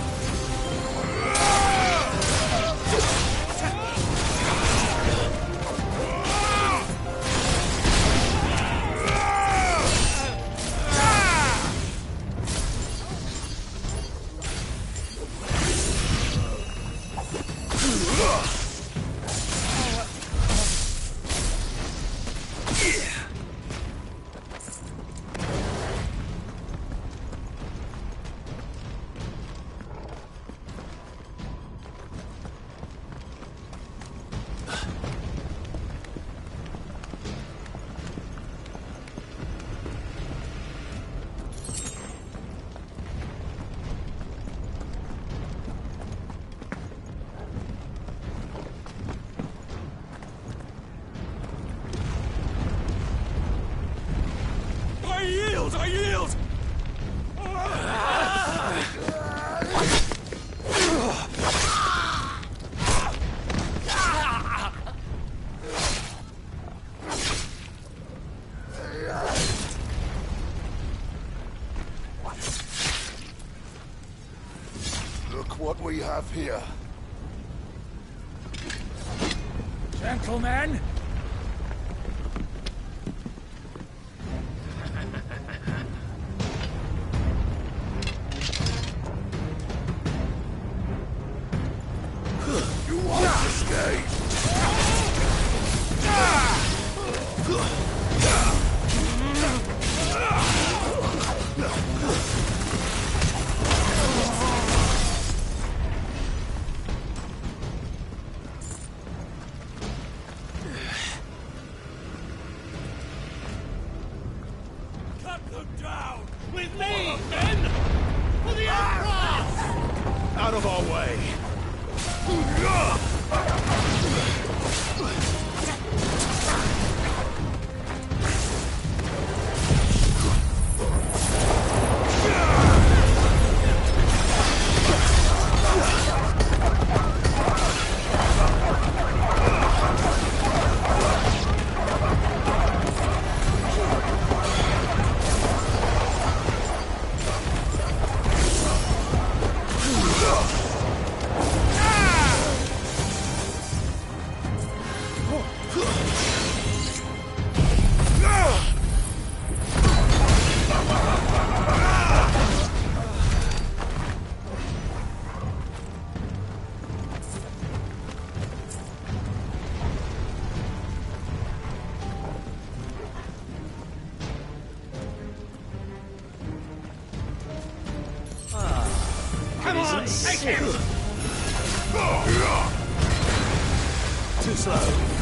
S10: I yield!
S4: Look what we have here.
S10: Gentlemen!
S4: You won't escape!
S10: Take him!
S3: Too slow.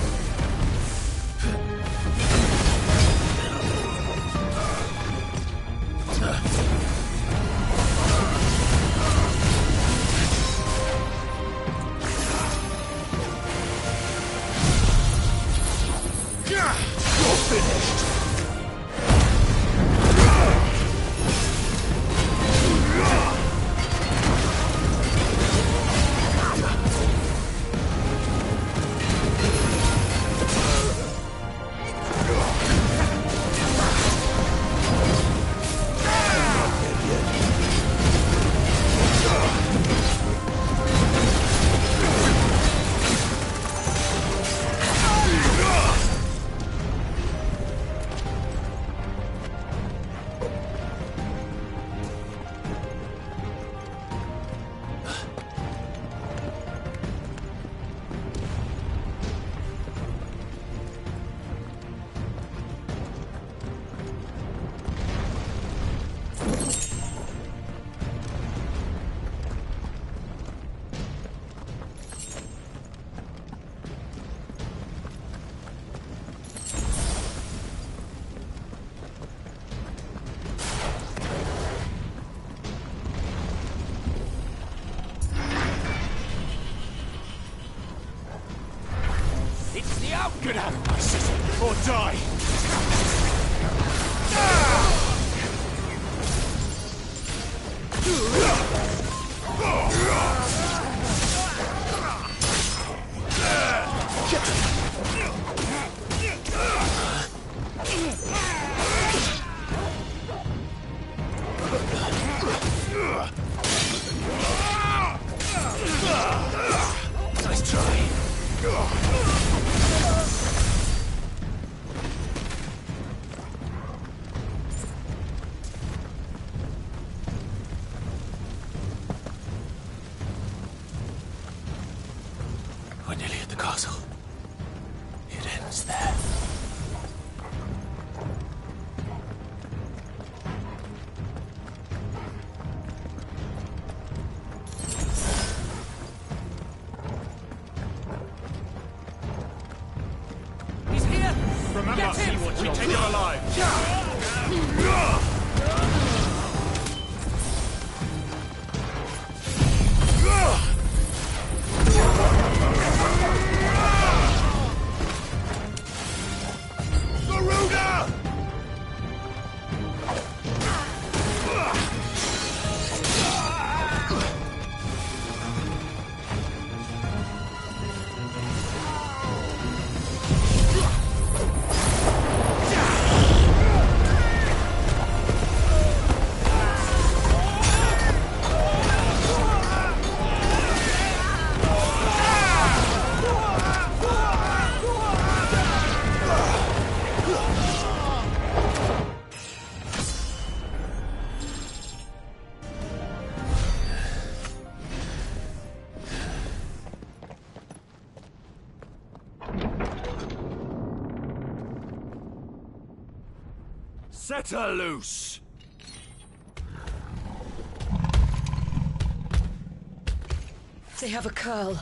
S10: You're finished! Get out of my city, or die!
S3: Nice try. We're nearly at the castle. It ends there.
S10: He's here!
S5: Remember,
S10: Get him!
S5: we take him alive. Set her loose!
S13: They have a curl.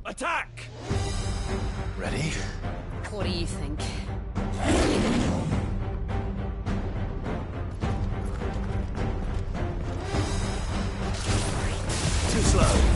S10: Attack!
S3: Ready?
S13: What do you think?
S3: Too slow.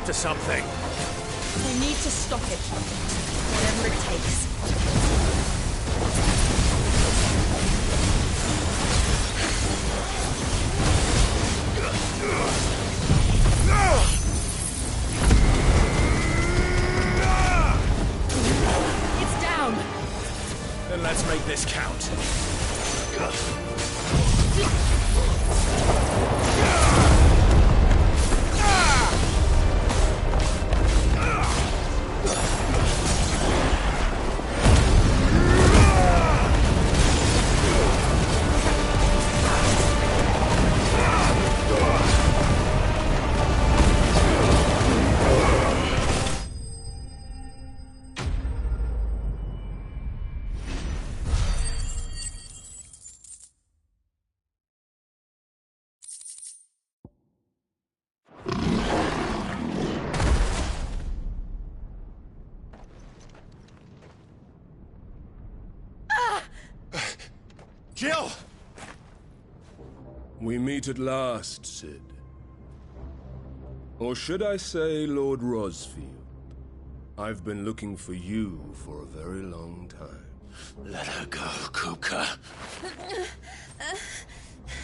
S5: after something.
S13: We need to stop it. Whatever it takes. It's down.
S5: Then let's make this count. Jill!
S23: We meet at last, Sid. Or should I say, Lord Rosfield? I've been looking for you for a very long time.
S3: Let her go, Kupka.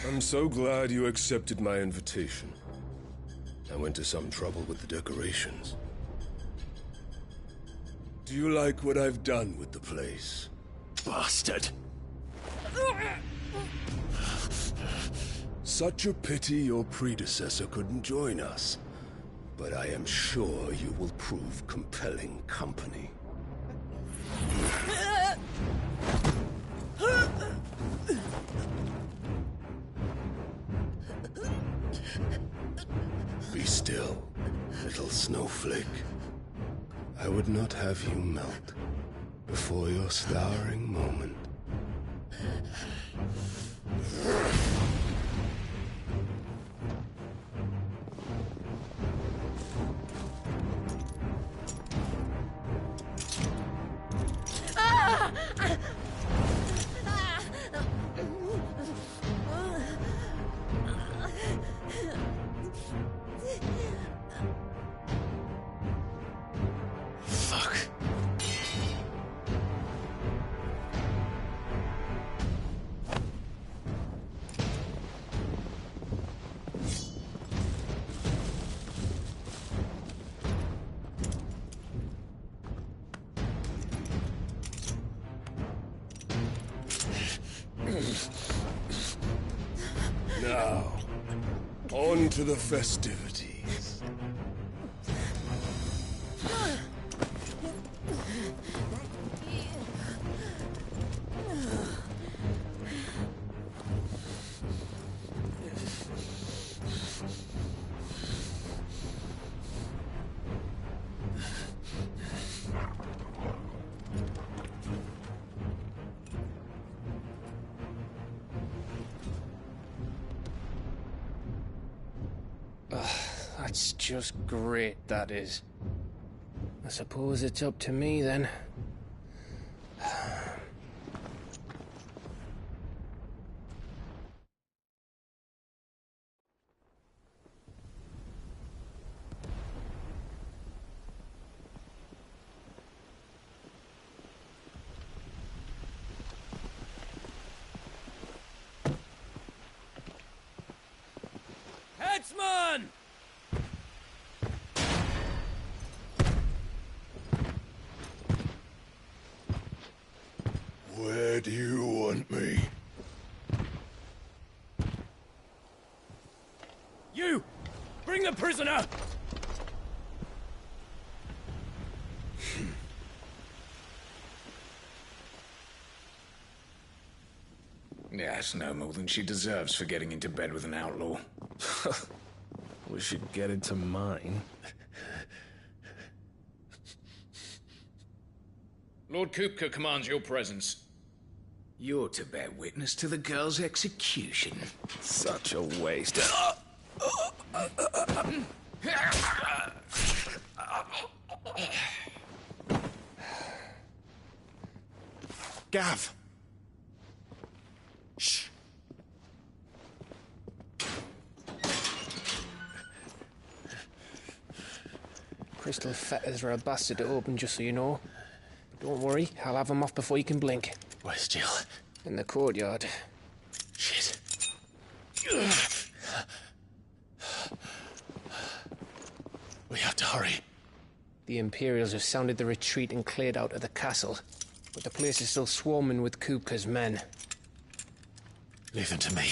S23: I'm so glad you accepted my invitation. I went to some trouble with the decorations. Do you like what I've done with the place?
S3: Bastard.
S23: Such a pity your predecessor couldn't join us. But I am sure you will prove compelling company. Be still, little snowflake. I would not have you melt before your flowering moment. Now, on to the festivities.
S15: That's just great, that is. I suppose it's up to me, then.
S5: Headsman!
S23: Where do you want me?
S5: You! Bring the prisoner!
S10: Yes, no more than she deserves for getting into bed with an outlaw.
S12: We should get into mine.
S10: Lord Kupka commands your presence. You're to bear witness to the girl's execution.
S12: Such a waste.
S5: Gav! Shh!
S15: crystal fetters are a bastard to open, just so you know. But don't worry, I'll have them off before you can blink.
S11: Where's Jill?
S15: In the courtyard.
S11: Shit. We have to hurry.
S15: The Imperials have sounded the retreat and cleared out of the castle. But the place is still swarming with Kupka's men.
S11: Leave them to me.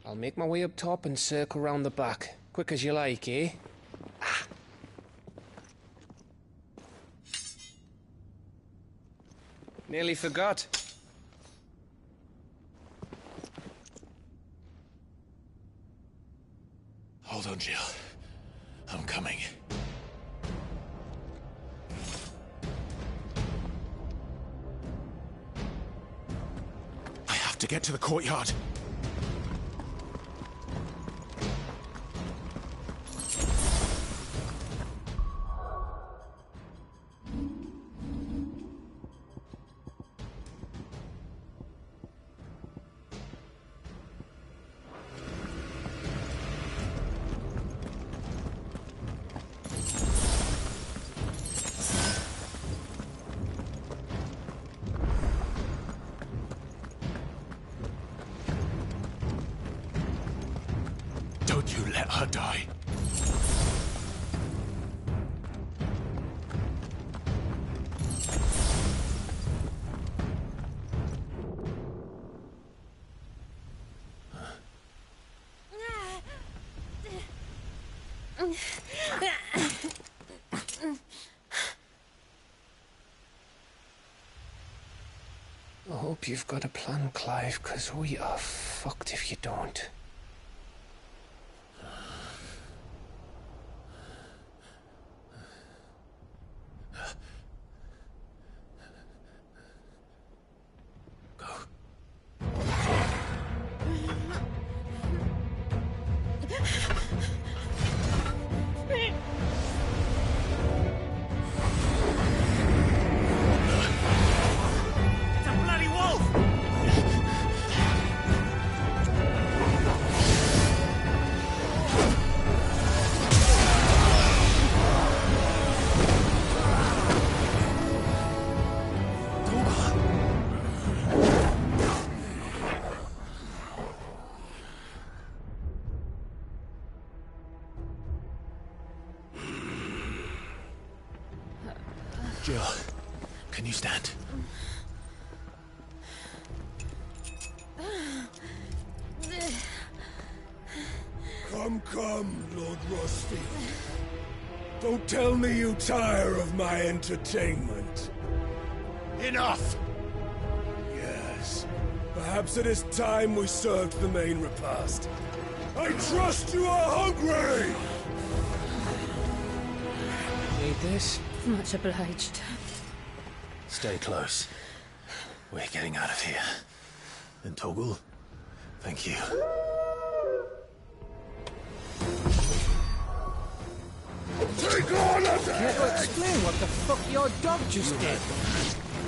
S15: I'll make my way up top and circle round the back. Quick as you like, eh? Nearly forgot.
S11: Hold on, Jill. I'm coming. I have to get to the courtyard. Don't you let her die.
S15: I hope you've got a plan, Clive, because we are fucked if you don't. Jill, can you stand?
S23: Come, Lord Rosfield. Don't tell me you tire of my entertainment.
S5: Enough!
S23: Yes. Perhaps it is time we served the main repast. I trust you are hungry!
S15: Need this?
S13: Much obliged.
S3: Stay close. We're getting out of here. And Toggle, thank you.
S23: Take on us!
S15: Care to explain what the fuck your dog just did?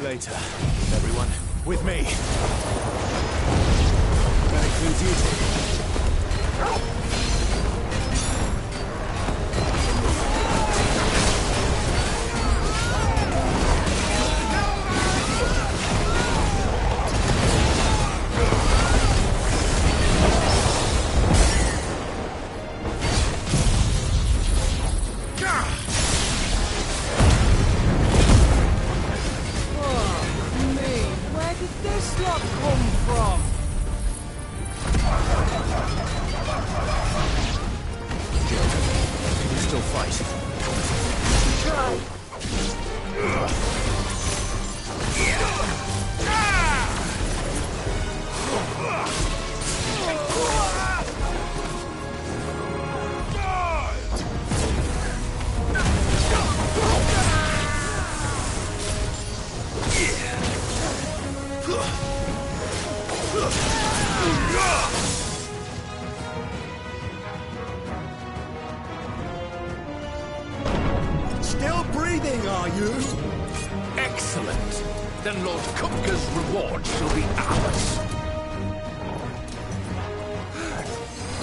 S11: Later, everyone. With me. That includes you two.
S5: Still breathing, are you? Excellent. Then Lord Kupka's reward shall be ours.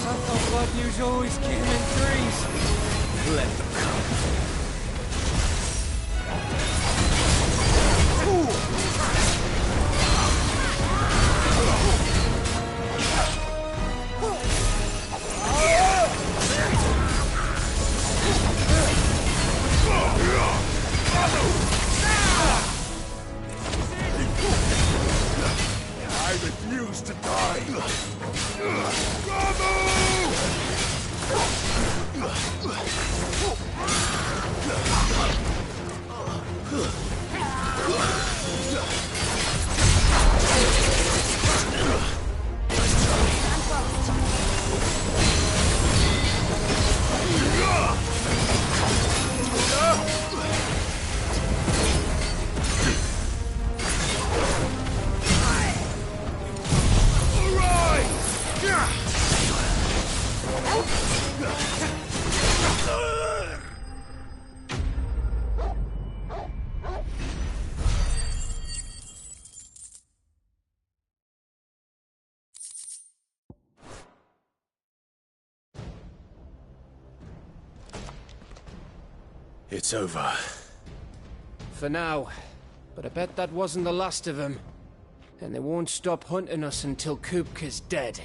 S15: I thought blood news always came in threes.
S5: Let them come.
S12: It's over.
S15: For now. But I bet that wasn't the last of them. And they won't stop hunting us until Kupka's dead.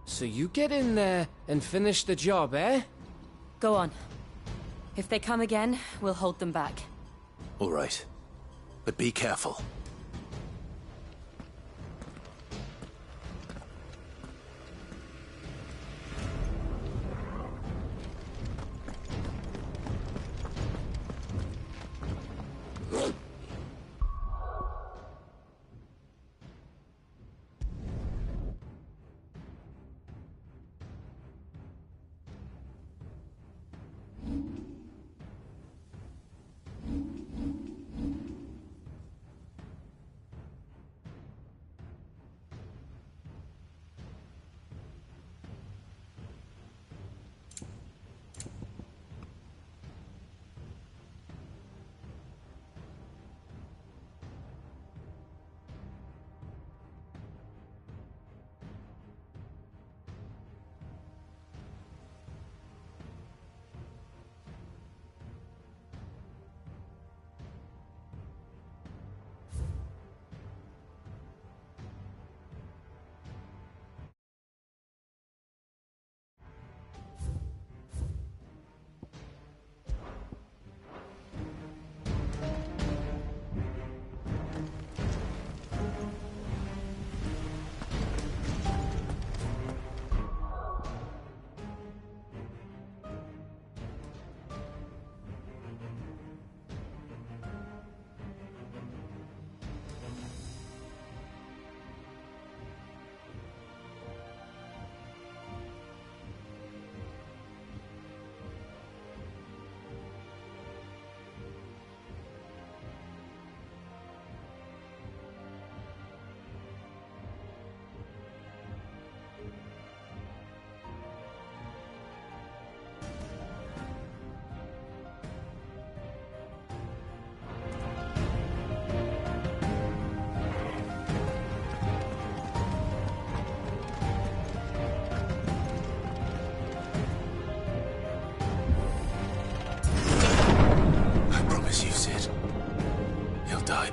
S15: So you get in there and finish the job, eh?
S14: Go on. If they come again, we'll hold them back.
S12: All right. But be careful.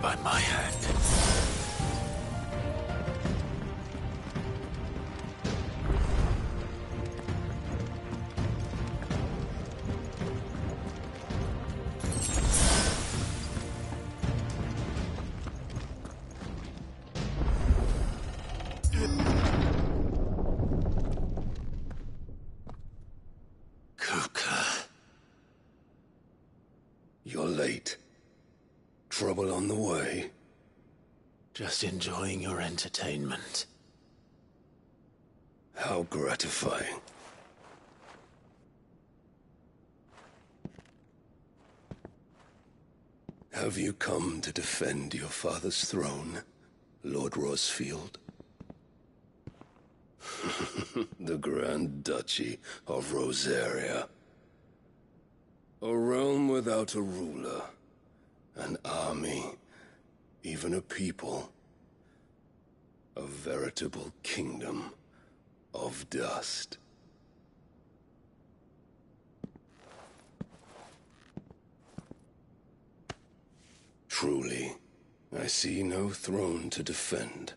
S3: By my hand.
S23: Kupka. You're late. Trouble on the way?
S3: Just enjoying your entertainment.
S23: How gratifying. Have you come to defend your father's throne, Lord Rosfield? The Grand Duchy of Rosaria. A realm without a ruler. An army, even a people. A veritable kingdom of dust. Truly, I see no throne to defend.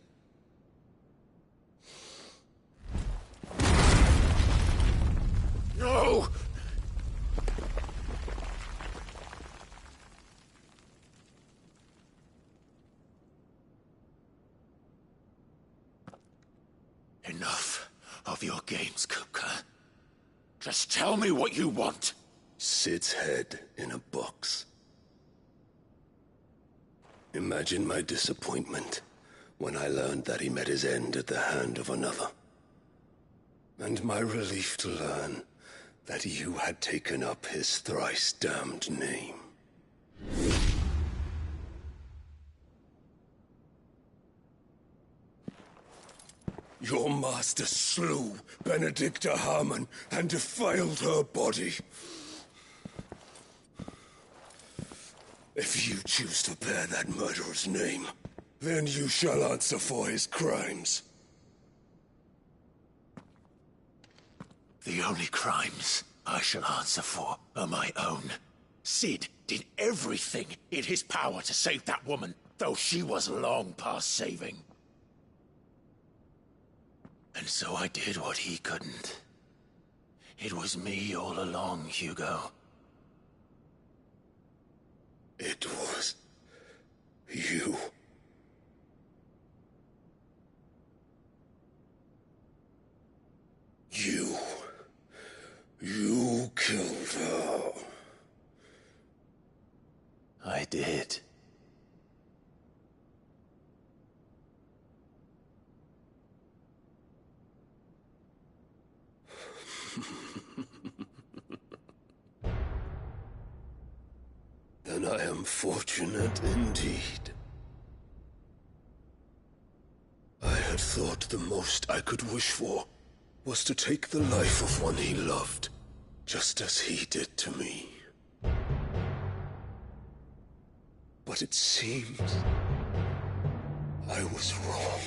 S5: No!
S3: Enough of your games, Kupka. Just tell me what you want.
S23: Sid's head in a box. Imagine my disappointment when I learned that he met his end at the hand of another. And my relief to learn that you had taken up his thrice-damned name. Your master slew Benedicta Harmon and defiled her body. If you choose to bear that murderer's name, then you shall answer for his crimes.
S3: The only crimes I shall answer for are my own.
S5: Sid did everything in his power to save that woman, though she was long past saving.
S3: And so I did what he couldn't. It was me all along, Hugo.
S23: It was you. You killed her.
S3: I did.
S23: Then I am fortunate indeed. I had thought the most I could wish for was to take the life of one he loved, just as he did to me. But it seems I was wrong.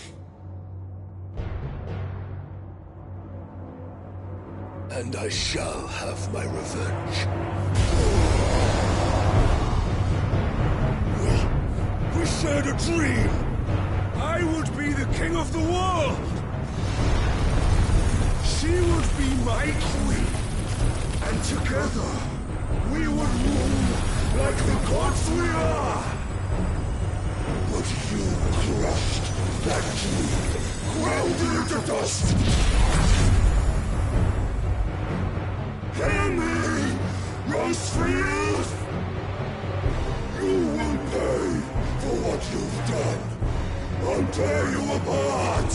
S23: And I shall have my revenge. We shared a dream. I would be the king of the world. She would be my queen. And together, we would rule like the gods we are. But you crushed that dream, ground it into dust. Hear me, Rosefield! You will pay for what you've done. I'll tear you apart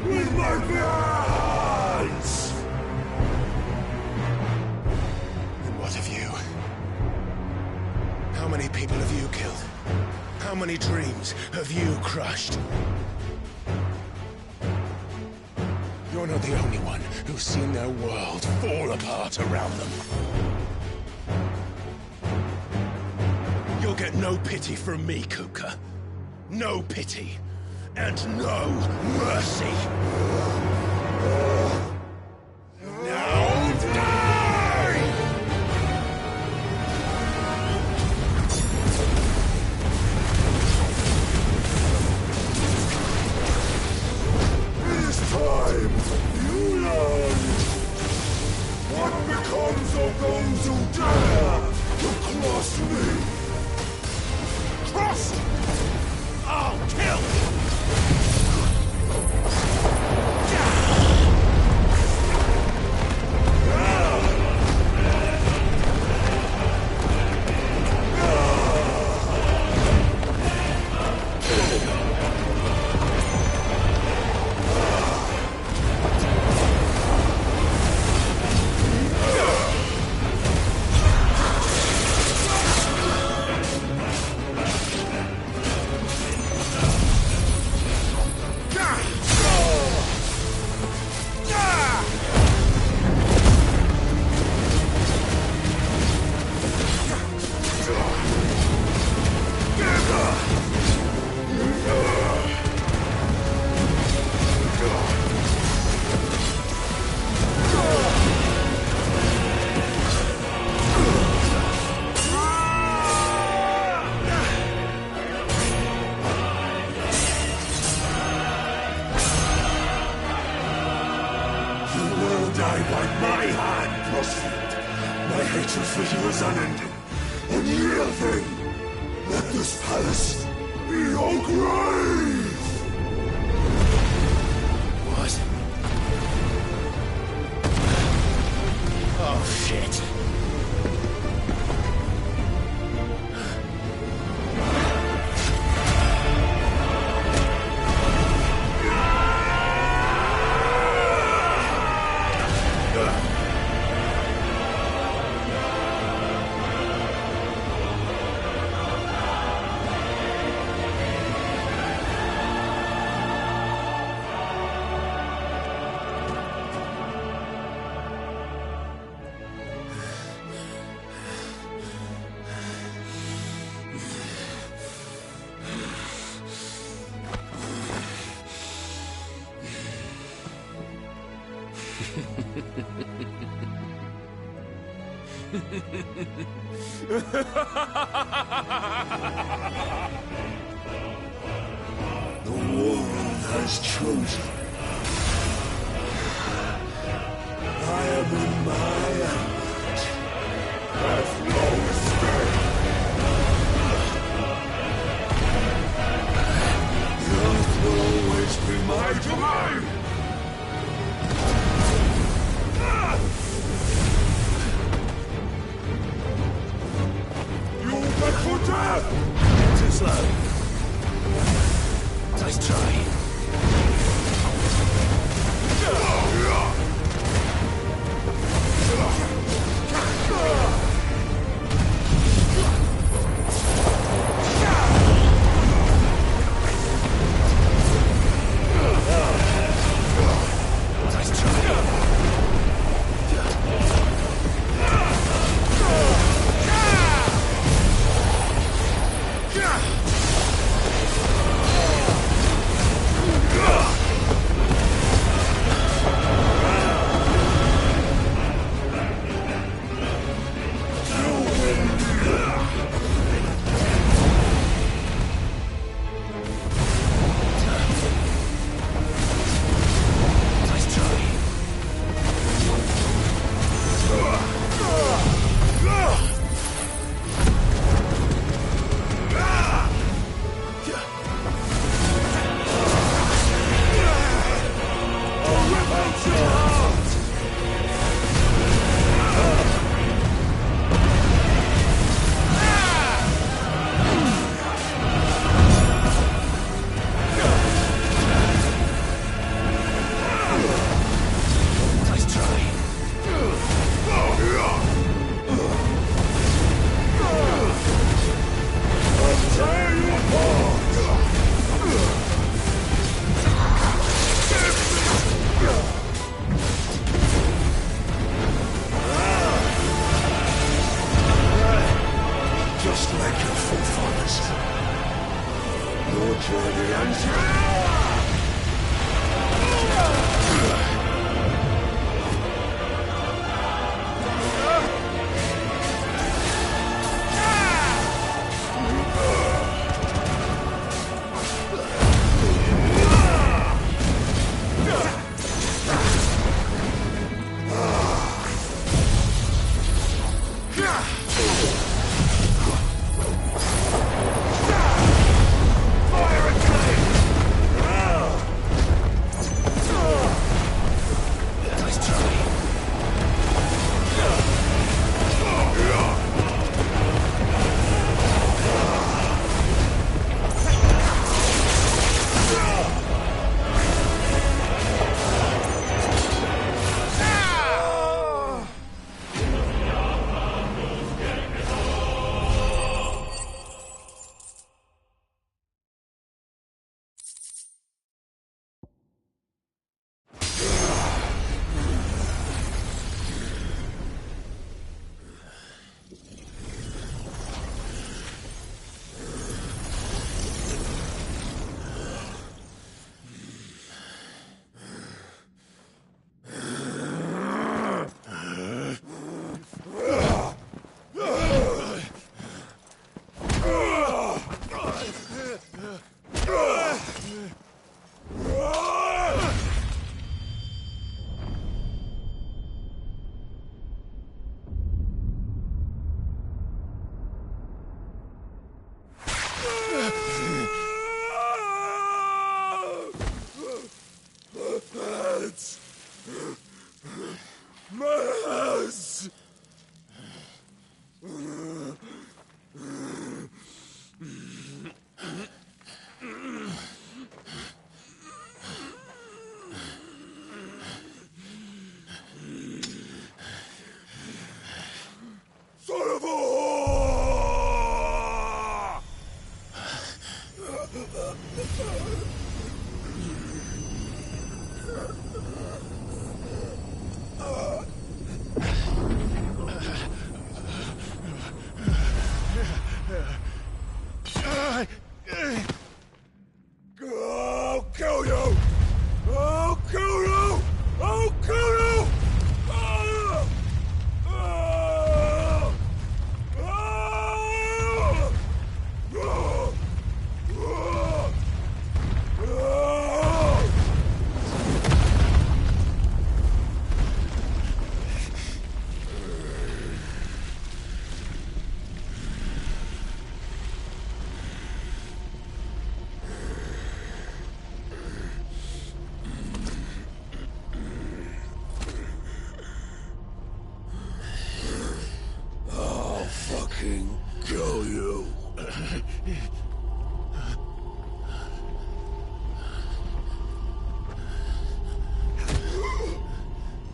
S23: with my hands!
S2: And what of you? How many people have you killed? How many dreams have you crushed? You're not the only one who's seen their world fall apart around them. You'll get no pity from me, Kuka. No pity. And no mercy. Now die! This time, you learn what becomes of those who dare to cross me. Crossed! I'll kill!
S23: The world has chosen. I am in my element. Have no escape. The earth will always be my domain. You bet for death!
S3: Too slow. Nice try.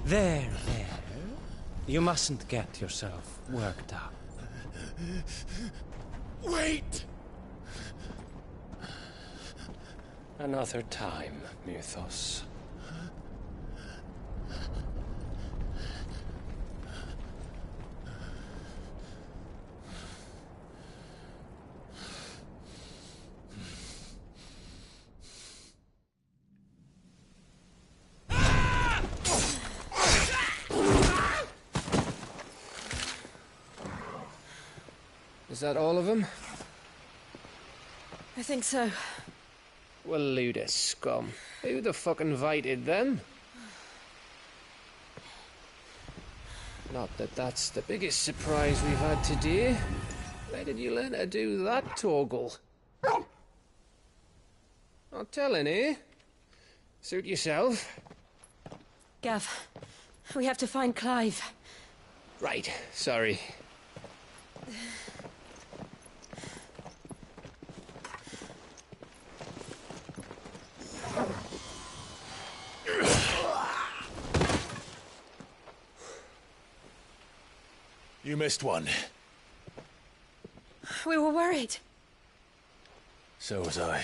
S15: There. You mustn't get yourself worked up.
S23: Wait!
S15: Another time, Mythos. Is that all of them?
S13: I think so.
S15: Well, load of scum. Who the fuck invited them? Not that that's the biggest surprise we've had today. Where did you learn to do that, Torgal? Not telling, eh? Suit yourself.
S13: Gav, we have to find Clive.
S15: Right, sorry.
S11: You missed one.
S13: We were worried.
S11: So was I.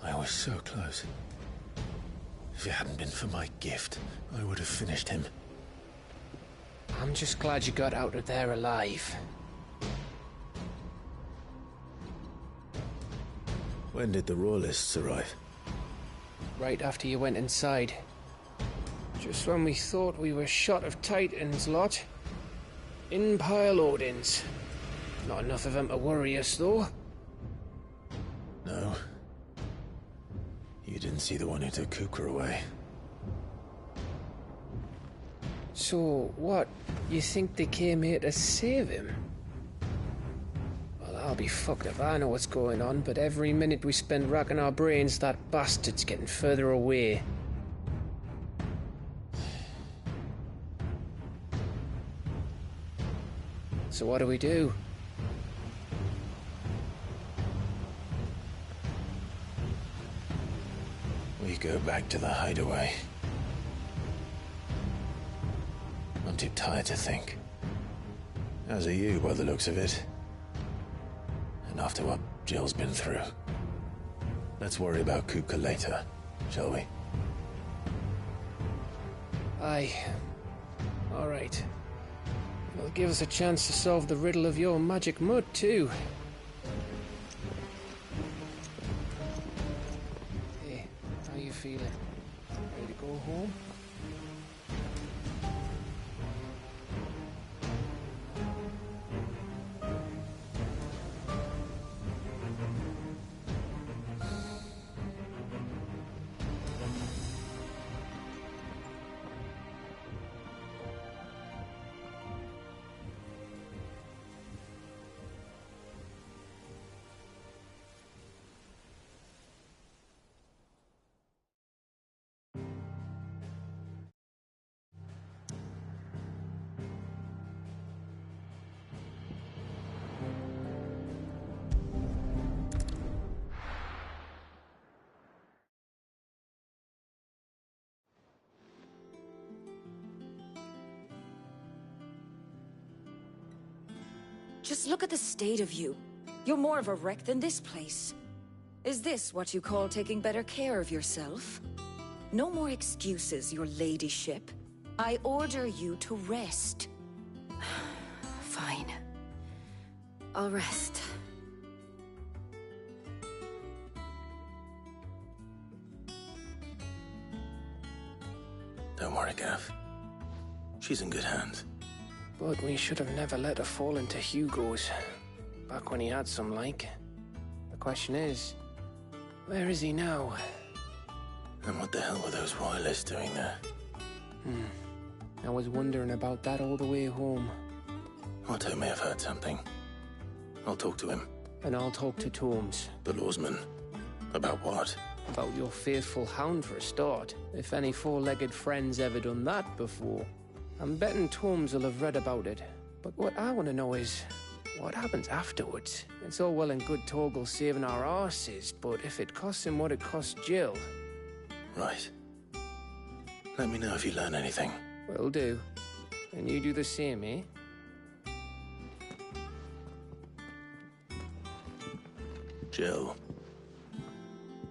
S11: I was so close. If it hadn't been for my gift, I would have finished him.
S15: I'm just glad you got out of there alive.
S3: When did the Royalists arrive?
S15: Right after you went inside. Just when we thought we were shot of Titans, lot. In pile Odins. Not enough of them to worry us, though.
S3: No. You didn't see the one who took Kukra away.
S15: So, what? You think they came here to save him? Well, I'll be fucked if I know what's going on, but every minute we spend racking our brains, that bastard's getting further away. So what do we do?
S3: We go back to the hideaway. I'm too tired to think. As are you, by the looks of it. And after what Jill's been through. Let's worry about Kupka later, shall we?
S15: Aye. All right. It'll give us a chance to solve the riddle of your magic mud, too. Hey, how you feeling? Ready to go home?
S18: Just look at the state of you. You're more of a wreck than this place. Is this what you call taking better care of yourself? No more excuses, your ladyship. I order you to rest.
S1: Fine. I'll rest.
S3: Don't worry, Gav. She's in good hands.
S15: But we should have never let her fall into Hugo's. Back when he had some like. The question is, where is he now?
S3: And what the hell were those royalists doing there?
S15: I was wondering about that all the way home.
S3: Otto may have heard something. I'll talk to him.
S15: And I'll talk to Tomes.
S3: The lawsman. About what?
S15: About your faithful hound for a start, if any four-legged friend's ever done that before. I'm betting Torms will have read about it, but what I want to know is, what happens afterwards? It's all well and good Torgal saving our arses, but if it costs him what it cost Jill...
S3: Right. Let me know if you learn anything.
S15: Will do. And you do the same, eh?
S3: Jill,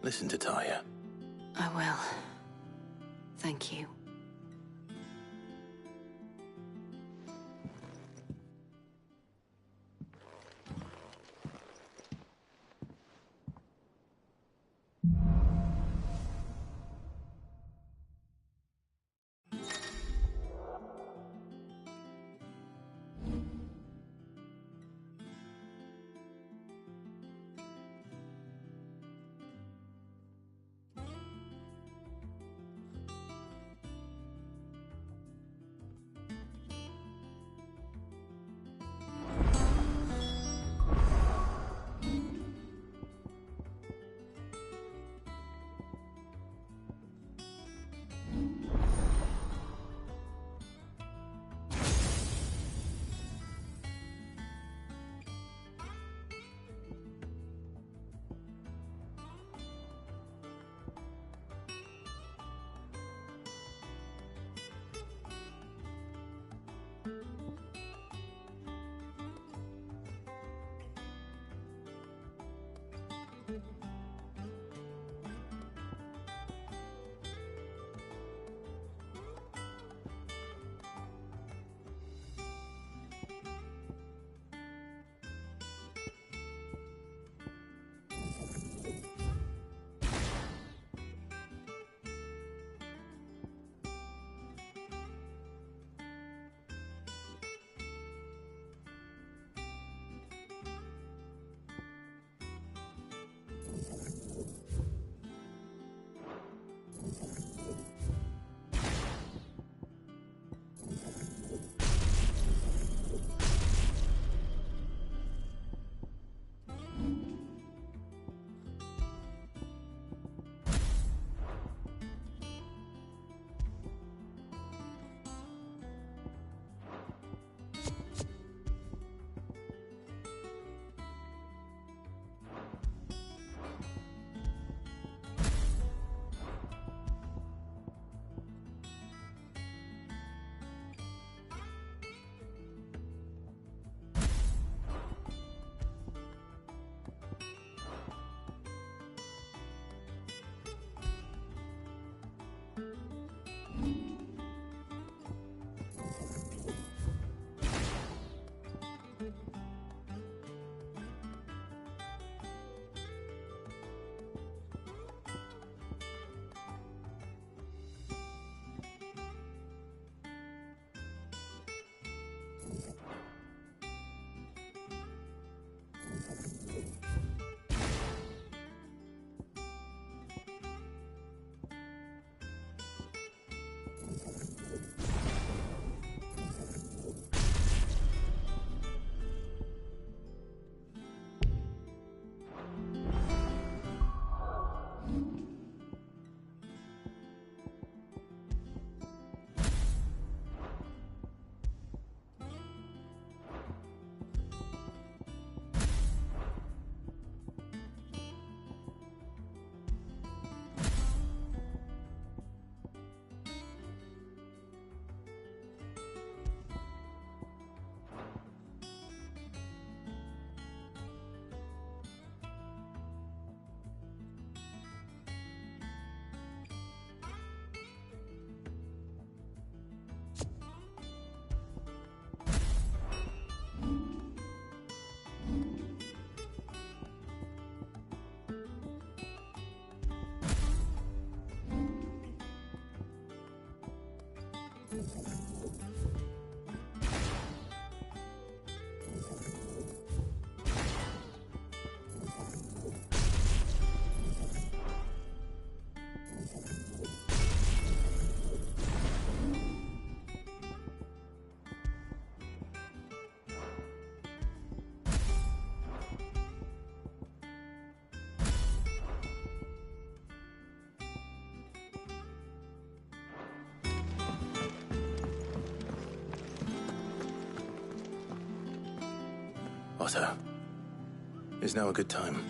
S3: listen to Taya.
S18: I will. Thank you.
S3: Otto, is now a good time?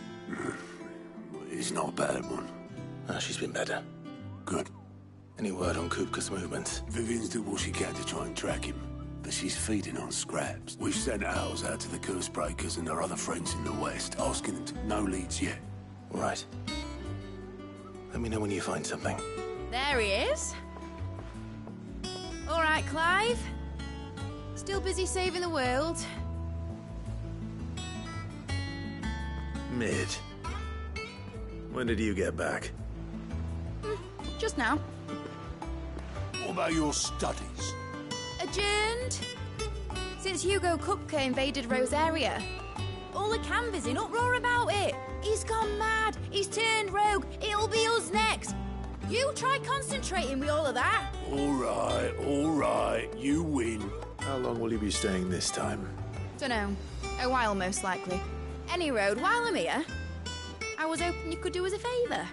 S4: It's not a bad one.
S3: She's been better.
S4: Good.
S3: Any word on Kupka's movements?
S4: Vivian's did what she can to try and track him, but she's feeding on scraps. We've sent ours out to the curse breakers and our other friends in the west, asking them to... No leads yet.
S3: Right. Let me know when you find something.
S20: There he is. All right, Clive. Still busy saving the world.
S3: Mid. When did you get back?
S20: Just now.
S4: What about your studies?
S20: Adjourned. Since Hugo Kupka invaded Rosaria. All the canvassing in uproar about it. He's gone mad. He's turned rogue. It'll be us next. You try concentrating with all of that.
S4: All right. You win.
S3: How long will you be staying this time?
S20: Dunno. A while, most likely. Any road, while I'm here, I was hoping you could do us a favour.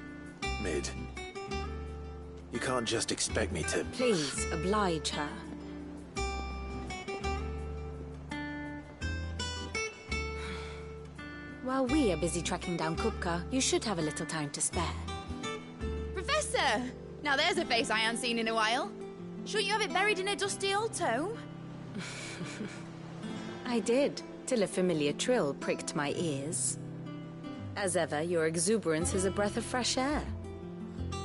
S3: Mid. You can't just expect me to...
S17: Please, oblige her. While we are busy tracking down Kupka, you should have a little time to spare.
S20: Professor! Now there's a face I haven't seen in a while. Shouldn't you have it buried in a dusty old tome?
S17: I did, till a familiar trill pricked my ears. As ever, your exuberance is a breath of fresh air,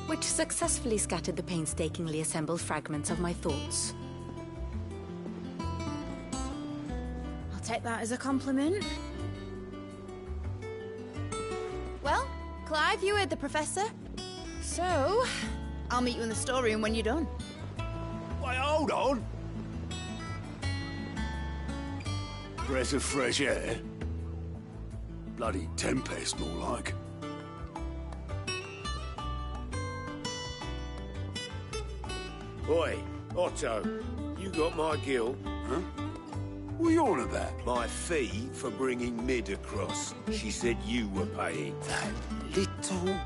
S17: which successfully scattered the painstakingly assembled fragments of my thoughts.
S20: I'll take that as a compliment. Well, Clive, you heard the professor. So, I'll meet you in the storeroom when you're done.
S4: Wait, hold on. Breath of fresh air. Bloody tempest, more like.
S21: Oi, Otto, you got my gill?
S4: Huh? What are you on about?
S21: My fee for bringing Mid across. She said you were paying.
S4: That little...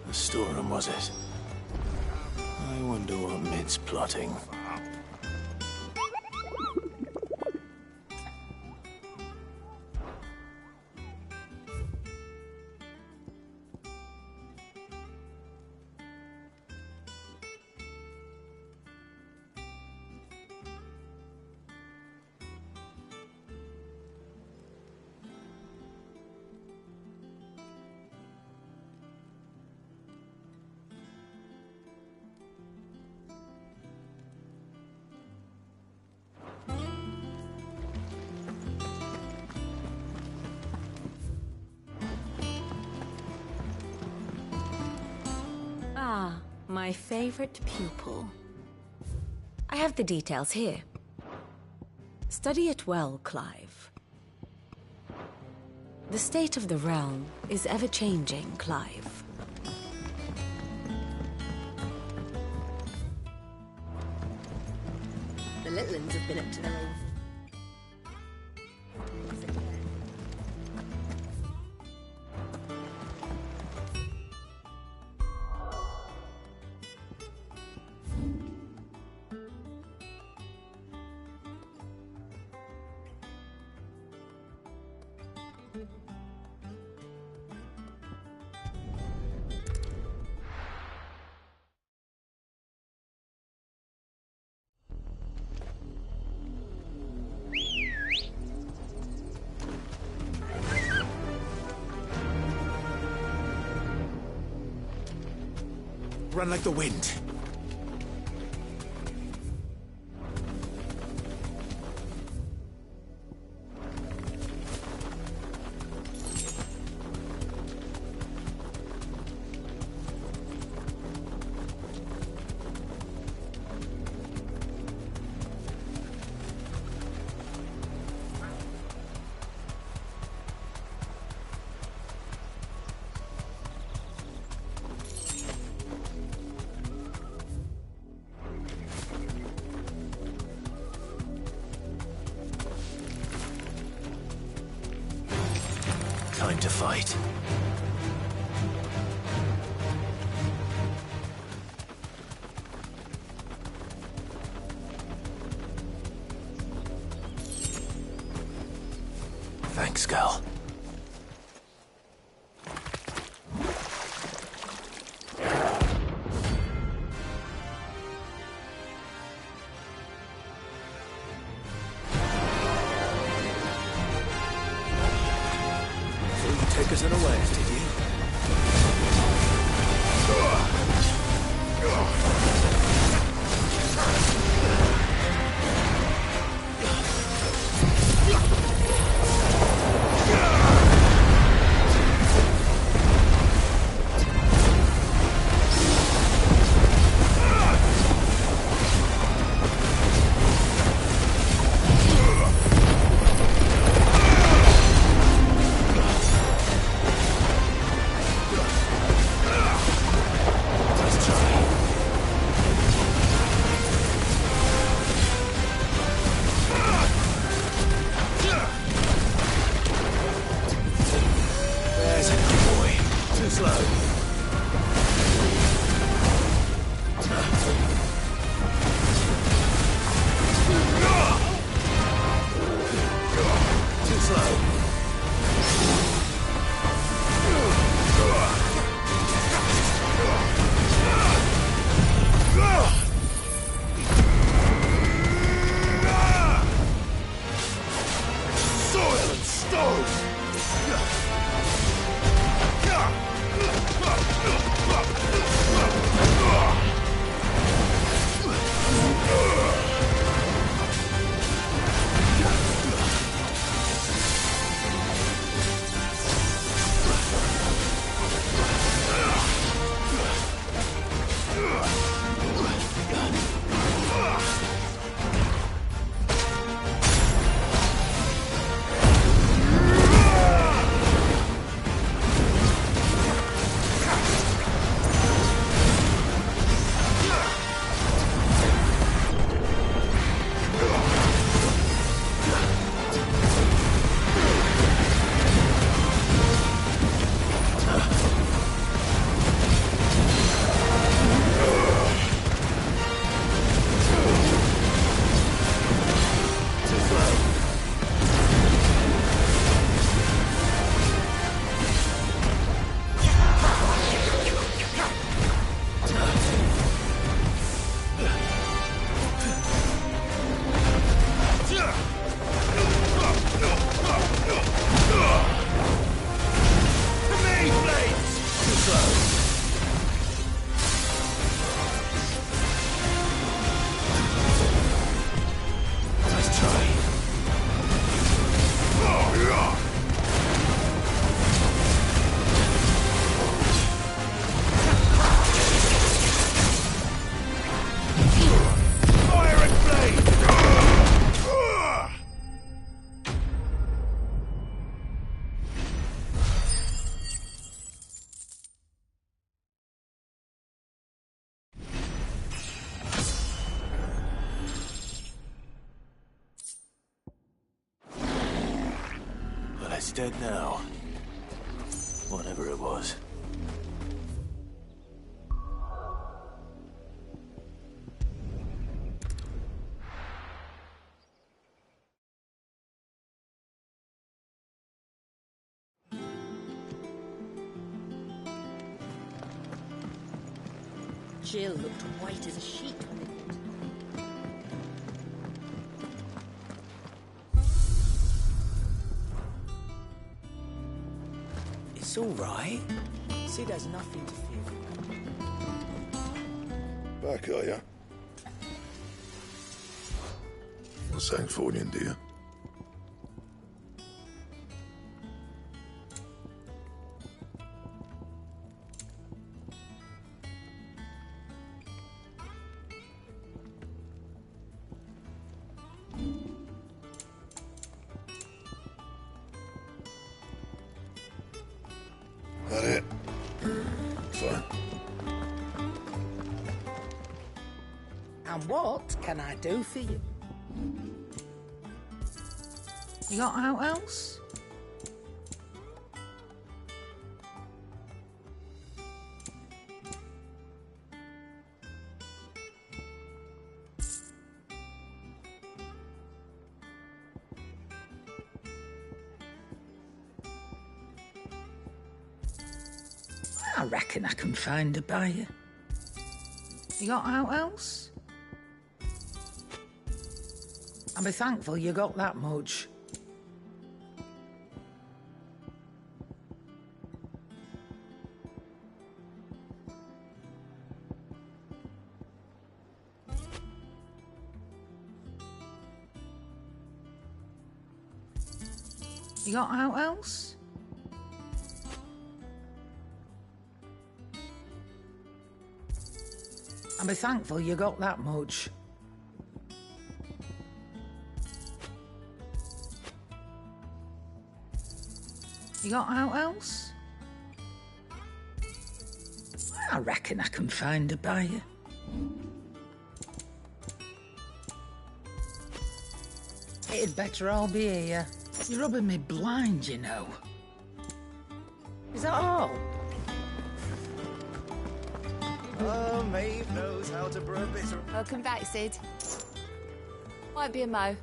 S3: The storeroom, was it? I wonder what Mid's plotting.
S17: Ah, my favorite pupil. I have the details here. Study it well, Clive. The state of the realm is ever-changing, Clive.
S20: The little ones have been up to their own.
S5: Run like the wind.
S3: Time to fight. big skull.
S5: So you take us unawares, did you?
S3: It's dead now. Whatever it was.
S6: Jill looked white as a sheet when they
S5: It's all right. Sid has nothing to fear.
S4: Back, are ya? Well, thanks for you, dear. That it? Fine.
S6: And what can I do for you? You got out else? I reckon I can find a buyer. You got out else? I'll be thankful you got that much. You got out else? I'll be thankful you got that much. You got out else? I reckon I can find a buyer. It'd better all be here. You're rubbing me blind, you know. Is that all?
S7: Oh, Maeve knows how to brew a bitter.
S20: Welcome back, Sid. Might be a mo.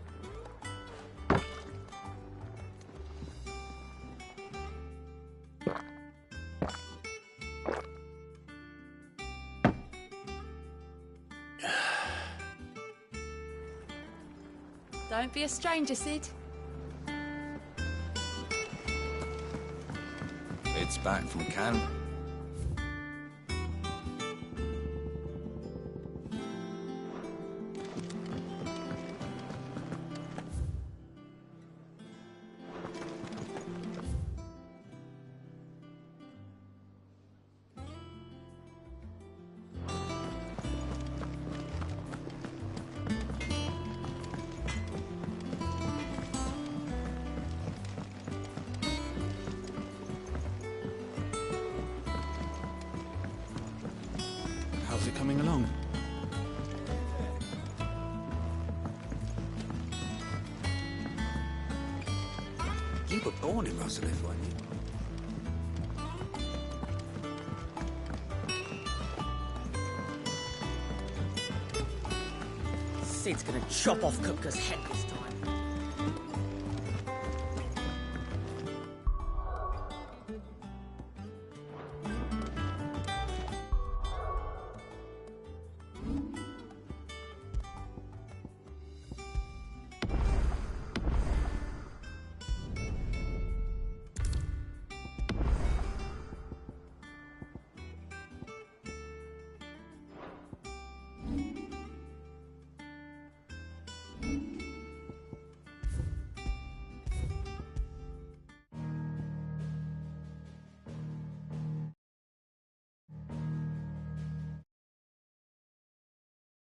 S20: Don't be a stranger, Sid.
S7: It's back from Cannes.
S5: How's it coming along?
S7: You were born in Rosalith, weren't you?
S6: Sid's gonna chop off Kupka's head this time.